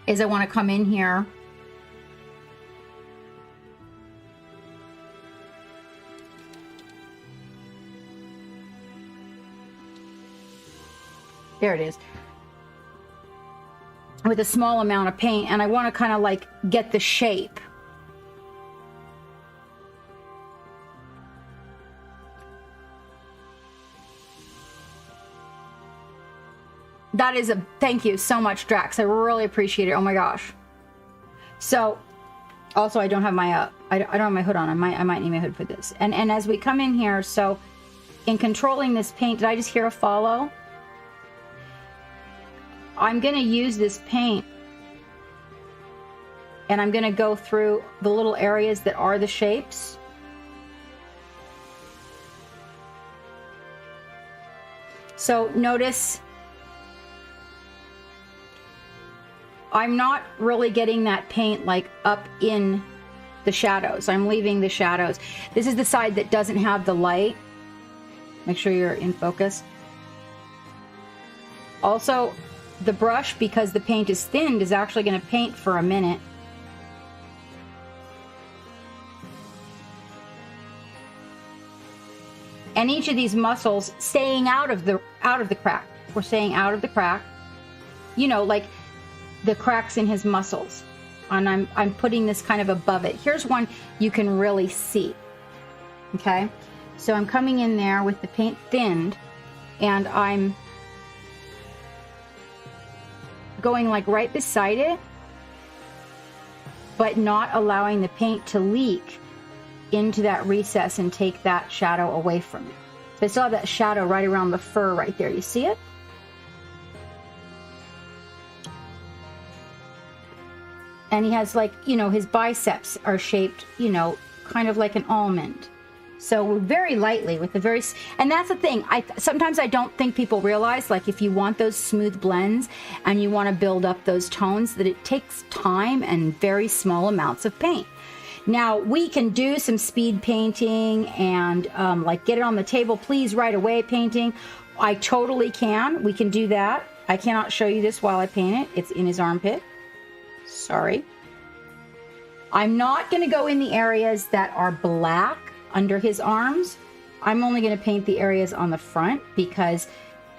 is I want to come in here . There it is. With a small amount of paint, and I want to kind of like get the shape. That is thank you so much, Drax. I really appreciate it. Oh my gosh. So, also I don't have my I don't have my hood on. I might need my hood for this. And as we come in here, so in controlling this paint, did I just hear a follow? I'm going to use this paint, and I'm going to go through the little areas that are the shapes. So notice I'm not really getting that paint like up in the shadows. I'm leaving the shadows. This is the side that doesn't have the light. Make sure you're in focus. Also, the brush, because the paint is thinned, is actually going to paint for a minute. And each of these muscles staying out of the crack. We're staying out of the crack. You know, like the cracks in his muscles. And I'm putting this kind of above it. Here's one you can really see. Okay? So I'm coming in there with the paint thinned, and I'm going like right beside it, but not allowing the paint to leak into that recess and take that shadow away from it. So I still have that shadow right around the fur right there. You see it? And he has like, you know, his biceps are shaped, you know, kind of like an almond. So we're very lightly with the very, and that's the thing. Sometimes I don't think people realize, like if you want those smooth blends and you want to build up those tones, that it takes time and very small amounts of paint. Now we can do some speed painting and like get it on the table, please, right away painting. I totally can. We can do that. I cannot show you this while I paint it. It's in his armpit. Sorry. I'm not going to go in the areas that are black under his arms. I'm only going to paint the areas on the front because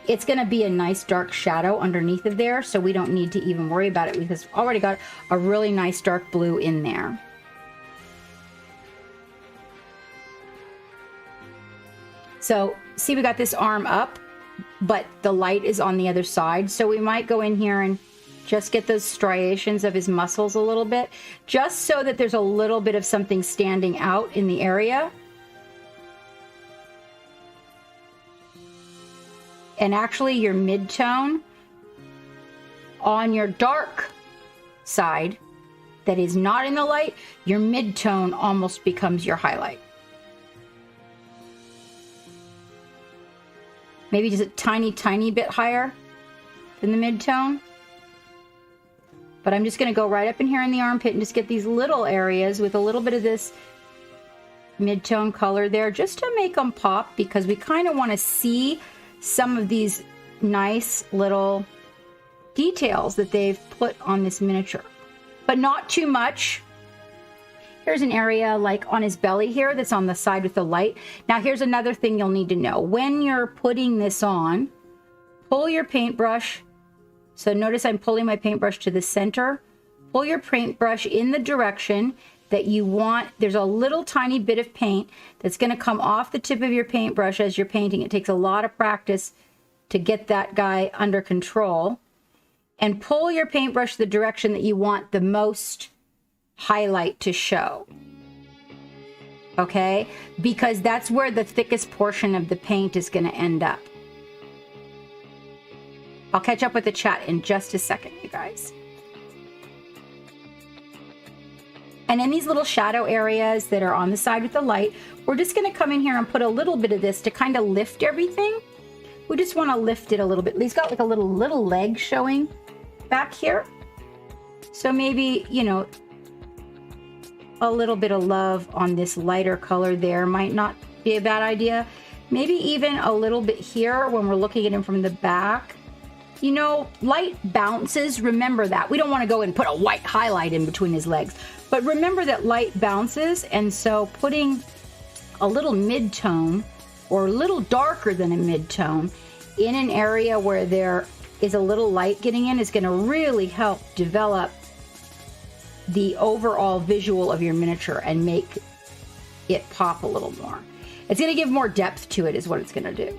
it's going to be a nice dark shadow underneath of there, so we don't need to even worry about it because we've already got a really nice dark blue in there. So see, we got this arm up, but the light is on the other side, so we might go in here and just get those striations of his muscles a little bit, just so that there's a little bit of something standing out in the area. And actually your mid-tone on your dark side that is not in the light, your mid-tone almost becomes your highlight. Maybe just a tiny, tiny bit higher than the mid-tone. But I'm just going to go right up in here in the armpit and just get these little areas with a little bit of this mid-tone color there just to make them pop, because we kind of want to see some of these nice little details that they've put on this miniature, but not too much. Here's an area like on his belly here that's on the side with the light. Now here's another thing you'll need to know. When you're putting this on, pull your paintbrush. So notice I'm pulling my paintbrush to the center. Pull your paintbrush in the direction that you want. There's a little tiny bit of paint that's going to come off the tip of your paintbrush as you're painting. It takes a lot of practice to get that guy under control. And pull your paintbrush the direction that you want the most highlight to show. Okay? Because that's where the thickest portion of the paint is going to end up. I'll catch up with the chat in just a second, you guys. And in these little shadow areas that are on the side with the light, we're just going to come in here and put a little bit of this to kind of lift everything. We just want to lift it a little bit. He's got like a little leg showing back here. So maybe, you know, a little bit of love on this lighter color there might not be a bad idea. Maybe even a little bit here when we're looking at him from the back. You know, light bounces. Remember that. We don't want to go and put a white highlight in between his legs. But remember that light bounces. And so putting a little mid-tone or a little darker than a mid-tone in an area where there is a little light getting in is going to really help develop the overall visual of your miniature and make it pop a little more. It's going to give more depth to it is what it's going to do.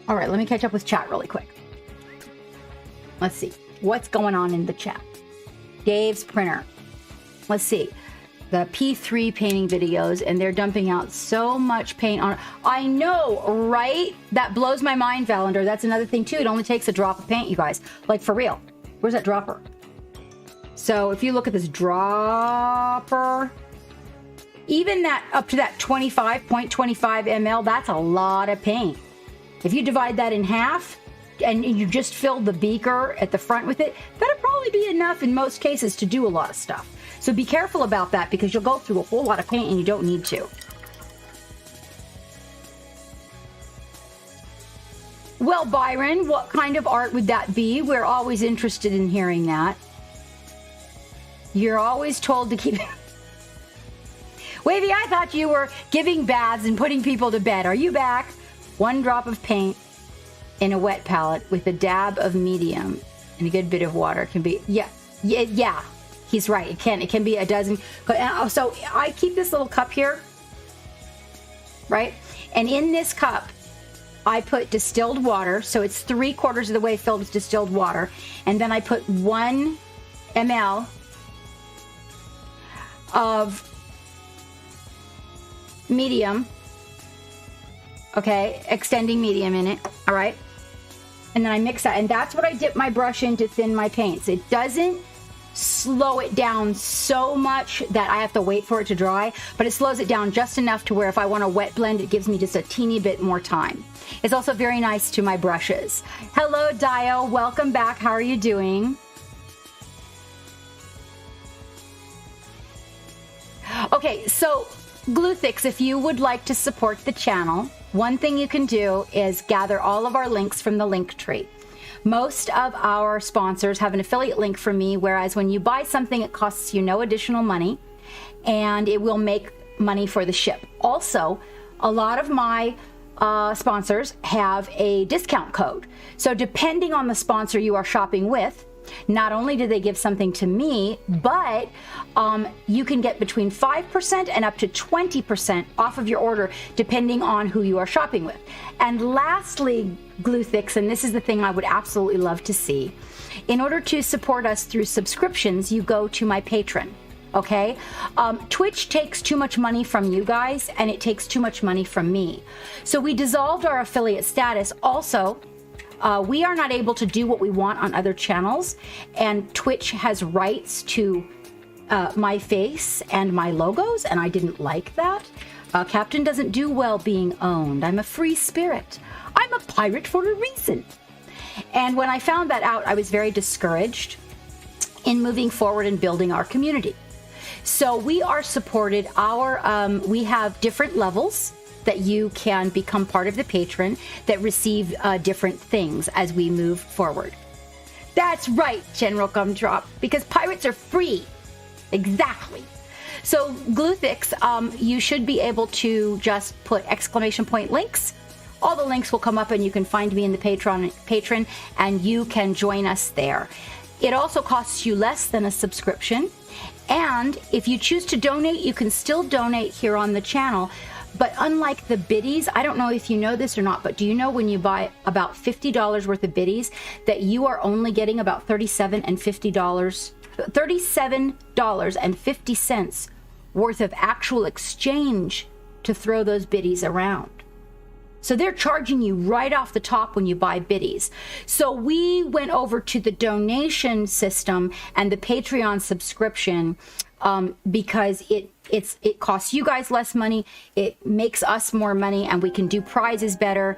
All right, let me catch up with chat really quick. Let's see. What's going on in the chat? Dave's printer. Let's see. The P3 painting videos, and they're dumping out so much paint on it. I know, right? That blows my mind, Valender. That's another thing, too. It only takes a drop of paint, you guys. Like, for real. Where's that dropper? So, if you look at this dropper, even that up to that 25.25 ml, that's a lot of paint. If you divide that in half and you just fill the beaker at the front with it, that'll probably be enough in most cases to do a lot of stuff. So be careful about that because you'll go through a whole lot of paint and you don't need to. Well, Byron, what kind of art would that be? We're always interested in hearing that. You're always told to keep... Wavy, I thought you were giving baths and putting people to bed. Are you back? 1 drop of paint in a wet palette with a dab of medium and a good bit of water can be, yeah, he's right. It can be a dozen. So I keep this little cup here, right? And in this cup, I put distilled water. So it's 3/4 of the way filled with distilled water. And then I put 1 ml of medium, okay, extending medium in it, all right? And then I mix that, and that's what I dip my brush in to thin my paints. It doesn't slow it down so much that I have to wait for it to dry, but it slows it down just enough to where if I want a wet blend, it gives me just a teeny bit more time. It's also very nice to my brushes. Hello, Dio, welcome back. How are you doing? Okay, so Gluthics, if you would like to support the channel, one thing you can do is gather all of our links from the link tree. Most of our sponsors have an affiliate link from me, whereas when you buy something, it costs you no additional money, and it will make money for the ship. Also, a lot of my sponsors have a discount code. So depending on the sponsor you are shopping with, not only do they give something to me, but you can get between 5% and up to 20% off of your order, depending on who you are shopping with. And lastly, Gluthics, and this is the thing I would absolutely love to see, in order to support us through subscriptions, you go to my Patreon. Okay, Twitch takes too much money from you guys, and it takes too much money from me. So we dissolved our affiliate status. Also, we are not able to do what we want on other channels, and Twitch has rights to my face and my logos, and I didn't like that. Captain doesn't do well being owned. I'm a free spirit. I'm a pirate for a reason. And when I found that out, I was very discouraged in moving forward and building our community. So we are supported. We have different levels that you can become part of the patron that receive different things as we move forward. That's right, General Gumdrop, because pirates are free. Exactly. So Gluthics, you should be able to just put exclamation point links. All the links will come up and you can find me in the patron, and you can join us there. It also costs you less than a subscription. And if you choose to donate, you can still donate here on the channel. But unlike the biddies, I don't know if you know this or not, but do you know when you buy about $50 worth of biddies that you are only getting about $37.50 worth of actual exchange to throw those biddies around? So they're charging you right off the top when you buy biddies. So we went over to the donation system and the Patreon subscription because it costs you guys less money, it makes us more money, and we can do prizes better.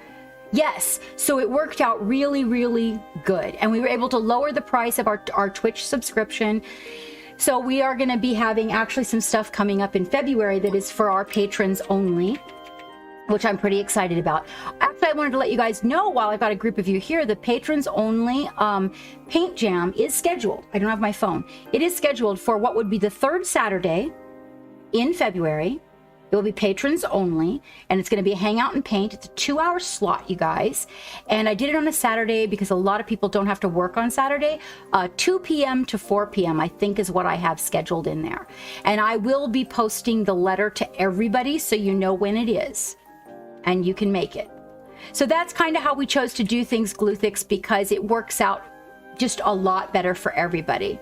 Yes, so it worked out really, really good. And we were able to lower the price of our Twitch subscription. So we are going to be having actually some stuff coming up in February that is for our patrons only, which I'm pretty excited about. Actually, I wanted to let you guys know, while I've got a group of you here, the patrons only paint jam is scheduled. I don't have my phone. It is scheduled for what would be the third Saturday in February. It will be patrons only, and it's going to be a hangout and paint. It's a 2-hour slot, you guys. And I did it on a Saturday because a lot of people don't have to work on Saturday. 2 p.m. to 4 p.m. I think is what I have scheduled in there. And I will be posting the letter to everybody so you know when it is and you can make it. So that's kind of how we chose to do things, Gluthics, because it works out just a lot better for everybody.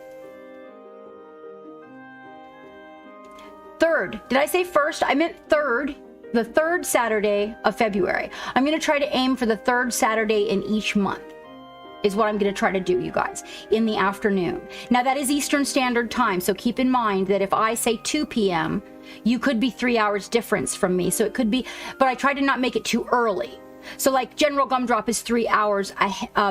Third, did I say first? I meant third, the third Saturday of February. I'm going to try to aim for the third Saturday in each month is what I'm going to try to do, you guys, in the afternoon. Now that is Eastern Standard Time, so keep in mind that if I say 2 p.m., you could be 3 hours difference from me. So it could be, but I try to not make it too early. So like General Gumdrop is 3 hours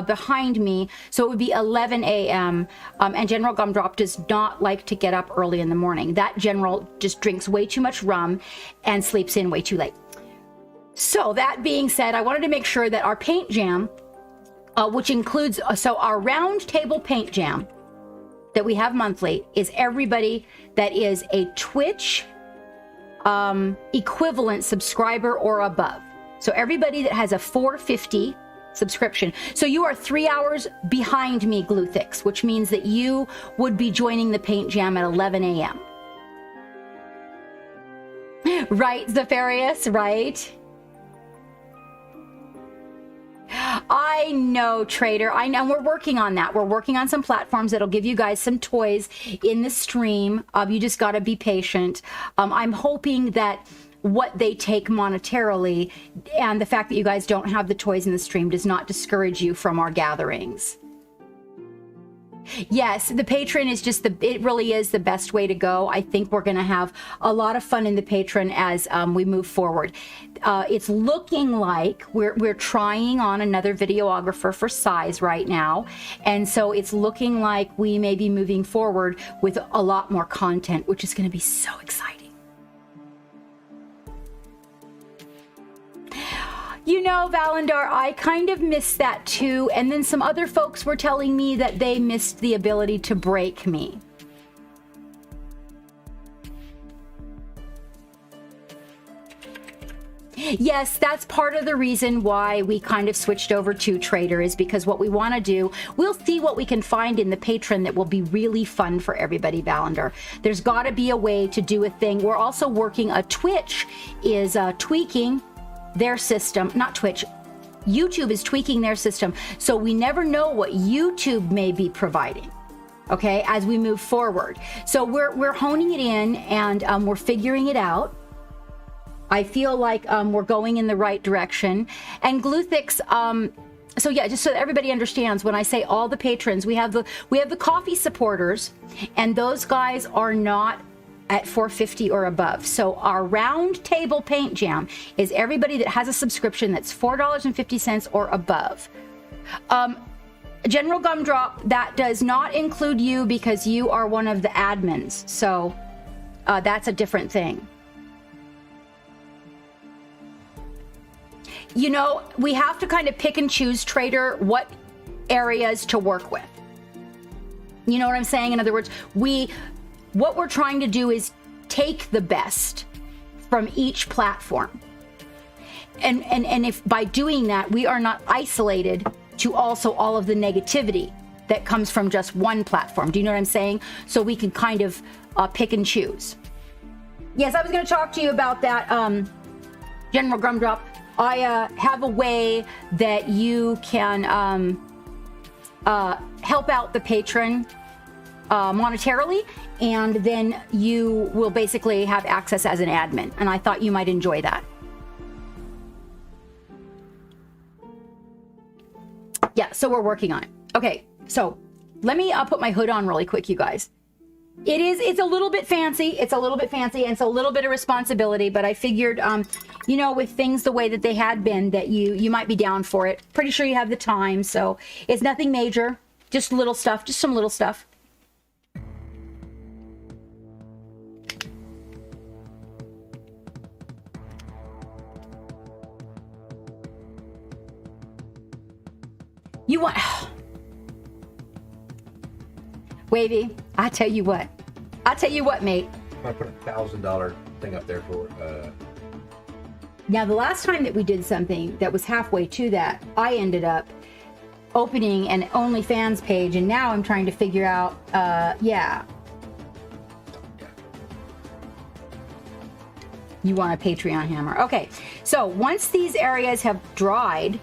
behind me, so it would be 11 a.m. And General Gumdrop does not like to get up early in the morning. That general just drinks way too much rum and sleeps in way too late. So that being said, I wanted to make sure that our paint jam, which includes, so our round table paint jam that we have monthly, is everybody that is a Twitch equivalent subscriber or above. So everybody that has a 450 subscription. So you are 3 hours behind me, Gluthics, which means that you would be joining the paint jam at 11 a.m. Right, Zephyrius, right? I know, Trader. I know. We're working on that. We're working on some platforms that'll give you guys some toys in the stream. You just got to be patient. I'm hoping that what they take monetarily and the fact that you guys don't have the toys in the stream does not discourage you from our gatherings. Yes, the patron is just it really is the best way to go. I think we're going to have a lot of fun in the patron as we move forward. It's looking like we're trying on another videographer for size right now. And so it's looking like we may be moving forward with a lot more content, which is going to be so exciting. You know, Valandar, I kind of missed that too. And then some other folks were telling me that they missed the ability to break me. Yes, that's part of the reason why we kind of switched over to Trader, is because what we want to do, we'll see what we can find in the patron that will be really fun for everybody, Valandar. There's got to be a way to do a thing. We're also working, Twitch is tweaking their system, not Twitch, YouTube is tweaking their system. So we never know what YouTube may be providing, okay, as we move forward. So we're honing it in and we're figuring it out. I feel like we're going in the right direction. And Gluthix, so yeah, just so that everybody understands, when I say all the patrons, we have the coffee supporters, and those guys are not at $4.50 or above. So our round table paint jam is everybody that has a subscription that's $4.50 or above. General Gumdrop, that does not include you because you are one of the admins. So that's a different thing. You know, we have to kind of pick and choose, Trader, what areas to work with. You know what I'm saying? In other words, what we're trying to do is take the best from each platform. And if by doing that, we are not isolated to also all of the negativity that comes from just one platform. Do you know what I'm saying? So we can kind of pick and choose. Yes, I was going to talk to you about that, General Gumdrop. I have a way that you can help out the patron monetarily, and then you will basically have access as an admin, and I thought you might enjoy that. Yeah, so we're working on it. Okay, so let me put my hood on really quick, you guys. It's a little bit fancy. It's a little bit fancy, and it's a little bit of responsibility, but I figured, you know, with things the way that they had been, that you might be down for it. Pretty sure you have the time, so it's nothing major, just little stuff, just some little stuff. You want... Wavy, I tell you what, mate. I put a $1,000 thing up there for. Now, the last time that we did something that was halfway to that, I ended up opening an OnlyFans page, and now I'm trying to figure out, yeah. You want a Patreon hammer. Okay, so once these areas have dried,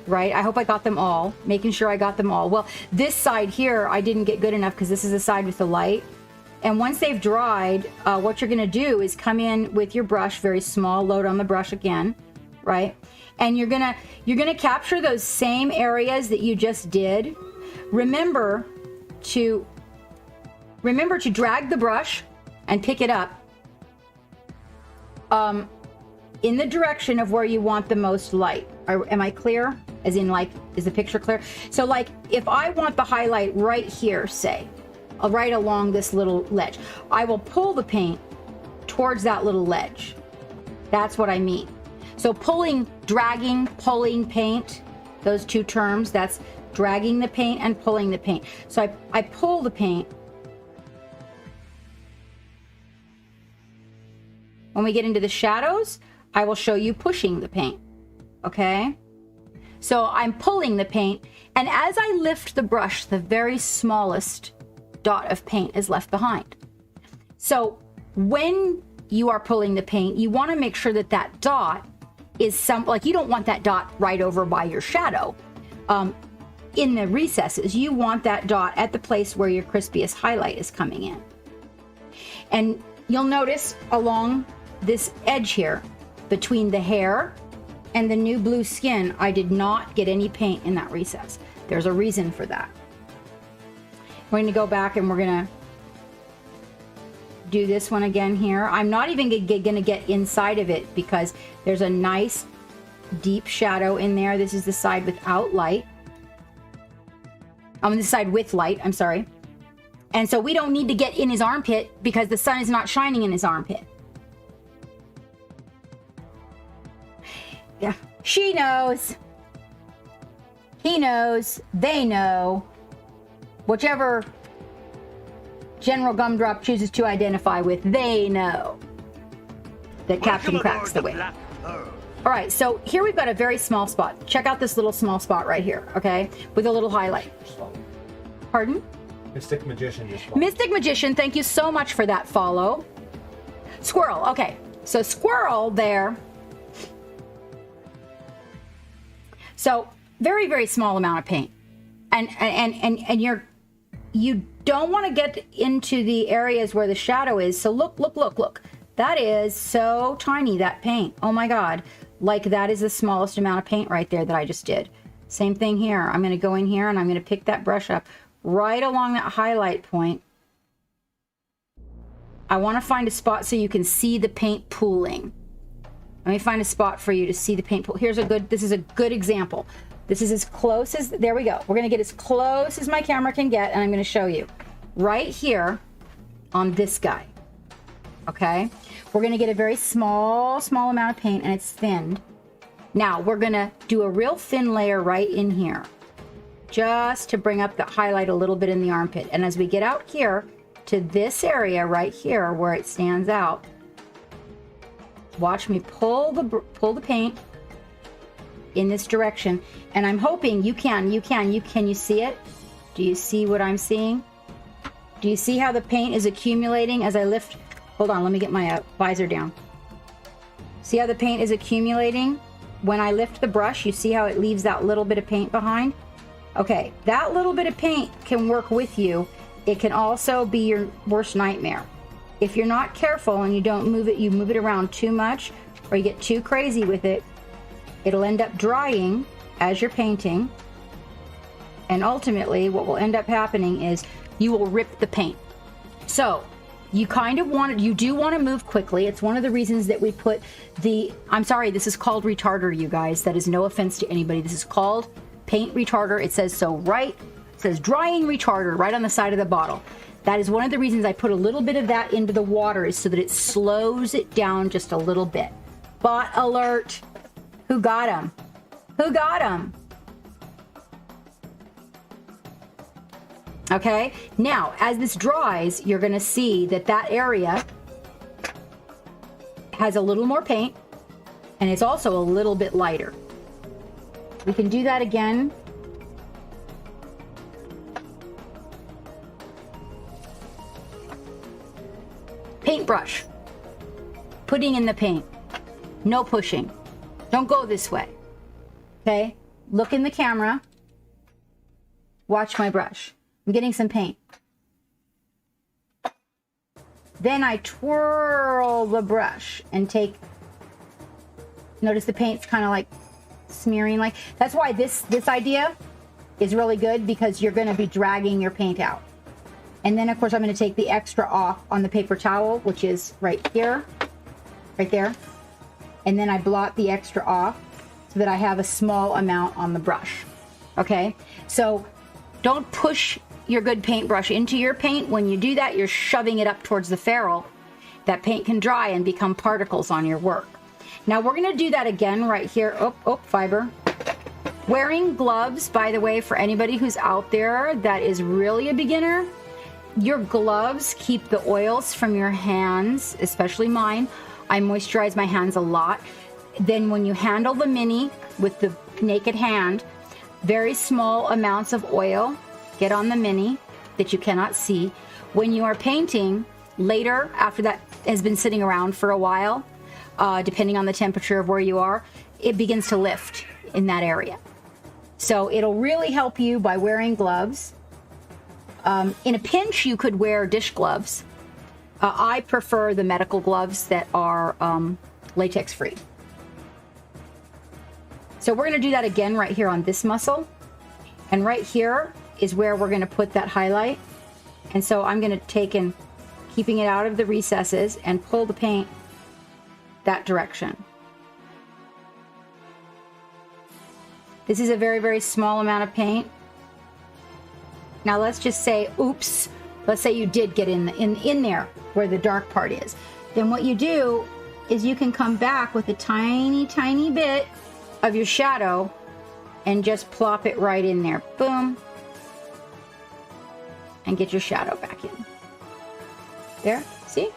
right, I hope I got them all, making sure I got them all. Well, this side here, I didn't get good enough because this is the side with the light. And once they've dried, what you're going to do is come in with your brush, very small, load on the brush again, right? And you're going to capture those same areas that you just did. Remember to drag the brush and pick it up in the direction of where you want the most light. Am I clear? As in, like, is the picture clear? So, like, if I want the highlight right here, say, right along this little ledge, I will pull the paint towards that little ledge. That's what I mean. So dragging, pulling paint, those two terms, that's dragging the paint and pulling the paint. So I pull the paint. When we get into the shadows, I will show you pushing the paint, okay? So I'm pulling the paint, and as I lift the brush, the very smallest dot of paint is left behind. So when you are pulling the paint, you want to make sure that that dot is some, like, you don't want that dot right over by your shadow. In the recesses, you want that dot at the place where your crispiest highlight is coming in. And you'll notice along this edge here, between the hair and the new blue skin, I did not get any paint in that recess. There's a reason for that. We're going to go back and we're going to do this one again here. I'm not even going to get inside of it because there's a nice deep shadow in there. This is the side without light. On this side with light, I'm sorry. And so we don't need to get in his armpit because the sun is not shining in his armpit. Yeah, she knows. He knows. They know. Whichever General Gumdrop chooses to identify with, they know that Captain Cracks the Whip. All right, so here we've got a very small spot. Check out this little small spot right here, okay? With a little highlight. Pardon? Mystic Magician just Mystic Magician, thank you so much for that follow. Squirrel, okay. So squirrel there. So very, very small amount of paint. And you don't want to get into the areas where the shadow is. So look. That is so tiny, that paint. Oh my God. Like that is the smallest amount of paint right there that I just did. Same thing here. I'm going to go in here and I'm going to pick that brush up right along that highlight point. I want to find a spot so you can see the paint pooling. Let me find a spot for you to see the paint pool. This is a good example. This is as close as, there we go. We're going to get as close as my camera can get and I'm going to show you. Right here on this guy. Okay? We're going to get a very small amount of paint and it's thinned. Now we're going to do a real thin layer right in here. Just to bring up the highlight a little bit in the armpit. And as we get out here to this area right here where it stands out, watch me pull the paint in this direction. And I'm hoping can you see it? Do you see what I'm seeing? Do you see how the paint is accumulating as I lift? Hold on, let me get my visor down. See how the paint is accumulating? When I lift the brush, you see how it leaves that little bit of paint behind? Okay, that little bit of paint can work with you. It can also be your worst nightmare. If you're not careful and you don't move it, you move it around too much or you get too crazy with it, it'll end up drying as you're painting. And ultimately, what will end up happening is you will rip the paint. So you do want to move quickly. It's one of the reasons that we put I'm sorry, this is called retarder, you guys. That is no offense to anybody. This is called paint retarder. It says so it says drying retarder right on the side of the bottle. That is one of the reasons I put a little bit of that into the water, is so that it slows it down just a little bit. Bot alert. Who got him? Who got him? Okay, now as this dries, you're going to see that area has a little more paint and it's also a little bit lighter. We can do that again. Paintbrush. Putting in the paint. No pushing. Don't go this way. Okay, look in the camera. Watch my brush. I'm getting some paint. Then I twirl the brush and notice the paint's kind of like smearing like. That's why this idea is really good, because you're going to be dragging your paint out. And then of course I'm going to take the extra off on the paper towel, which is right here, right there. And then I blot the extra off so that I have a small amount on the brush. Okay, so don't push your good paintbrush into your paint. When you do that, you're shoving it up towards the ferrule. That paint can dry and become particles on your work. Now we're going to do that again right here. Fiber. Wearing gloves, by the way, for anybody who's out there that is really a beginner, your gloves keep the oils from your hands, especially mine. I moisturize my hands a lot. Then when you handle the mini with the naked hand, very small amounts of oil get on the mini that you cannot see. When you are painting later, after that has been sitting around for a while, depending on the temperature of where you are, it begins to lift in that area. So it'll really help you by wearing gloves. In a pinch, you could wear dish gloves. I prefer the medical gloves that are latex free. So we're going to do that again right here on this muscle. And right here is where we're going to put that highlight. And so I'm going to take and keeping it out of the recesses and pull the paint that direction. This is a very, very small amount of paint. Now let's just say, oops, let's say you did get in there where the dark part is. Then what you do is you can come back with a tiny, tiny bit of your shadow and just plop it right in there. Boom. And get your shadow back in. There, see?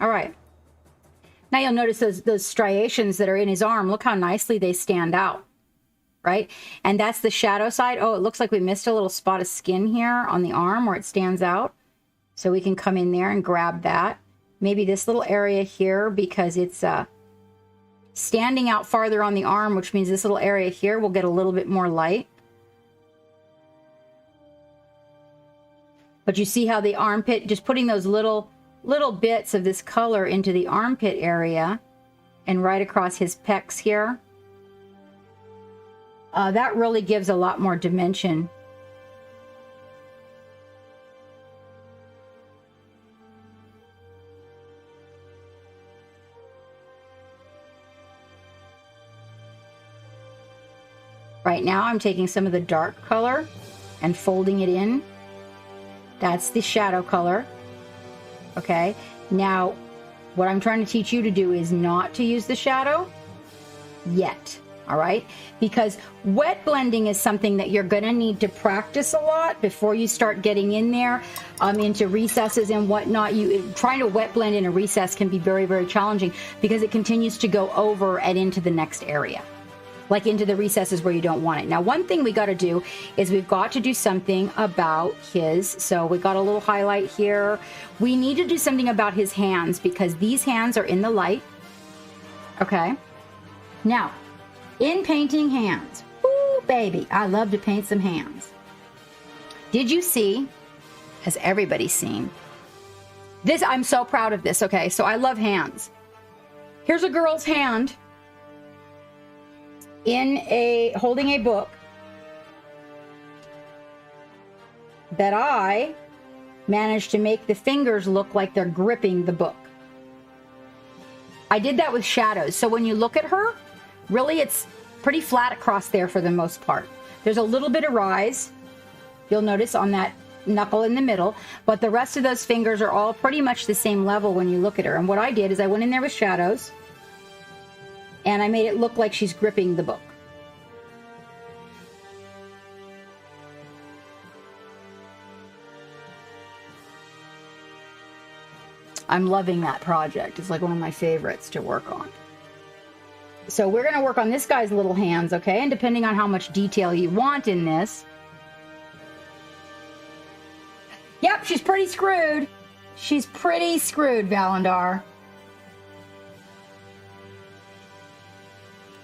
All right. Now you'll notice those striations that are in his arm. Look how nicely they stand out, right? And that's the shadow side. Oh, it looks like we missed a little spot of skin here on the arm where it stands out. So we can come in there and grab that. Maybe this little area here because it's standing out farther on the arm, which means this little area here will get a little bit more light. But you see how the armpit, just putting those little bits of this color into the armpit area and right across his pecs here. That really gives a lot more dimension. Right now I'm taking some of the dark color and folding it in. That's the shadow color. Okay, now what I'm trying to teach you to do is not to use the shadow yet, all right? Because wet blending is something that you're gonna need to practice a lot before you start getting in there into recesses and whatnot. Trying to wet blend in a recess can be very, very challenging because it continues to go over and into the next area, like into the recesses where you don't want it. Now, one thing we got to do is we've got to do something about so we got a little highlight here. We need to do something about his hands because these hands are in the light. Okay. Now, in painting hands, ooh, baby, I love to paint some hands. Did you see, has everybody seen this? I'm so proud of this. Okay. So I love hands. Here's a girl's hand holding a book that I managed to make the fingers look like they're gripping the book. I did that with shadows. So when you look at her, really it's pretty flat across there for the most part. There's a little bit of rise, you'll notice on that knuckle in the middle, but the rest of those fingers are all pretty much the same level when you look at her. And what I did is I went in there with shadows and I made it look like she's gripping the book. I'm loving that project. It's like one of my favorites to work on. So we're going to work on this guy's little hands, okay? And depending on how much detail you want in this. Yep, she's pretty screwed. She's pretty screwed, Valandar.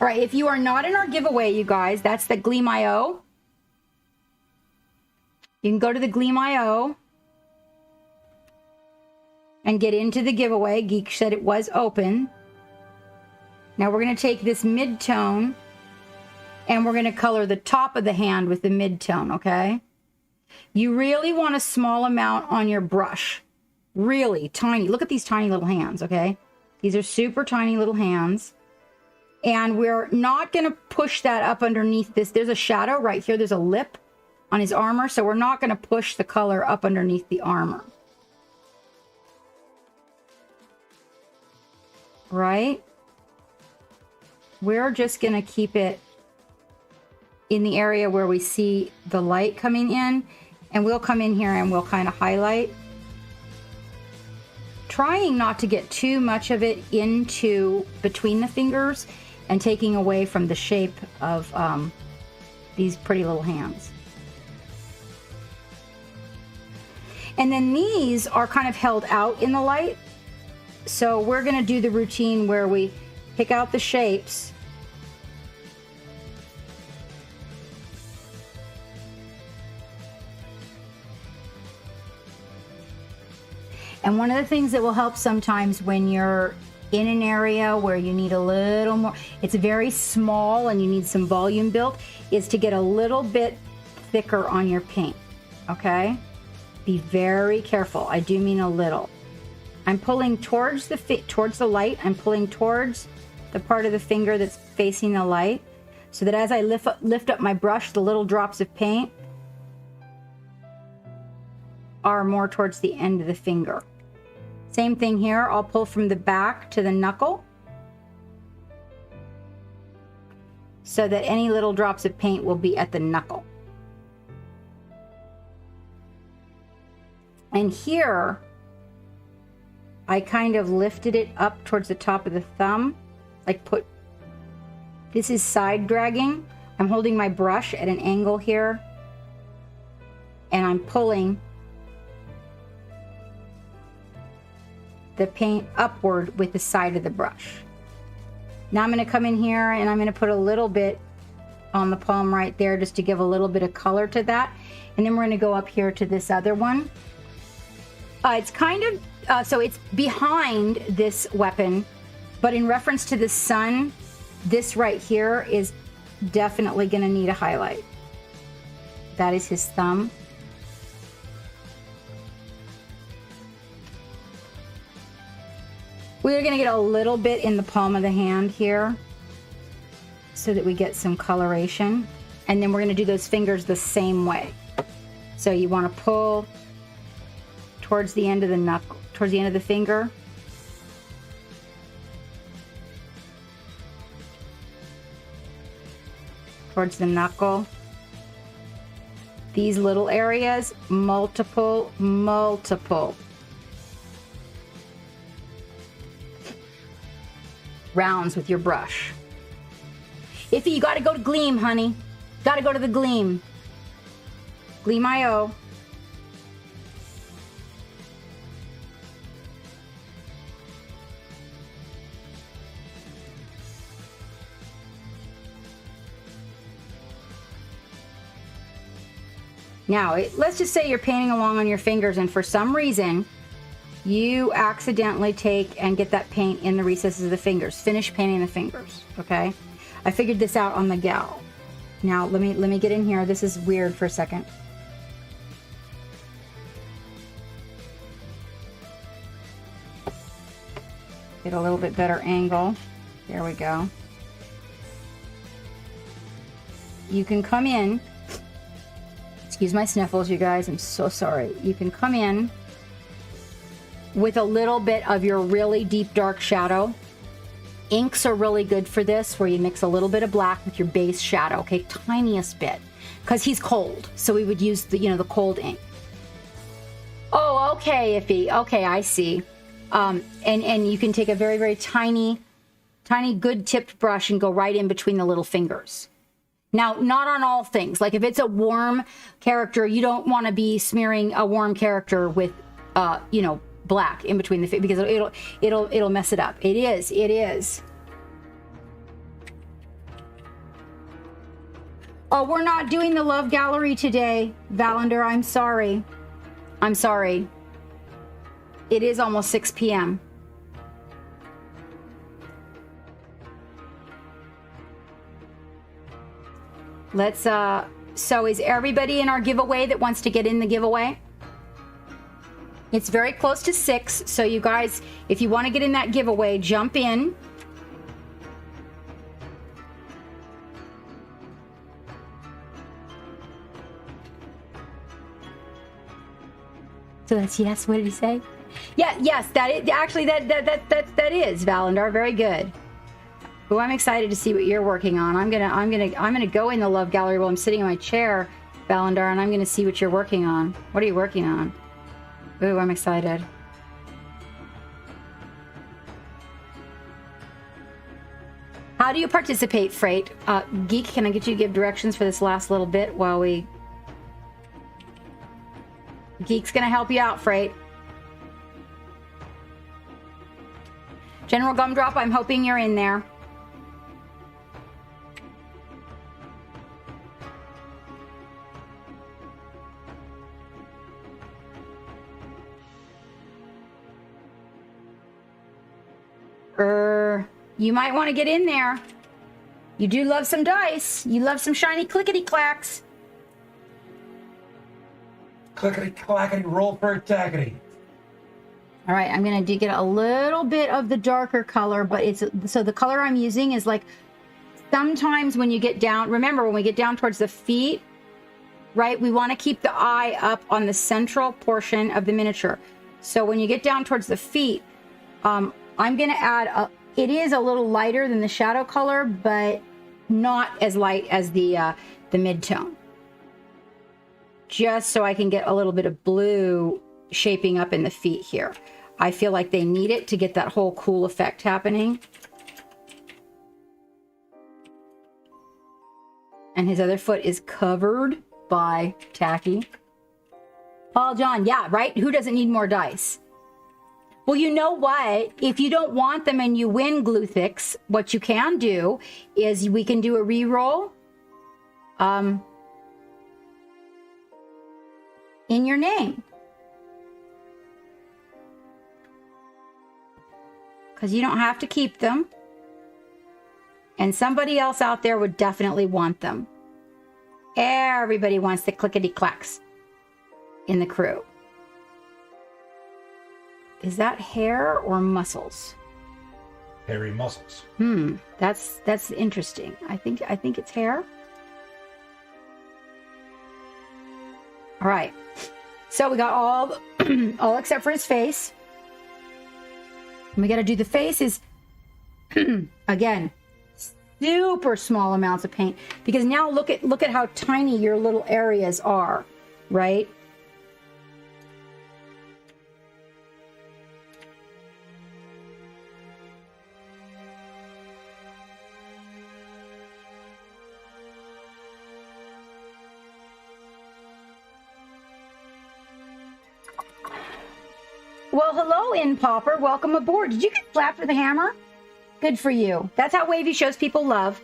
All right, if you are not in our giveaway, you guys, that's the Gleam.io. You can go to the Gleam.io and get into the giveaway. Geek said it was open. Now we're going to take this mid-tone and we're going to color the top of the hand with the mid-tone, okay? You really want a small amount on your brush. Really tiny. Look at these tiny little hands, okay? These are super tiny little hands. And we're not going to push that up underneath this. There's a shadow right here. There's a lip on his armor. So we're not going to push the color up underneath the armor. Right? We're just going to keep it in the area where we see the light coming in. And we'll come in here and we'll kind of highlight. Trying not to get too much of it into between the fingers and taking away from the shape of these pretty little hands. And then these are kind of held out in the light. So we're going to do the routine where we pick out the shapes. And one of the things that will help sometimes when you're in an area where you need a little more, it's very small and you need some volume built, is to get a little bit thicker on your paint, okay? Be very careful. I do mean a little. I'm pulling towards the light. I'm pulling towards the part of the finger that's facing the light, so that as I lift up my brush, the little drops of paint are more towards the end of the finger. Same thing here. I'll pull from the back to the knuckle, so that any little drops of paint will be at the knuckle. And here, I kind of lifted it up towards the top of the thumb, like this is side dragging. I'm holding my brush at an angle here, and I'm pulling the paint upward with the side of the brush. Now I'm going to come in here and I'm going to put a little bit on the palm right there just to give a little bit of color to that. And then we're going to go up here to this other one. It's kind of, so it's behind this weapon, but in reference to the sun, this right here is definitely going to need a highlight. That is his thumb. We're going to get a little bit in the palm of the hand here so that we get some coloration. And then we're going to do those fingers the same way. So you want to pull towards the end of the knuckle, towards the end of the finger. Towards the knuckle. These little areas, multiple rounds with your brush. Iffy, you gotta go to Gleam, honey. Gotta go to the Gleam. Gleam.io. Now, let's just say you're painting along on your fingers and for some reason you accidentally take and get that paint in the recesses of the fingers. Finish painting the fingers, okay? I figured this out on the gal. Now, let me get in here. This is weird for a second. Get a little bit better angle. There we go. You can come in. Excuse my sniffles, you guys. I'm so sorry. You can come in with a little bit of your really deep dark shadow. Inks are really good for this, where you mix a little bit of black with your base shadow, okay? Tiniest bit, because he's cold, so we would use the, the cold ink. Oh, okay, Iffy. Okay, I see. And you can take a very, very tiny, good tipped brush and go right in between the little fingers. Now, not on all things. Like if it's a warm character, you don't want to be smearing a warm character with, black in between the because it'll mess it up. It is. Oh, we're not doing the love gallery today, Valander. I'm sorry. It is almost 6 p.m. Let's so is everybody in our giveaway that wants to get in the giveaway? It's very close to 6, so you guys, if you want to get in that giveaway, jump in. So that's yes. What did he say? Yeah, yes. That is actually that is Valandar. Very good. Oh, I'm excited to see what you're working on. I'm gonna go in the love gallery while I'm sitting in my chair, Valandar, and I'm gonna see what you're working on. What are you working on? Ooh, I'm excited. How do you participate, Freight? Geek, can I get you to give directions for this last little bit while we... Geek's gonna help you out, Freight. General Gumdrop, I'm hoping you're in there. You might want to get in there. You do love some dice. You love some shiny clickety-clacks. Clickety-clackety, roll for attackety. All right, I'm going to get a little bit of the darker color, but it's... So the color I'm using is like... Sometimes when you get down... Remember, when we get down towards the feet, right, we want to keep the eye up on the central portion of the miniature. So when you get down towards the feet, I'm going to add a... It is a little lighter than the shadow color, but not as light as the mid-tone. Just so I can get a little bit of blue shaping up in the feet here. I feel like they need it to get that whole cool effect happening. And his other foot is covered by tacky. Paul John, yeah, right? Who doesn't need more dice? Well, you know what? If you don't want them and you win Gluthix, what you can do is we can do a reroll in your name. Because you don't have to keep them. And somebody else out there would definitely want them. Everybody wants the clickety-clacks in the crew. Is that hair or muscles? Hairy muscles. That's interesting. I think it's hair. All right. So we got all except for his face. And we got to do the face is again super small amounts of paint because now look at how tiny your little areas are, right? Well, hello, In Popper. Welcome aboard. Did you get slapped with a hammer? Good for you. That's how Wavy shows people love.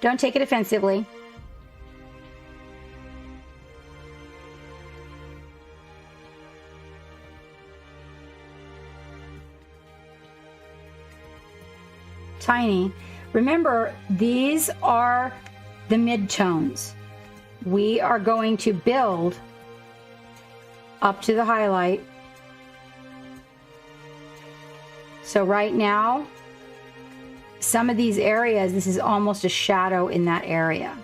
Don't take it offensively. Tiny. Remember, these are the midtones. We are going to build up to the highlight. So right now, some of these areas, this is almost a shadow in that area.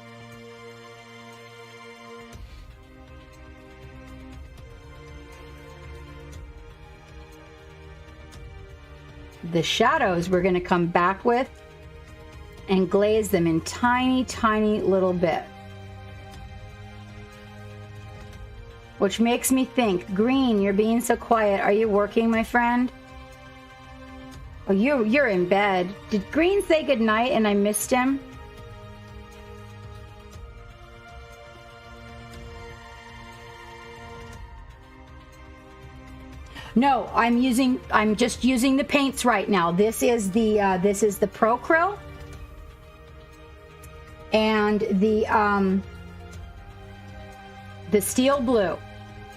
The shadows we're going to come back with and glaze them in tiny, tiny little bit. Which makes me think, Green, you're being so quiet. Are you working, my friend? Oh, you're in bed. Did Green say goodnight and I missed him? No, I'm just using the paints right now. This is the Pro Krill and the Steel Blue.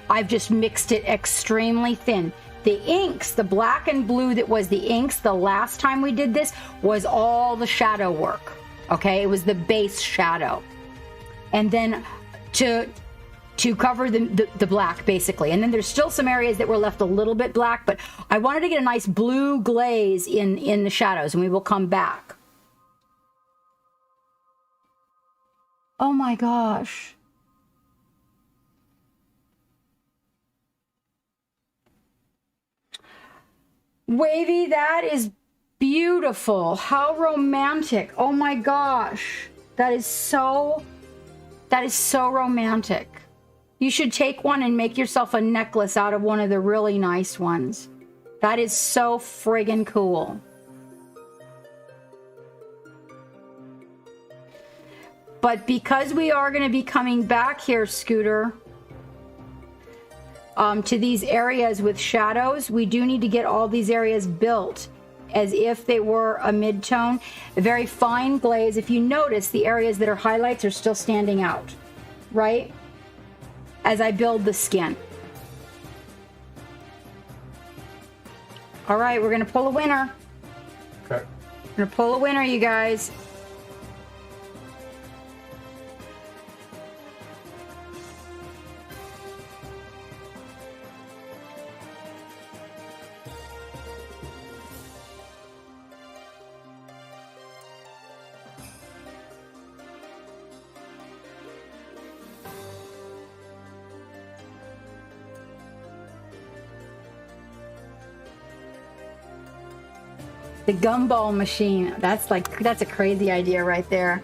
I've just mixed it extremely thin. The inks, the black and blue that was the inks the last time we did this was all the shadow work. Okay, it was the base shadow. And then to cover the black, basically. And then there's still some areas that were left a little bit black, but I wanted to get a nice blue glaze in the shadows, and we will come back. Oh my gosh. Wavy, that is beautiful. How romantic. Oh my gosh. That is so romantic. You should take one and make yourself a necklace out of one of the really nice ones. That is so friggin' cool. But because we are going to be coming back here, Scooter, to these areas with shadows, we do need to get all these areas built as if they were a mid-tone. A very fine glaze. If you notice, the areas that are highlights are still standing out, right? As I build the skin. All right, we're going to pull a winner. Okay. We're going to pull a winner, you guys. The gumball machine. That's a crazy idea right there.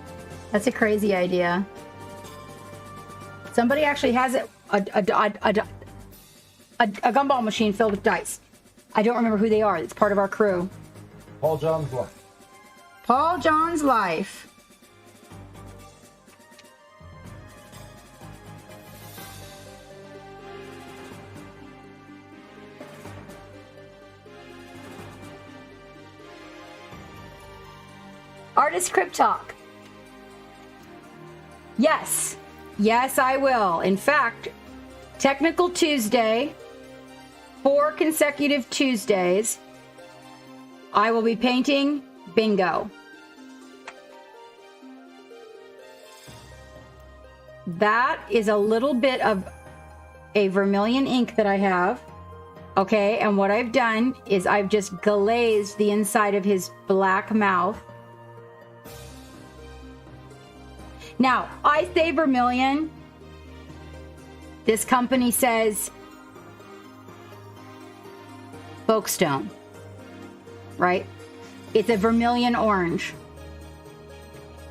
That's a crazy idea. Somebody actually has a gumball machine filled with dice. I don't remember who they are. It's part of our crew. Paul John's life. Paul John's life. Artist Crypt Talk. Yes. Yes, I will. In fact, Technical Tuesday, 4 consecutive Tuesdays, I will be painting Bingo. That is a little bit of a vermilion ink that I have. Okay, and what I've done is I've just glazed the inside of his black mouth. Now, I say vermilion. This company says Folkestone, right? It's a vermilion orange.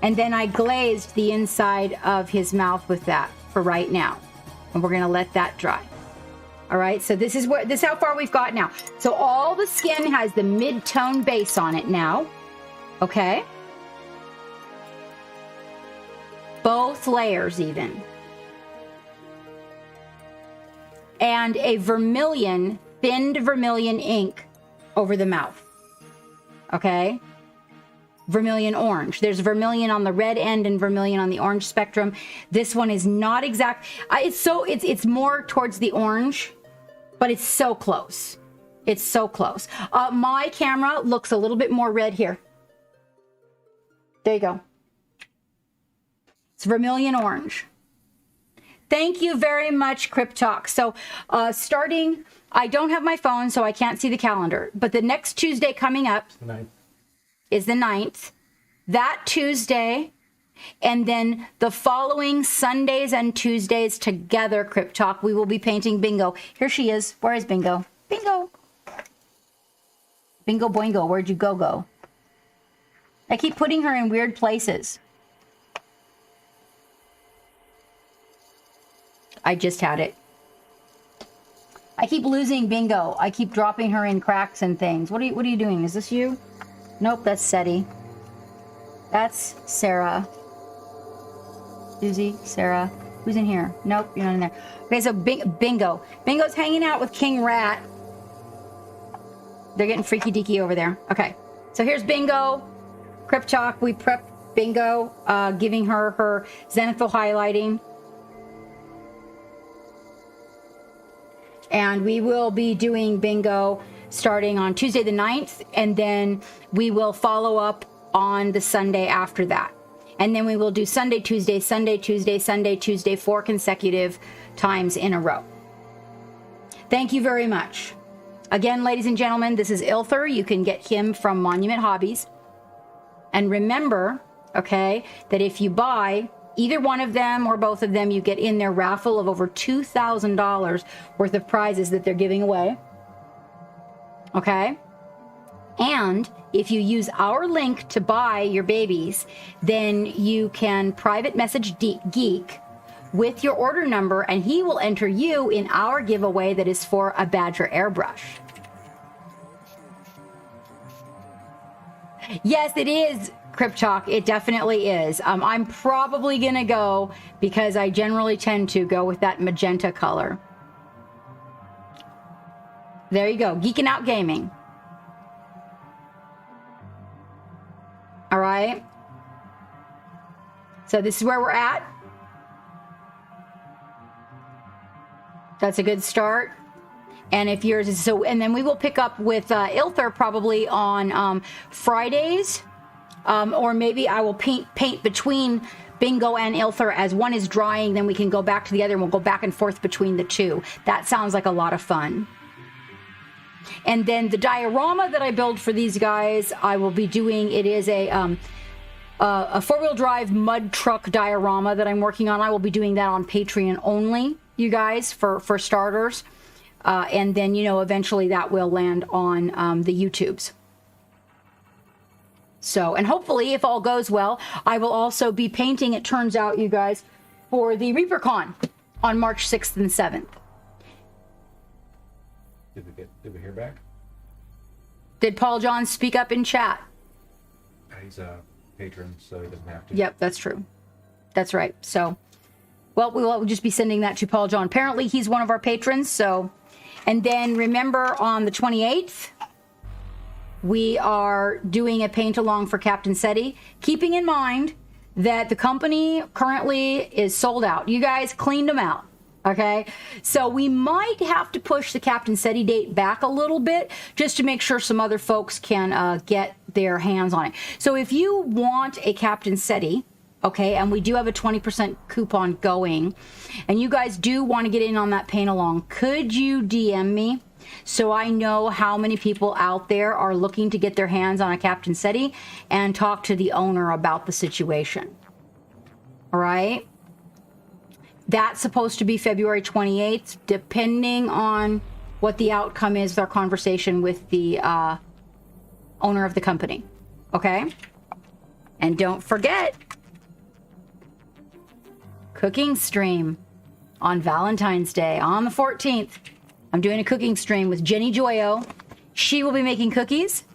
And then I glazed the inside of his mouth with that for right now. And we're going to let that dry. All right, so this is how far we've got now. So all the skin has the mid-tone base on it now. Okay? Both layers even. And a vermilion, thinned vermilion ink over the mouth. Okay? Vermilion orange. There's vermilion on the red end and vermilion on the orange spectrum. This one is not exact. It's more towards the orange, but it's so close. It's so close. My camera looks a little bit more red here. There you go. It's vermilion orange. Thank you very much, Crypt Talk. So starting, I don't have my phone, so I can't see the calendar. But the next Tuesday coming up is the 9th. That Tuesday, and then the following Sundays and Tuesdays together, Crypt Talk, we will be painting Bingo. Here she is. Where is Bingo? Bingo. Bingo Boingo, where'd you go? I keep putting her in weird places. I just had it. I keep losing Bingo. I keep dropping her in cracks and things. What are you doing? Is this you? Nope, that's Seti. That's Sarah. Susie, Sarah. Who's in here? Nope, you're not in there. Okay, so Bingo. Bingo's hanging out with King Rat. They're getting freaky deaky over there. Okay, so here's Bingo. Crypt Talk. We prepped Bingo, giving her zenithal highlighting. And we will be doing Bingo starting on Tuesday the 9th, and then we will follow up on the Sunday after that. And then we will do Sunday, Tuesday, Sunday, Tuesday, Sunday, Tuesday, 4 consecutive times in a row. Thank you very much. Again, ladies and gentlemen, this is Ilthur. You can get him from Monument Hobbies. And remember, okay, that if you buy either one of them or both of them, you get in their raffle of over $2,000 worth of prizes that they're giving away. Okay? And if you use our link to buy your babies, then you can private message Geek with your order number, and he will enter you in our giveaway that is for a Badger airbrush. Yes, it is. Crypt Talk, it definitely is. I'm probably going to go, because I generally tend to go with that magenta color. There you go. Geeking Out Gaming. All right. So this is where we're at. That's a good start. And if yours is so, and then we will pick up with Ilthur probably on Fridays. Or maybe I will paint between Bingo and Ilthur as one is drying, then we can go back to the other and we'll go back and forth between the two. That sounds like a lot of fun. And then the diorama that I build for these guys, I will be doing, it is a four-wheel drive mud truck diorama that I'm working on. I will be doing that on Patreon only, you guys, for starters. And then, you know, eventually that will land on the YouTubes. So, and hopefully, if all goes well, I will also be painting, it turns out, you guys, for the ReaperCon on March 6th and 7th. Did we hear back? Did Paul John speak up in chat? He's a patron, so he doesn't have to. Yep, that's true. That's right. So, well, we'll just be sending that to Paul John. Apparently, he's one of our patrons, so. And then, remember, on the 28th, we are doing a paint-along for Captain SETI, keeping in mind that the company currently is sold out. You guys cleaned them out. Okay, so we might have to push the Captain SETI date back a little bit just to make sure some other folks can get their hands on it. So if you want a Captain SETI, okay, and we do have a 20% coupon going, and you guys do want to get in on that paint along, could you DM me so I know how many people out there are looking to get their hands on a Captain SETI and talk to the owner about the situation? All right. That's supposed to be February 28th, depending on what the outcome is, our conversation with the owner of the company. Okay? And don't forget, cooking stream on Valentine's Day on the 14th. I'm doing a cooking stream with Jenny Joyo. She will be making cookies.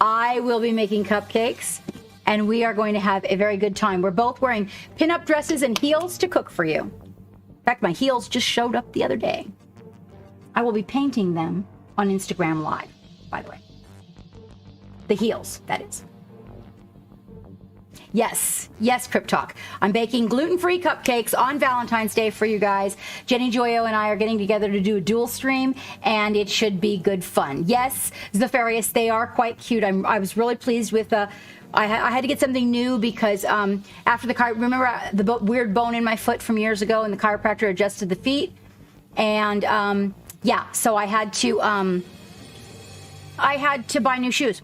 I will be making cupcakes. And we are going to have a very good time. We're both wearing pinup dresses and heels to cook for you. In fact, my heels just showed up the other day. I will be painting them on Instagram Live, by the way. The heels, that is. Yes, Crypt Talk. I'm baking gluten-free cupcakes on Valentine's Day for you guys. Jenny Joyo and I are getting together to do a dual stream, and it should be good fun. Yes, Zafarius, they are quite cute. I was really pleased with I had to get something new because after remember the weird bone in my foot from years ago, and the chiropractor adjusted the feet, and yeah, so I had to buy new shoes.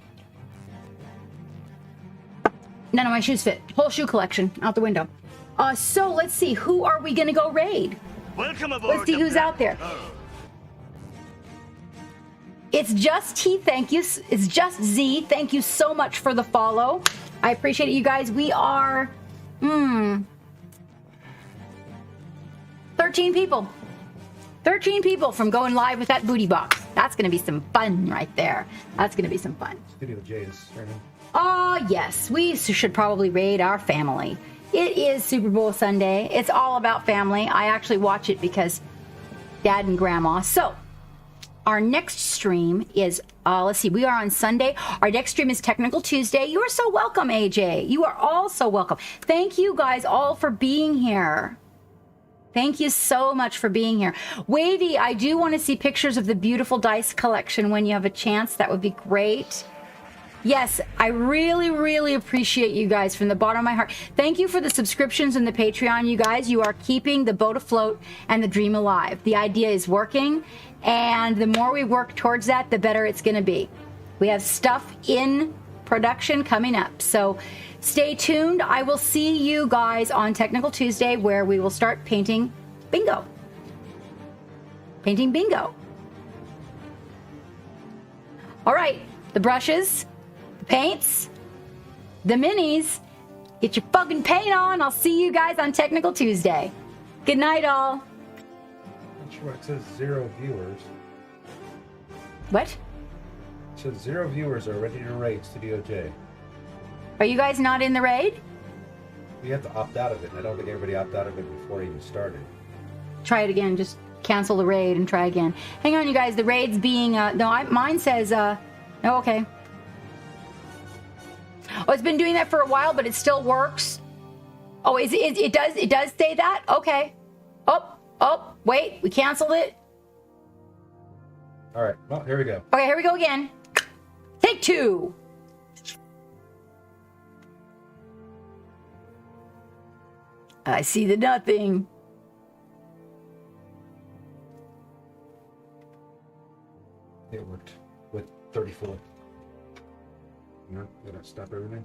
None of my shoes fit. Whole shoe collection out the window. So let's see, who are we gonna go raid? Welcome aboard. Let's see who's out there. It's just T, thank you. It's just Z, thank you so much for the follow. I appreciate it, you guys. We are 13 people. 13 people from going live with that booty box. That's gonna be some fun right there. That's gonna be some fun. Studio J is starting. Oh, yes, we should probably raid our family. It is Super Bowl Sunday. It's all about family. I actually watch it because Dad and Grandma. So, our next stream is, let's see, we are on Sunday. Our next stream is Technical Tuesday. You are so welcome, AJ. You are all so welcome. Thank you guys all for being here. Thank you so much for being here. Wavy, I do want to see pictures of the beautiful dice collection when you have a chance. That would be great. Yes, I really, really appreciate you guys from the bottom of my heart. Thank you for the subscriptions and the Patreon, you guys. You are keeping the boat afloat and the dream alive. The idea is working, and the more we work towards that, the better it's going to be. We have stuff in production coming up, so stay tuned. I will see you guys on Technical Tuesday, where we will start painting bingo. Painting bingo. All right, the brushes, the paints, the minis. Get your fucking paint on. I'll see you guys on Technical Tuesday. Good night, all. Not sure. It says 0 viewers. What? It says 0 viewers are ready to raid Studio J. Are you guys not in the raid? We have to opt out of it, and I don't think everybody opted out of it before it even started. Try it again. Just cancel the raid and try again. Hang on, you guys. The raid's being mine says no. Okay. Oh, it's been doing that for a while, but it still works. Oh, it does say that? Okay. Oh, wait, we canceled it. All right, well, here we go. Okay, here we go again. Take 2. I see the nothing. It worked with 34. No, did I stop everything?